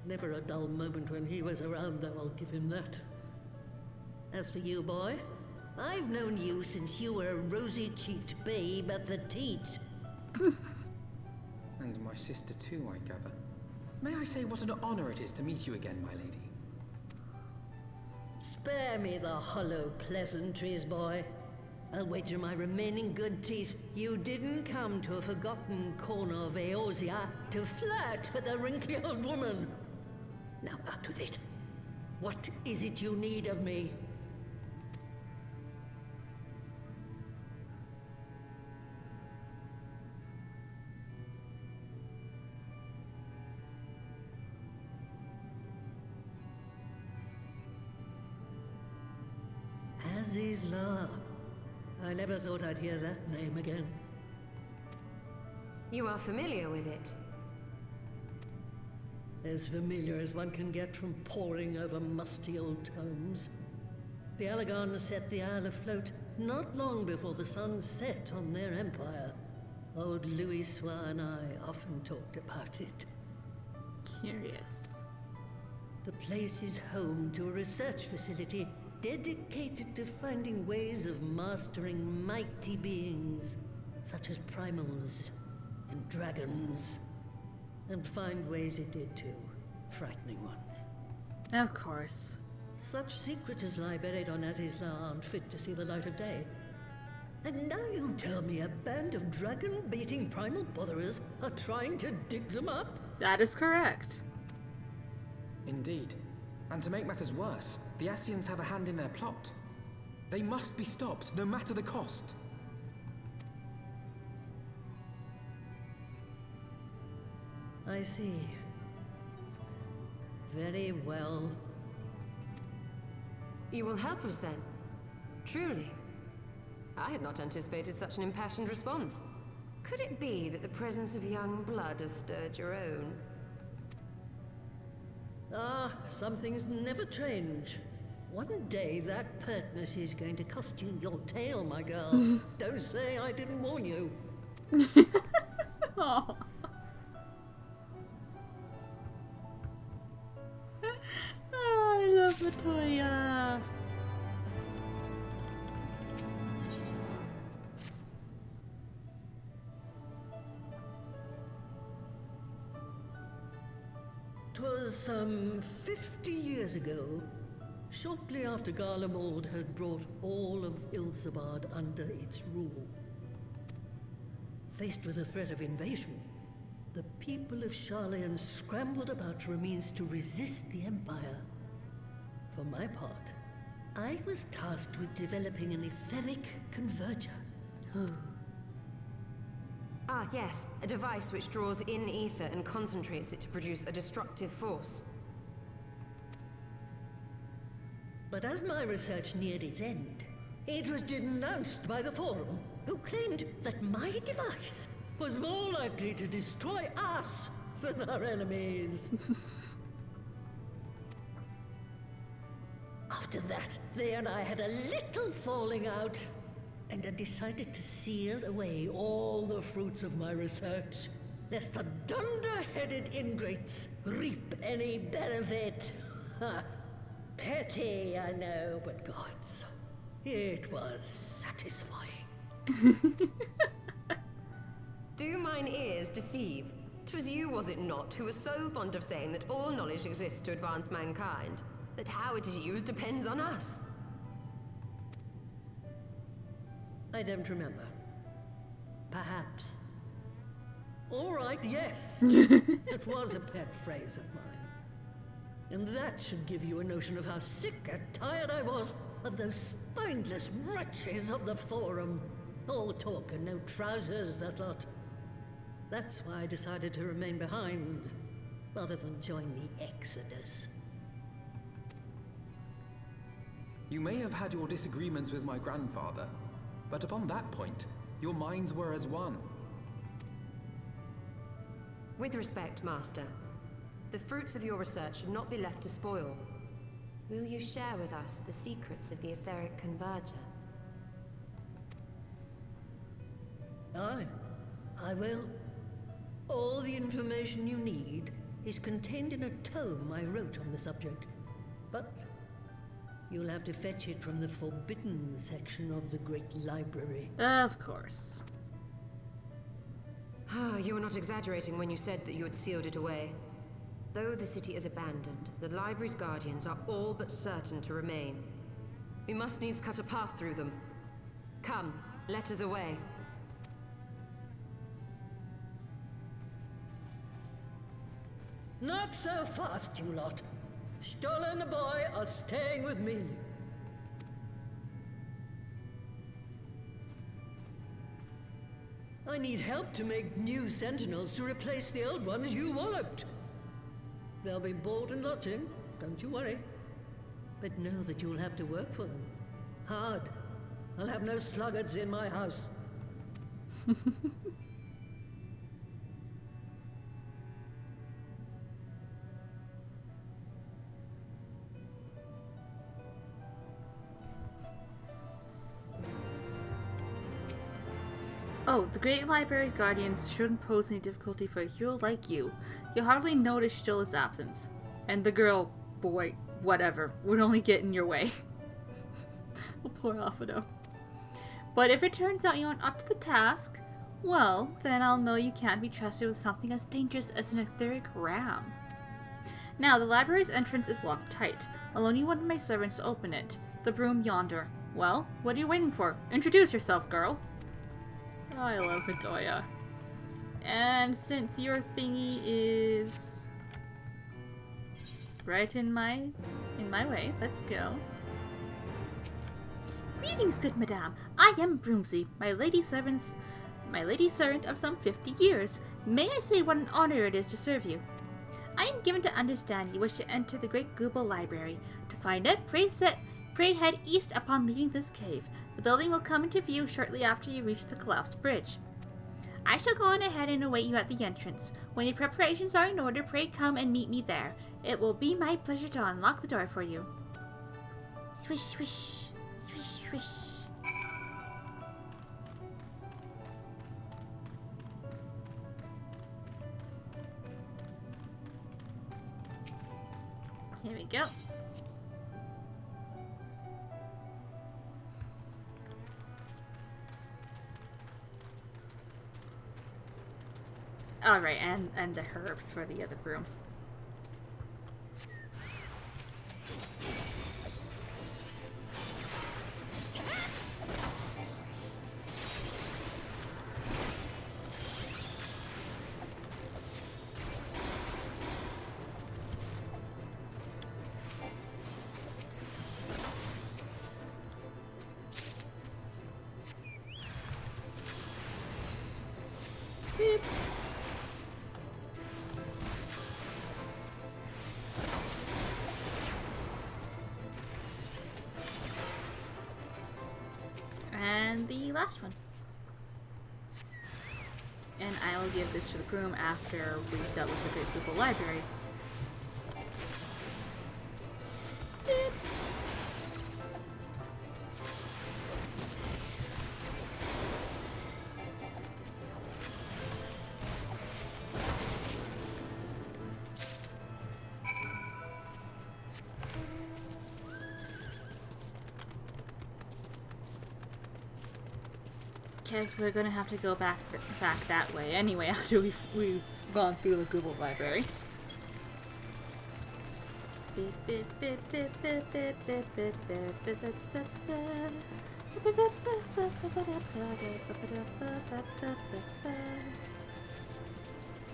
Never a dull moment when he was around, though, I'll give him that. As for you, boy, I've known you since you were a rosy-cheeked babe at the teat. And my sister too, I gather. May I say what an honor it is to meet you again, my lady? Spare me the hollow pleasantries, boy. I'll wager my remaining good teeth you didn't come to a forgotten corner of Eorzea to flirt with a wrinkly old woman. Now out with it. What is it you need of me? Azizla. I never thought I'd hear that name again. You are familiar with it? As familiar as one can get from poring over musty old tomes. The Alagons set the Isle afloat not long before the sun set on their empire. Old Louis Soir and I often talked about it. Curious. The place is home to a research facility dedicated to finding ways of mastering mighty beings, such as primals and dragons. And find ways it did too, frightening ones. Of course. Such secrets as lie buried on Azizla aren't fit to see the light of day. And now you tell me a band of dragon-baiting primal botherers are trying to dig them up? That is correct. Indeed. And to make matters worse, the Ascians have a hand in their plot. They must be stopped, no matter the cost. I see. Very well. You will help us then? Truly? I had not anticipated such an impassioned response. Could it be that the presence of young blood has stirred your own? Ah, some things never change. One day that pertness is going to cost you your tail, my girl. Don't say I didn't warn you. Oh. Oh, I love Latoya. "'Twas some 50 years ago, shortly after Garlean had brought all of Ilsabard under its rule. Faced with the threat of invasion, the people of Garlean scrambled about for a means to resist the Empire. For my part, I was tasked with developing an Etheric Converger." Ah, yes, a device which draws in ether and concentrates it to produce a destructive force. But as my research neared its end, it was denounced by the Forum, who claimed that my device was more likely to destroy us than our enemies. After that, they and I had a little falling out, and I decided to seal away all the fruits of my research, lest the dunder-headed ingrates reap any benefit. Ha! Petty, I know, but gods, it was satisfying. Do mine ears deceive? 'Twas you, was it not, who was so fond of saying that all knowledge exists to advance mankind, that how it is used depends on us? I don't remember. Perhaps. All right, yes. It was a pet phrase of mine. And that should give you a notion of how sick and tired I was of those spineless wretches of the Forum. All talk and no trousers, that lot. That's why I decided to remain behind, rather than join the Exodus. You may have had your disagreements with my grandfather, but upon that point, your minds were as one. With respect, Master, the fruits of your research should not be left to spoil. Will you share with us the secrets of the Etheric Converger? Aye, I will. All the information you need is contained in a tome I wrote on the subject. But you'll have to fetch it from the forbidden section of the Great Library. Of course. You were not exaggerating when you said that you had sealed it away. Though the city is abandoned, the library's guardians are all but certain to remain. We must needs cut a path through them. Come, let us away. Not so fast, you lot. Stola and the boy are staying with me. I need help to make new sentinels to replace the old ones you walloped. They'll be board and lodging, don't you worry. But know that you'll have to work for them. Hard. I'll have no sluggards in my house. Oh, the Great Library's guardians shouldn't pose any difficulty for a hero like you. You'll hardly notice Stilla's absence. And the girl, boy, whatever, would only get in your way. Oh, poor Alphido. But if it turns out you aren't up to the task, well, then I'll know you can't be trusted with something as dangerous as an etheric ram. Now, the library's entrance is locked tight. I'll need one of my servants to open it. The broom yonder. Well, what are you waiting for? Introduce yourself, girl. Oh, I love Hitoya. And since your thingy is right in my way, let's go. Greetings, good madame. I am Broomsy. My lady servants my lady's servant of some 50 years. May I say what an honor it is to serve you? I am given to understand you wish to enter the great Gooble Library. To find it, pray head east upon leaving this cave. The building will come into view shortly after you reach the collapsed bridge. I shall go on ahead and await you at the entrance. When your preparations are in order, pray come and meet me there. It will be my pleasure to unlock the door for you. Swish, swish, swish, swish. Here we go. Alright, and the herbs for the other broom. Beep. And the last one. And I will give this to the broom after we've dealt with the Great Google Library. Beep. Because we're gonna have to go back that way anyway after we've gone through the Google Library.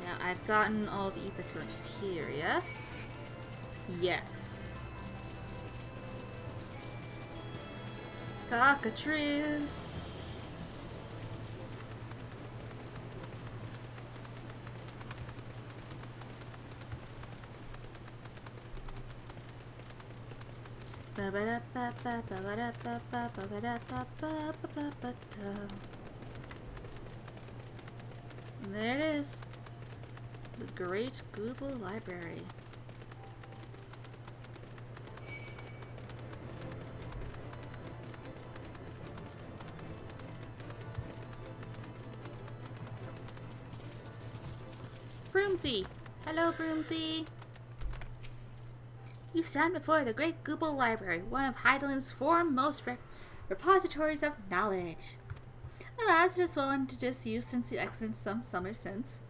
Now I've gotten all the ether currents here, yes? Yes. Cockatrice! And there it is. The Great Google Library. Broomsy! Hello, Broomsy! You stand before the Great Google Library, one of Heidelland's foremost repositories of knowledge. Alas, it has fallen into disuse since the exodus some summer since.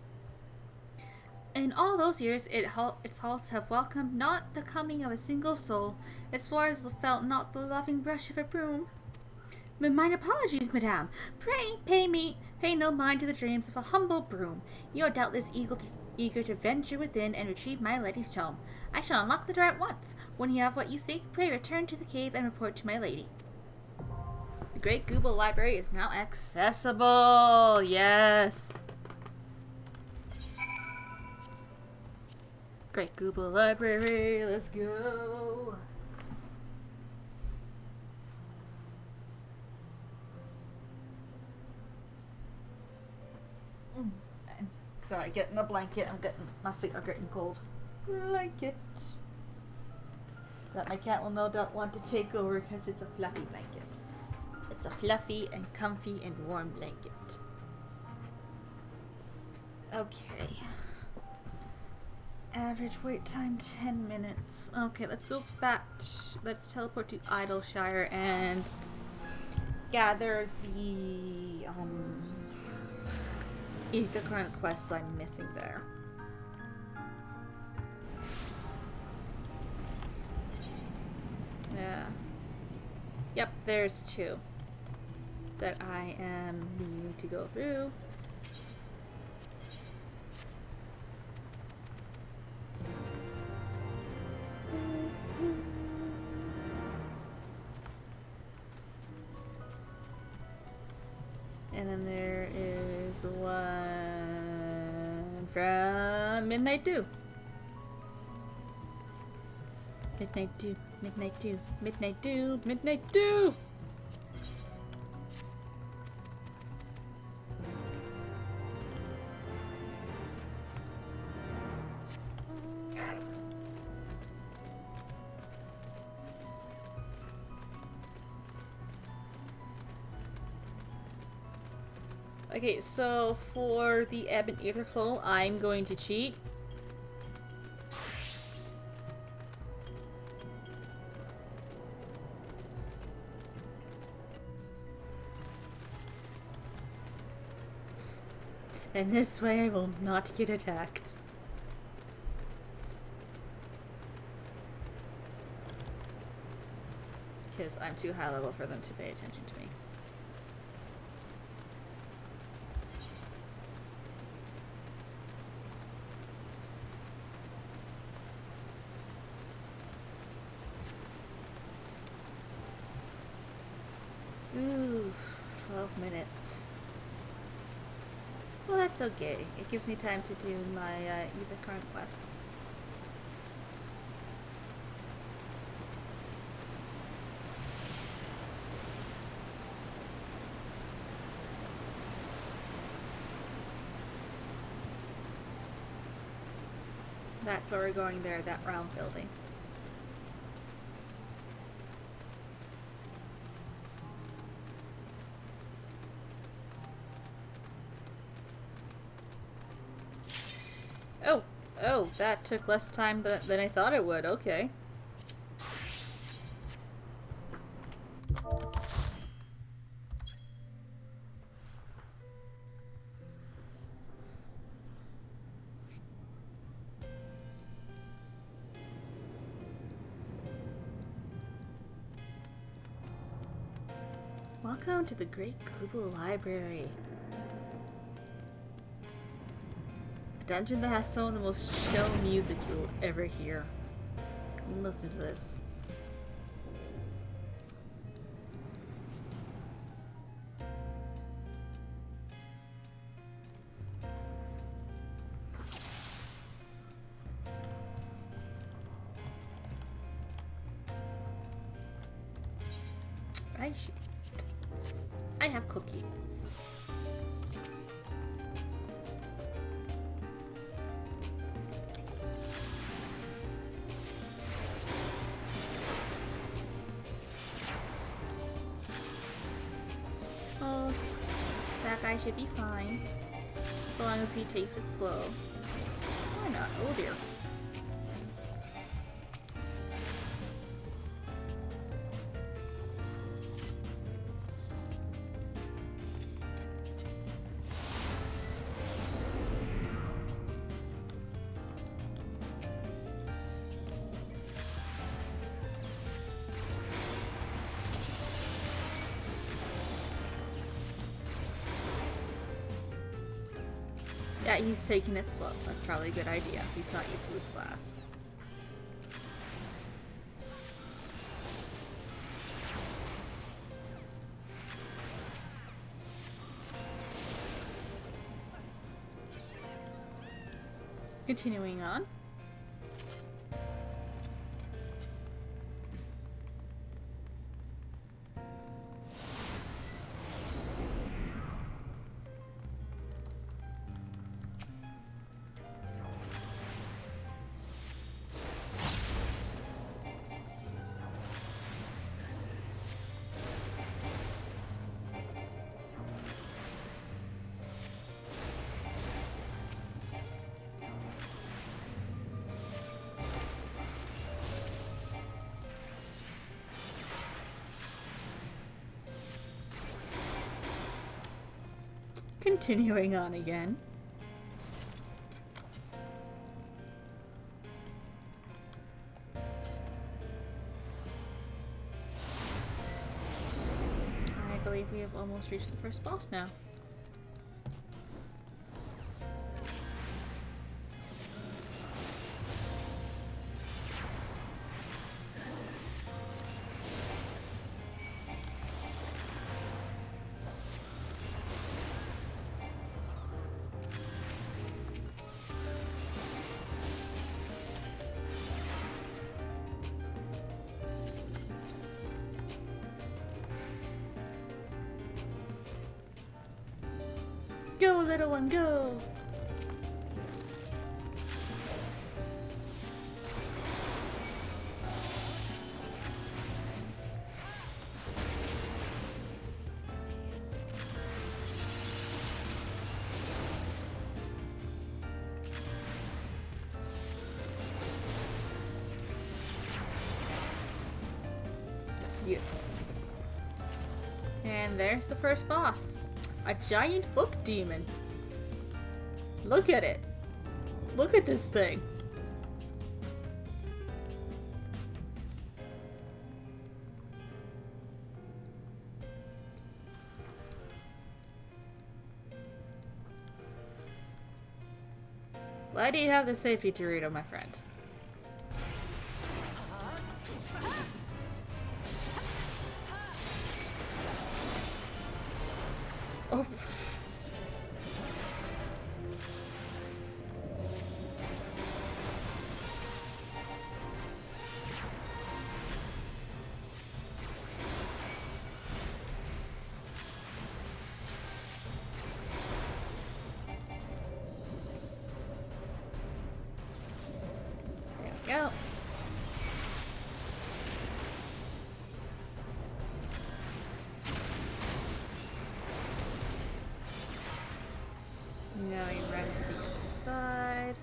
In all those years, its halls have welcomed not the coming of a single soul. Its floors felt not the loving brush of a broom. Mine apologies, madame. Pray, pay no mind to the dreams of a humble broom. You are doubtless eager to venture within and retrieve my lady's tome. I shall unlock the door at once. When you have what you seek, pray return to the cave and report to my lady. The Great Google Library is now accessible. Yes. Great Google Library, let's go. I'm sorry, getting a blanket. My feet are getting cold. Blanket. That my cat will no doubt want to take over because it's a fluffy blanket. It's a fluffy and comfy and warm blanket. Okay. Average wait time 10 minutes. Okay, let's go back. Let's teleport to Idleshire and gather the the current quests I'm missing there. Yeah. Yep, there's 2 that I am needing to go through. And then there is this one from Midnight Dew. Midnight Dew, Midnight Dew, Midnight Dew, Midnight Dew! Okay, so for the ebb and ether flow, I'm going to cheat. And this way I will not get attacked. Because I'm too high level for them to pay attention to me. Ooh, 12 minutes. Well, that's okay. It gives me time to do my Eva current quests. That's where we're going there, that round building. Oh, that took less time than I thought it would. Okay. Welcome to the Great Kubu Library. A dungeon that has some of the most chill music you'll ever hear. Listen to this. I have cookie. Oh, that guy should be fine. As long as he takes it slow. Why not? Oh dear. Yeah, he's taking it slow. That's probably a good idea. He's not used to this class. Continuing on. Continuing on again. I believe we have almost reached the first boss now. Go, little one, go! Yeah. And there's the first boss. A giant book demon. Look at it. Look at this thing. Why do you have the safety Dorito, my friend? Oh. There we go. Now you run to the other side.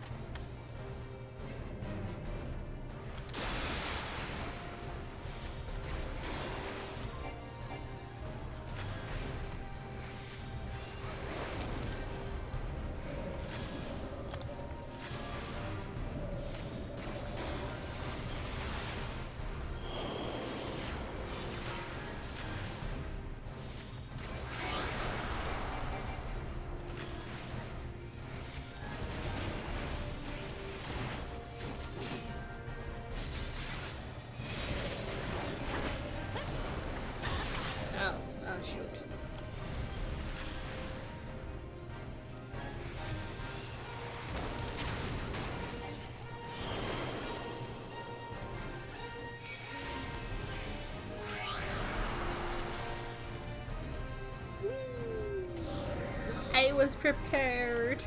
Oh, shoot. I was prepared.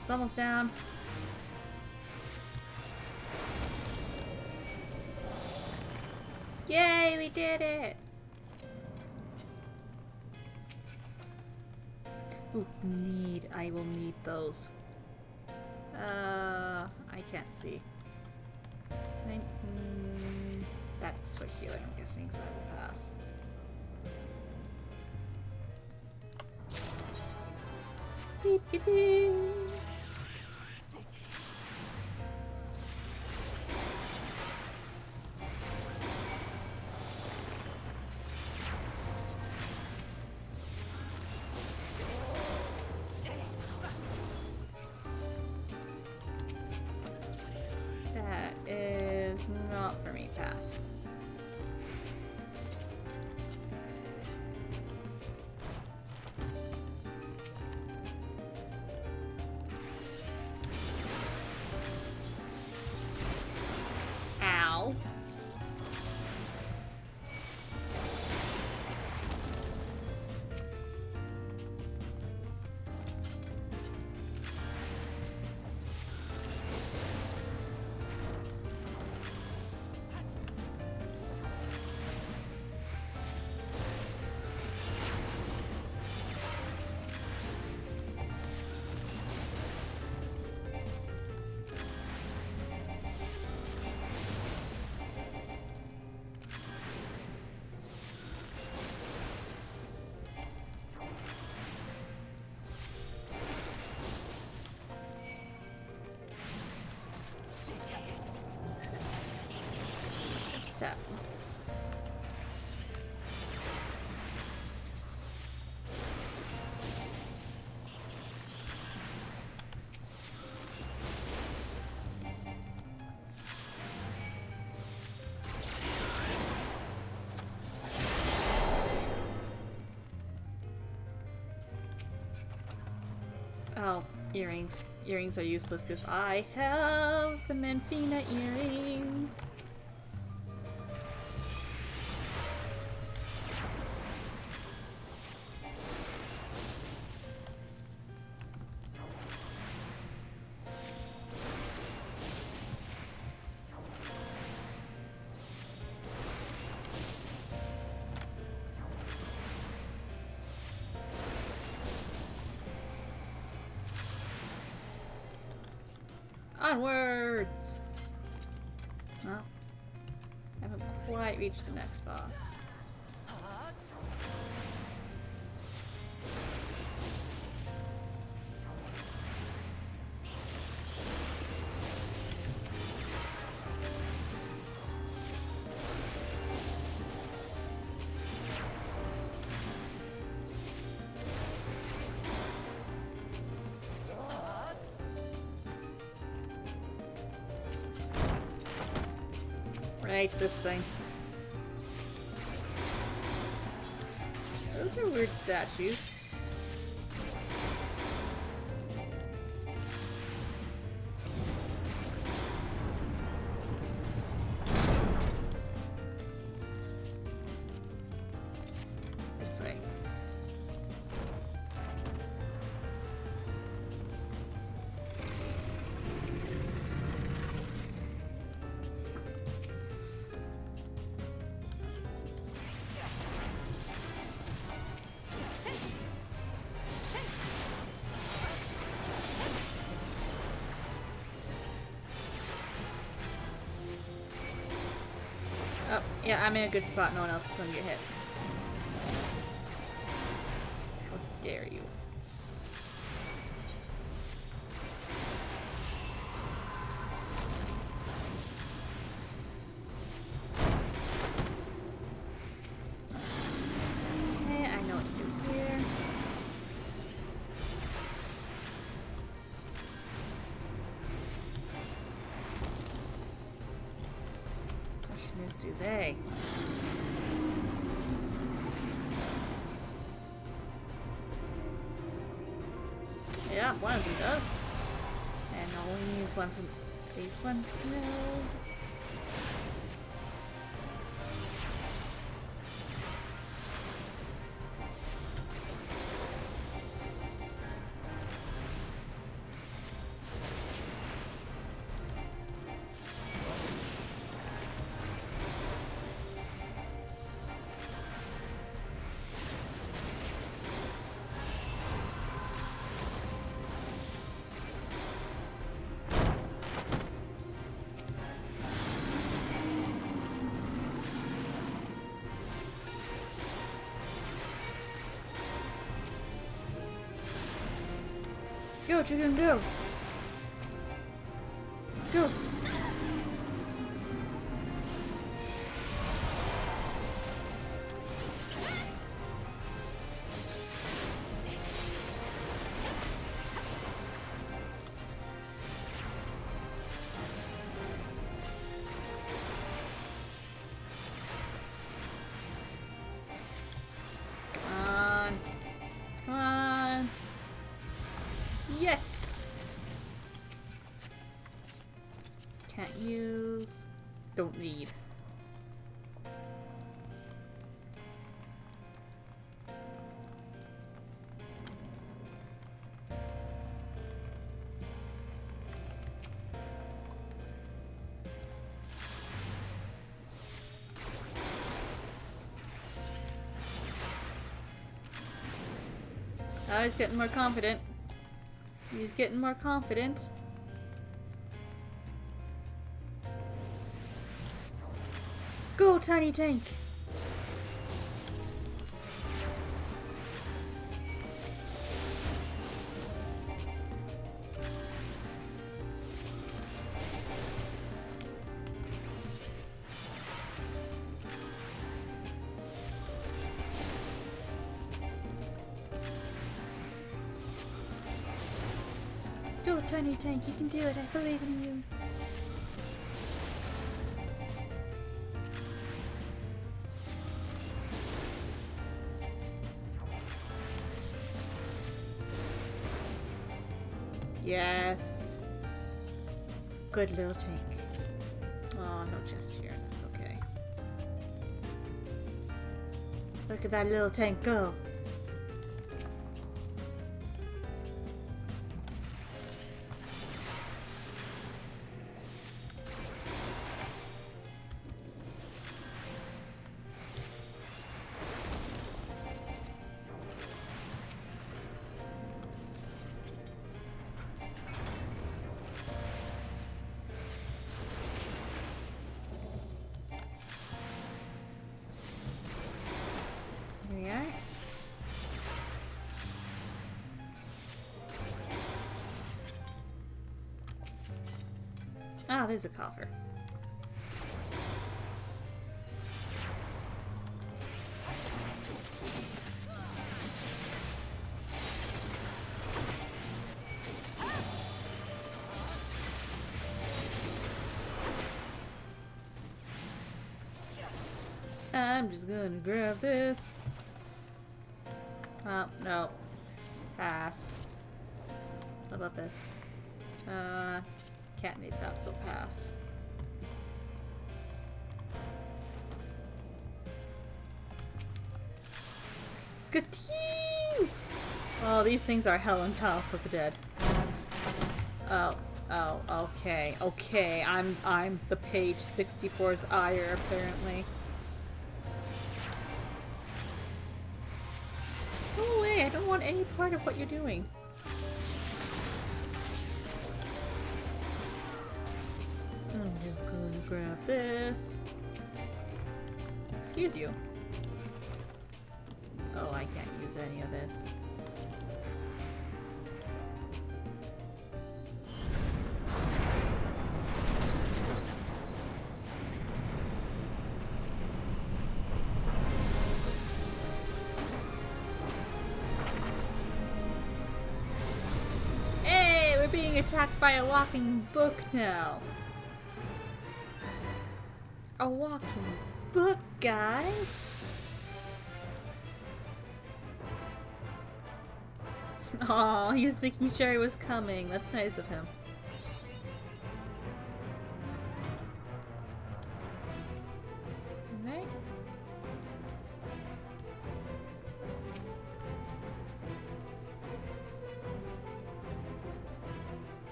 It's almost down. Yay, we did it! Ooh, I will need those. I can't see. That's for healing, I'm guessing, so I will pass. Beep, beep, beep. That is not for me, pass. Ow. So. Earrings. Earrings are useless because I have the Menfina earrings. Onwards! Well, haven't quite reached the next boss. Right, this thing. Those are weird statues. This way. Oh, yeah, I'm in a good spot. No one else is going to get hit. How dare you. Okay, I know what to do here. Question is, do they? Yeah, one of them does. And I'll only use one from these ones. No. Go, Dragoon, go! Go! Come on. Come on. Yes! Can't use. Don't need. Oh, he's getting more confident. He's getting more confident. Go, tiny tank! Go, tiny tank, you can do it. I believe in you. Yes. Good little tank. Oh, no chest here. That's okay. Look at that little tank go. Ah, there's a coffer. I'm just gonna grab this. Oh, no. Pass. What about this? Can't need that, so pass. Scatines! Oh, these things are hell and palace of the dead. Oh, okay. Okay, I'm the page 64's ire, apparently. Go away, I don't want any part of what you're doing. I'm just gonna grab this. Excuse you. Oh, I can't use any of this. Hey, we're being attacked by a walking book now. A walking book, guys. Aw, he was making sure he was coming. That's nice of him. Alright.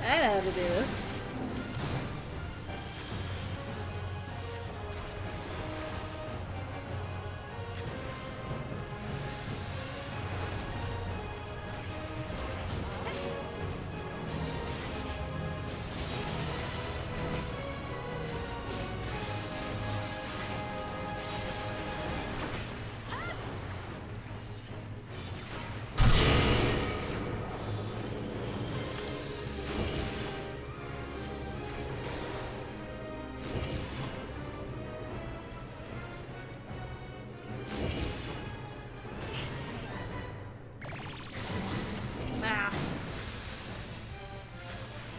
I know how to do this.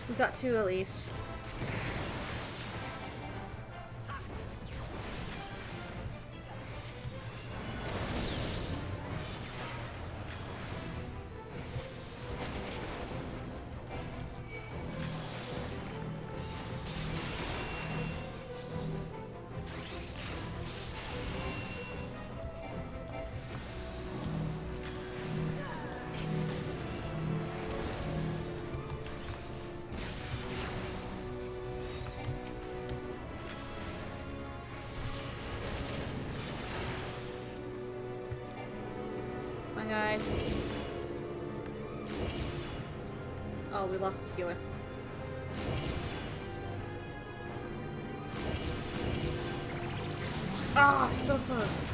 We got two at least. Guys. Oh, we lost the healer. Ah, so close.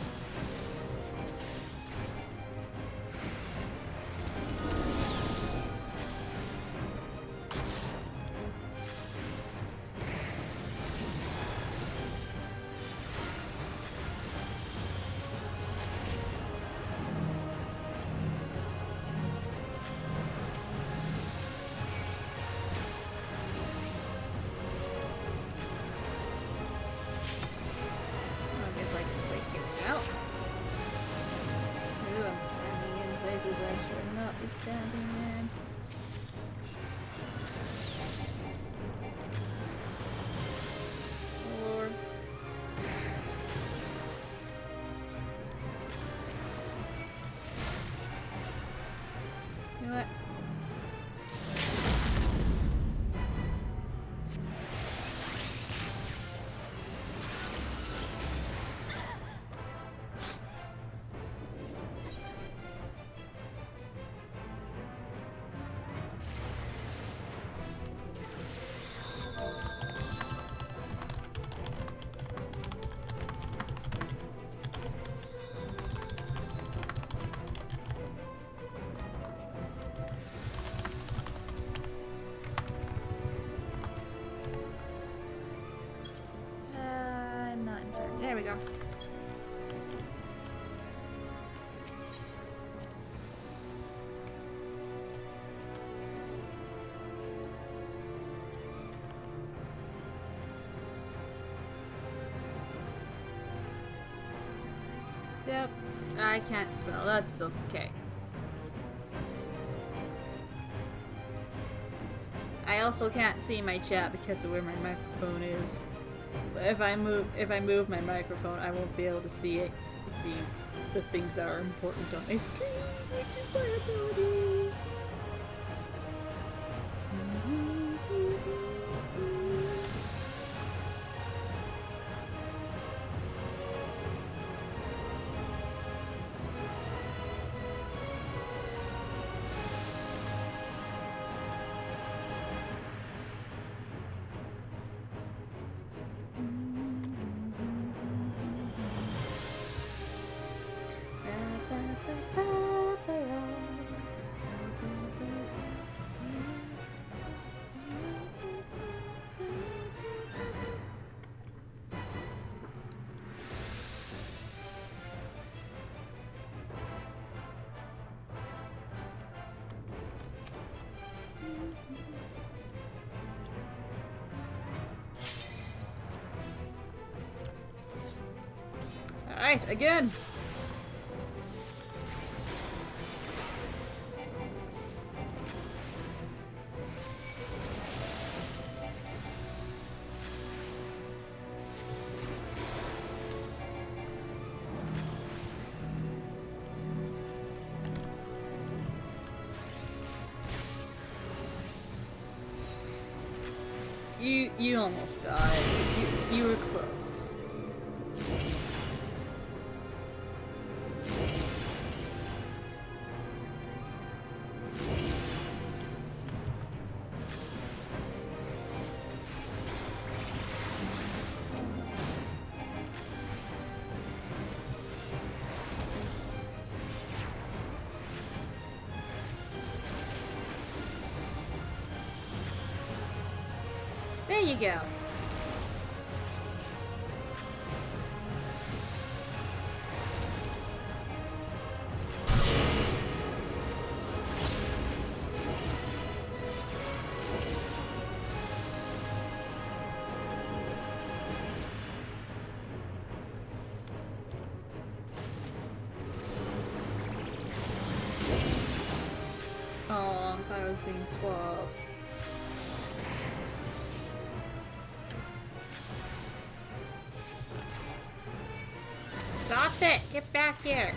There we go. Yep, I can't spell. That's okay. I also can't see my chat because of where my microphone is. But if I move my microphone, I won't be able to see the things that are important on my screen, which is my abilities. Alright, again! You almost died. You were close. There you go. Oh, I thought I was being swapped. Stop it! Get back here!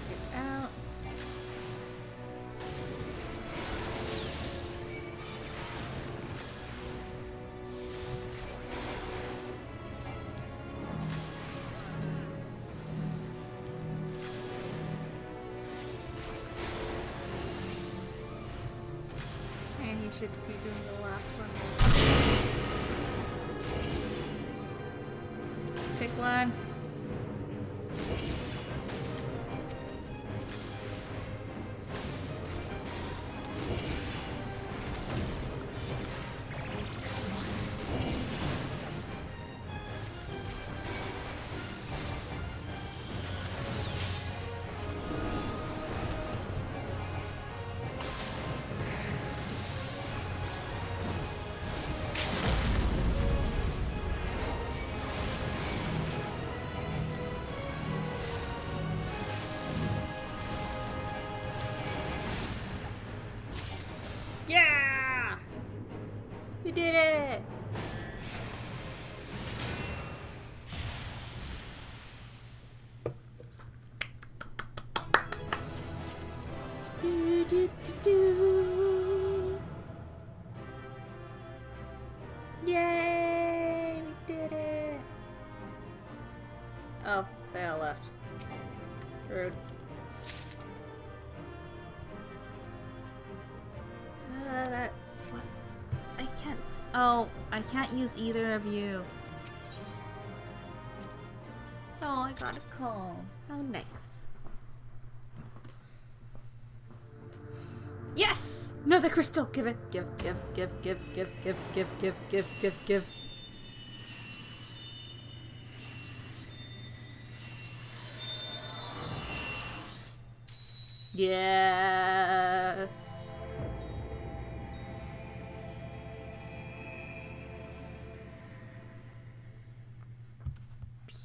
Get out. should be doing the last one. Pick one. Yeah! We did it! Do, do, do, do. Yay! We did it! Oh, they all left. Rude. That's what I can't. Oh, I can't use either of you. Oh, I got a comb. How nice. Yes! Another crystal! Give it. Give. Yes!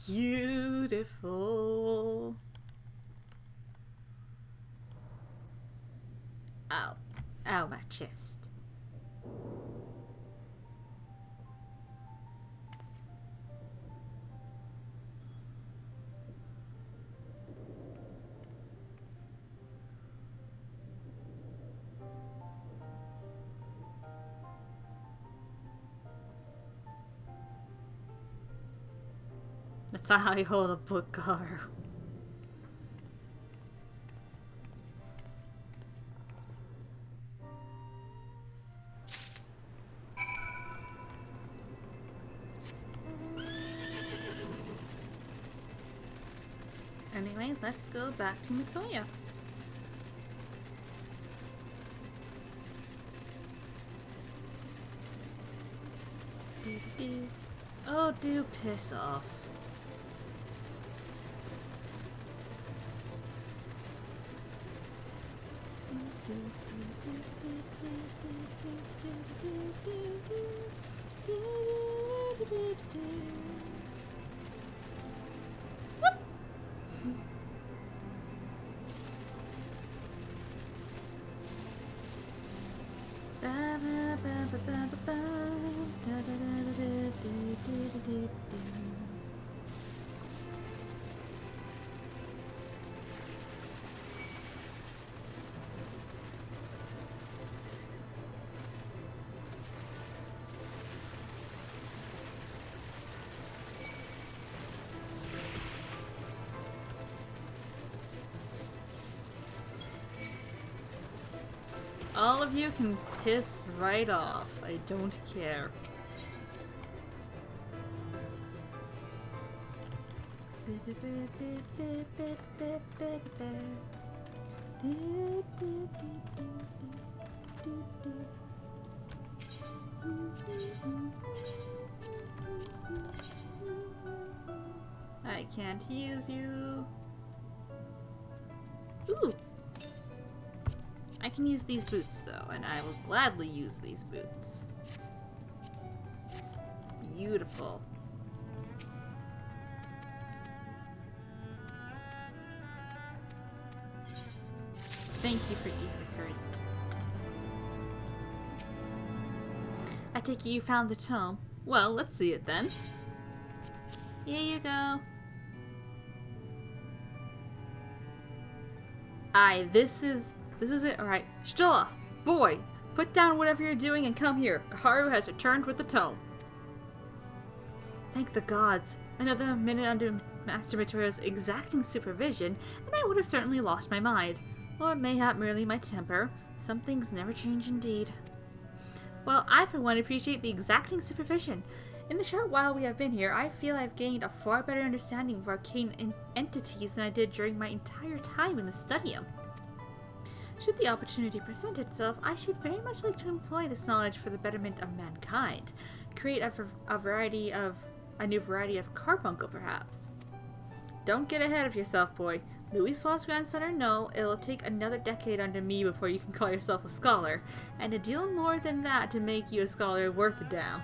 Beautiful. Ow. Ow, my chest. That's how you hold a book, Garu. Anyway, let's go back to Matoya. Oh, do piss off. All of you can piss right off. I don't care. I can't use you. Ooh. I can use these boots though, and I will gladly use these boots. Beautiful. Thank you for Etheric. I take it you found the tome. Well, let's see it then. Here you go. Aye, this is it. Alright. Stella, boy, put down whatever you're doing and come here. Gaharu has returned with the tome. Thank the gods. Another minute under Master Matoya's exacting supervision, and I would have certainly lost my mind. Or mayhap merely my temper. Some things never change indeed. Well, I for one appreciate the exacting supervision. In the short while we have been here, I feel I've gained a far better understanding of arcane entities than I did during my entire time in the Studium. Should the opportunity present itself, I should very much like to employ this knowledge for the betterment of mankind. Create a new variety of carbuncle, perhaps. Don't get ahead of yourself, boy. Louis Swall's grandson or no, it'll take another decade under me before you can call yourself a scholar, and a deal more than that to make you a scholar worth a damn.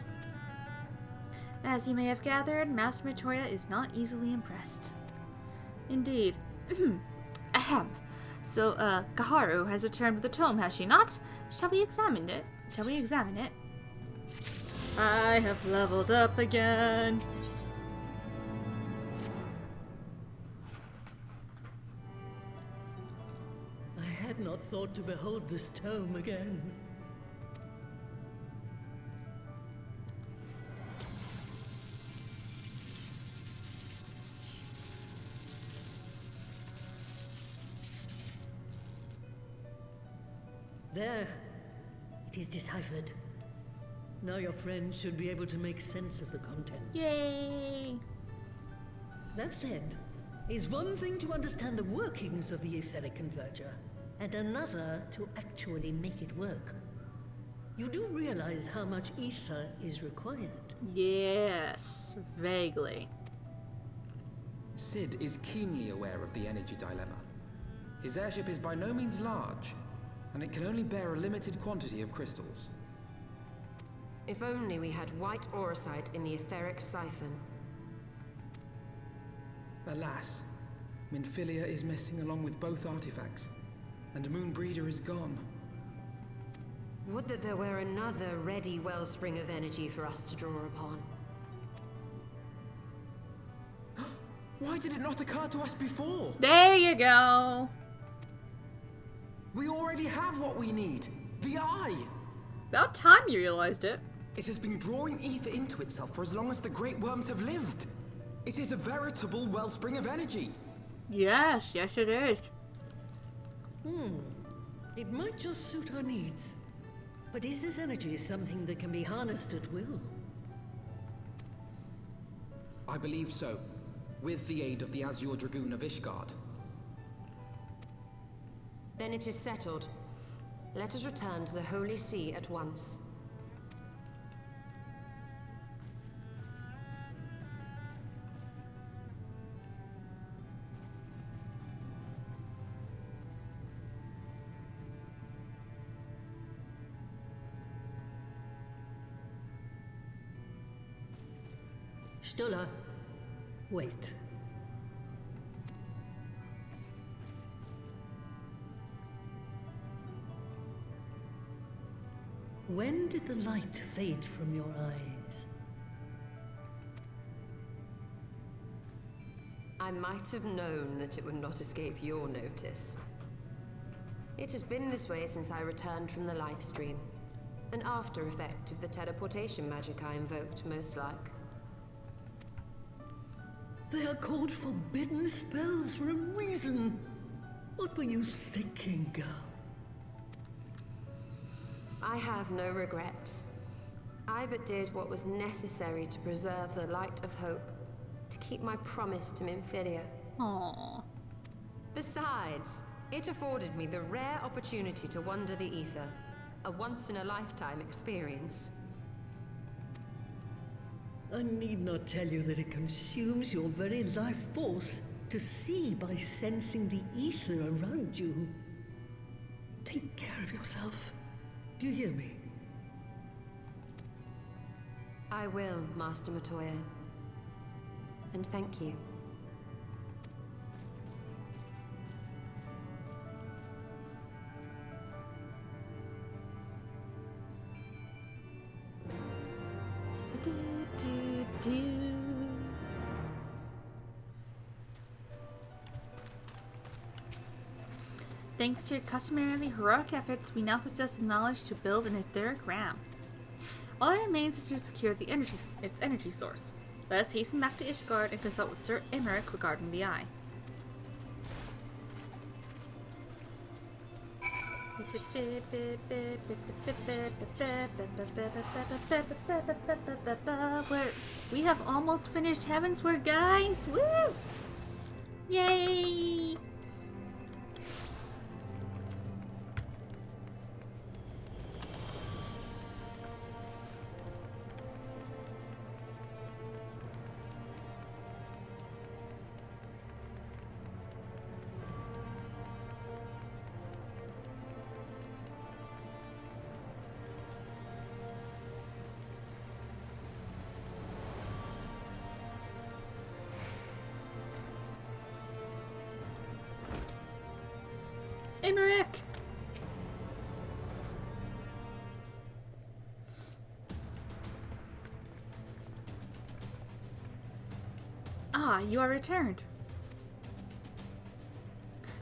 As you may have gathered, Master Matoya is not easily impressed. Indeed. Ahem. So, Kaharu has returned with the tome, has she not? Shall we examine it? I have leveled up again. I had not thought to behold this tome again. There. It is deciphered. Now your friend should be able to make sense of the contents. Yay! That said, it's one thing to understand the workings of the Etheric Converger, and another to actually make it work. You do realize how much ether is required? Yes, vaguely. Sid is keenly aware of the energy dilemma. His airship is by no means large, and it can only bear a limited quantity of crystals. If only we had white auracite in the etheric siphon. Alas, Minfilia is missing along with both artifacts, and Moonbreeder is gone. Would that there were another ready wellspring of energy for us to draw upon. Why did it not occur to us before? There you go. We already have what we need. The eye. About time you realized it. It has been drawing ether into itself for as long as the great worms have lived. It is a veritable wellspring of energy. Yes, yes it is. It might just suit our needs. But is this energy something that can be harnessed at will? I believe so, with the aid of the Azure Dragoon of Ishgard. Then it is settled. Let us return to the Holy See at once. Stola, wait. When did the light fade from your eyes? I might have known that it would not escape your notice. It has been this way since I returned from the life stream. An after effect of the teleportation magic I invoked, most like. They are called forbidden spells for a reason. What were you thinking, girl? I have no regrets. I but did what was necessary to preserve the light of hope, to keep my promise to Minfilia. Aww. Besides, it afforded me the rare opportunity to wander the ether, a once-in-a-lifetime experience. I need not tell you that it consumes your very life force to see by sensing the ether around you. Take care of yourself. Do you hear me? I will, Master Matoya. And thank you. Thanks to your customarily heroic efforts, we now possess the knowledge to build an etheric ram. All that remains is to secure its energy source. Let us hasten back to Ishgard and consult with Sir Emmerich regarding the eye. We have almost finished Heavensward, guys! Woo! Yay! Etheric! Ah, you are returned.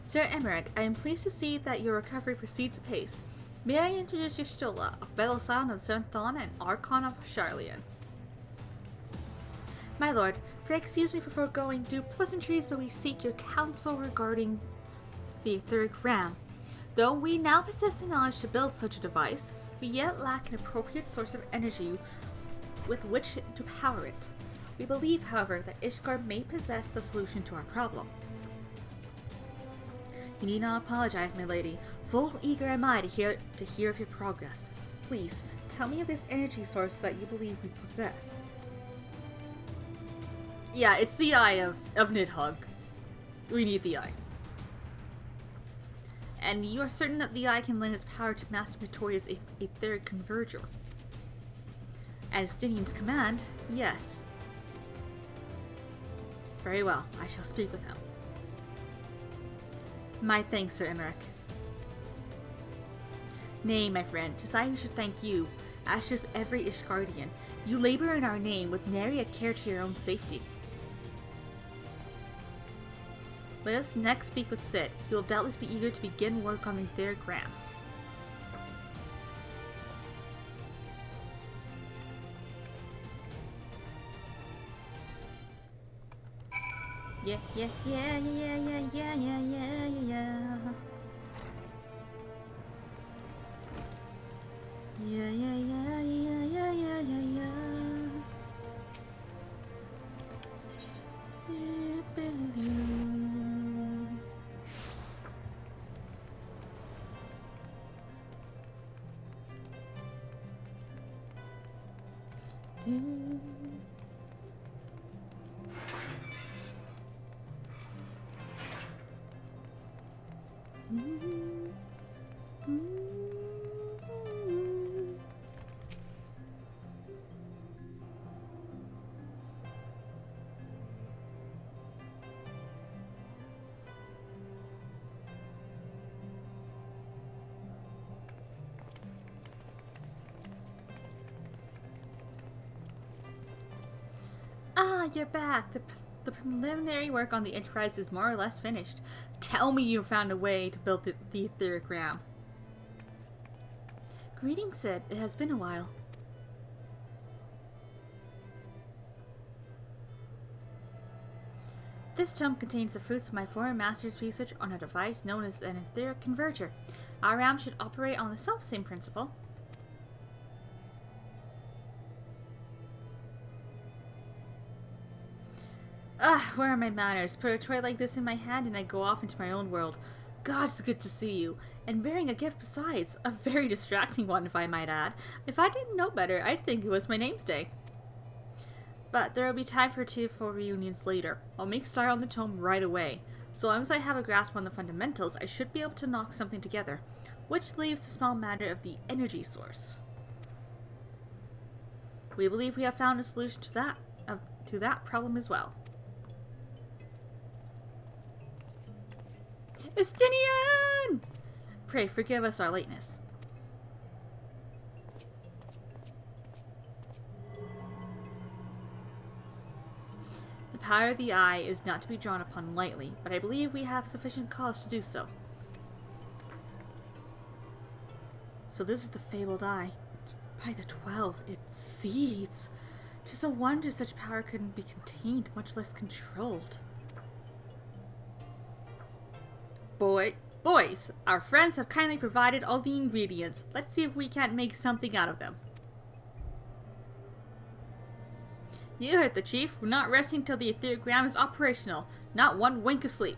Sir Emmerich, I am pleased to see that your recovery proceeds apace. May I introduce you Stola, a fellow scion of Zenthon and Archon of Garlean. My lord, pray excuse me for foregoing due pleasantries, but we seek your counsel regarding the Etheric ram. Though we now possess the knowledge to build such a device, we yet lack an appropriate source of energy with which to power it. We believe, however, that Ishgard may possess the solution to our problem. You need not apologize, my lady. Full eager am I to hear of your progress. Please, tell me of this energy source that you believe we possess. Yeah, it's the eye of Nidhogg. We need the eye. And you are certain that the eye can lend its power to Master Victoria's Etheric Converger? At Estinian's command, yes. Very well, I shall speak with him. My thanks, Sir Emmerich. Nay, my friend, 'tis I who should thank you, as should every Ishgardian. You labor in our name with nary a care to your own safety. Let us next speak with Sid. He will doubtless be eager to begin work on the Etheric ram. Yeah, yeah, yeah, yeah, yeah, yeah, yeah, yeah, yeah. Yeah, yeah, yeah, yeah, yeah, yeah, yeah, yeah. Ah, you're back. The preliminary work on the Enterprise is more or less finished. Tell me you found a way to build the Etheric ram. Greetings, Sid. It has been a while. This tome contains the fruits of my former master's research on a device known as an Etheric Converger. Our ram should operate on the self-same principle. Ah, where are my manners? Put a toy like this in my hand and I go off into my own world. God, it's good to see you. And bearing a gift besides. A very distracting one, if I might add. If I didn't know better, I'd think it was my name's day. But there will be time for 2 full reunions later. I'll make start on the tome right away. So long as I have a grasp on the fundamentals, I should be able to knock something together. Which leaves the small matter of the energy source. We believe we have found a solution to that problem as well. Estinian! Pray forgive us our lateness. The power of the eye is not to be drawn upon lightly, but I believe we have sufficient cause to do so. So this is the fabled eye. By the 12, it seethes. 'Tis a wonder such power couldn't be contained, much less controlled. Boy, Boys, our friends have kindly provided all the ingredients. Let's see if we can't make something out of them. You heard the chief. We're not resting till the Etheric is operational. Not one wink of sleep.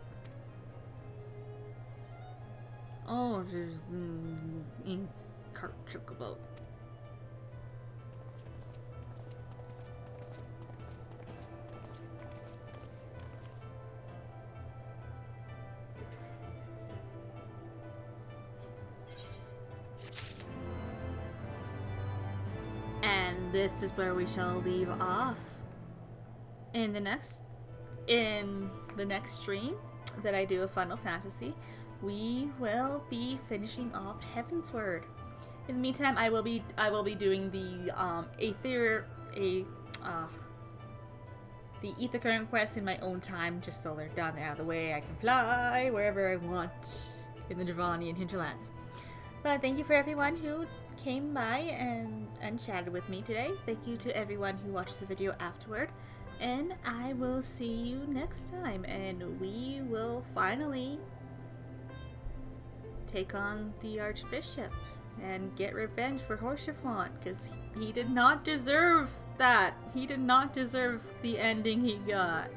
Oh, there's cart chocobo. And this is where we shall leave off in the next stream that I do of Final Fantasy. We will be finishing off Heavensward. In the meantime, I will be doing the the Etheric quest in my own time, just so they're done, they're out of the way. I can fly wherever I want in the Dravanian hinterlands. But thank you for everyone who came by and chatted with me today. Thank you to everyone who watches the video afterward. And I will see you next time, and we will finally take on the Archbishop and get revenge for Horsefont, because he did not deserve that. He did not deserve the ending he got.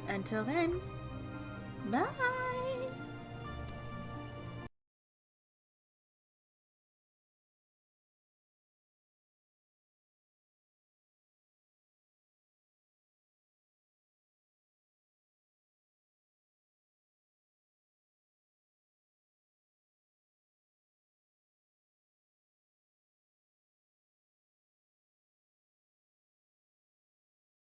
Until then, bye!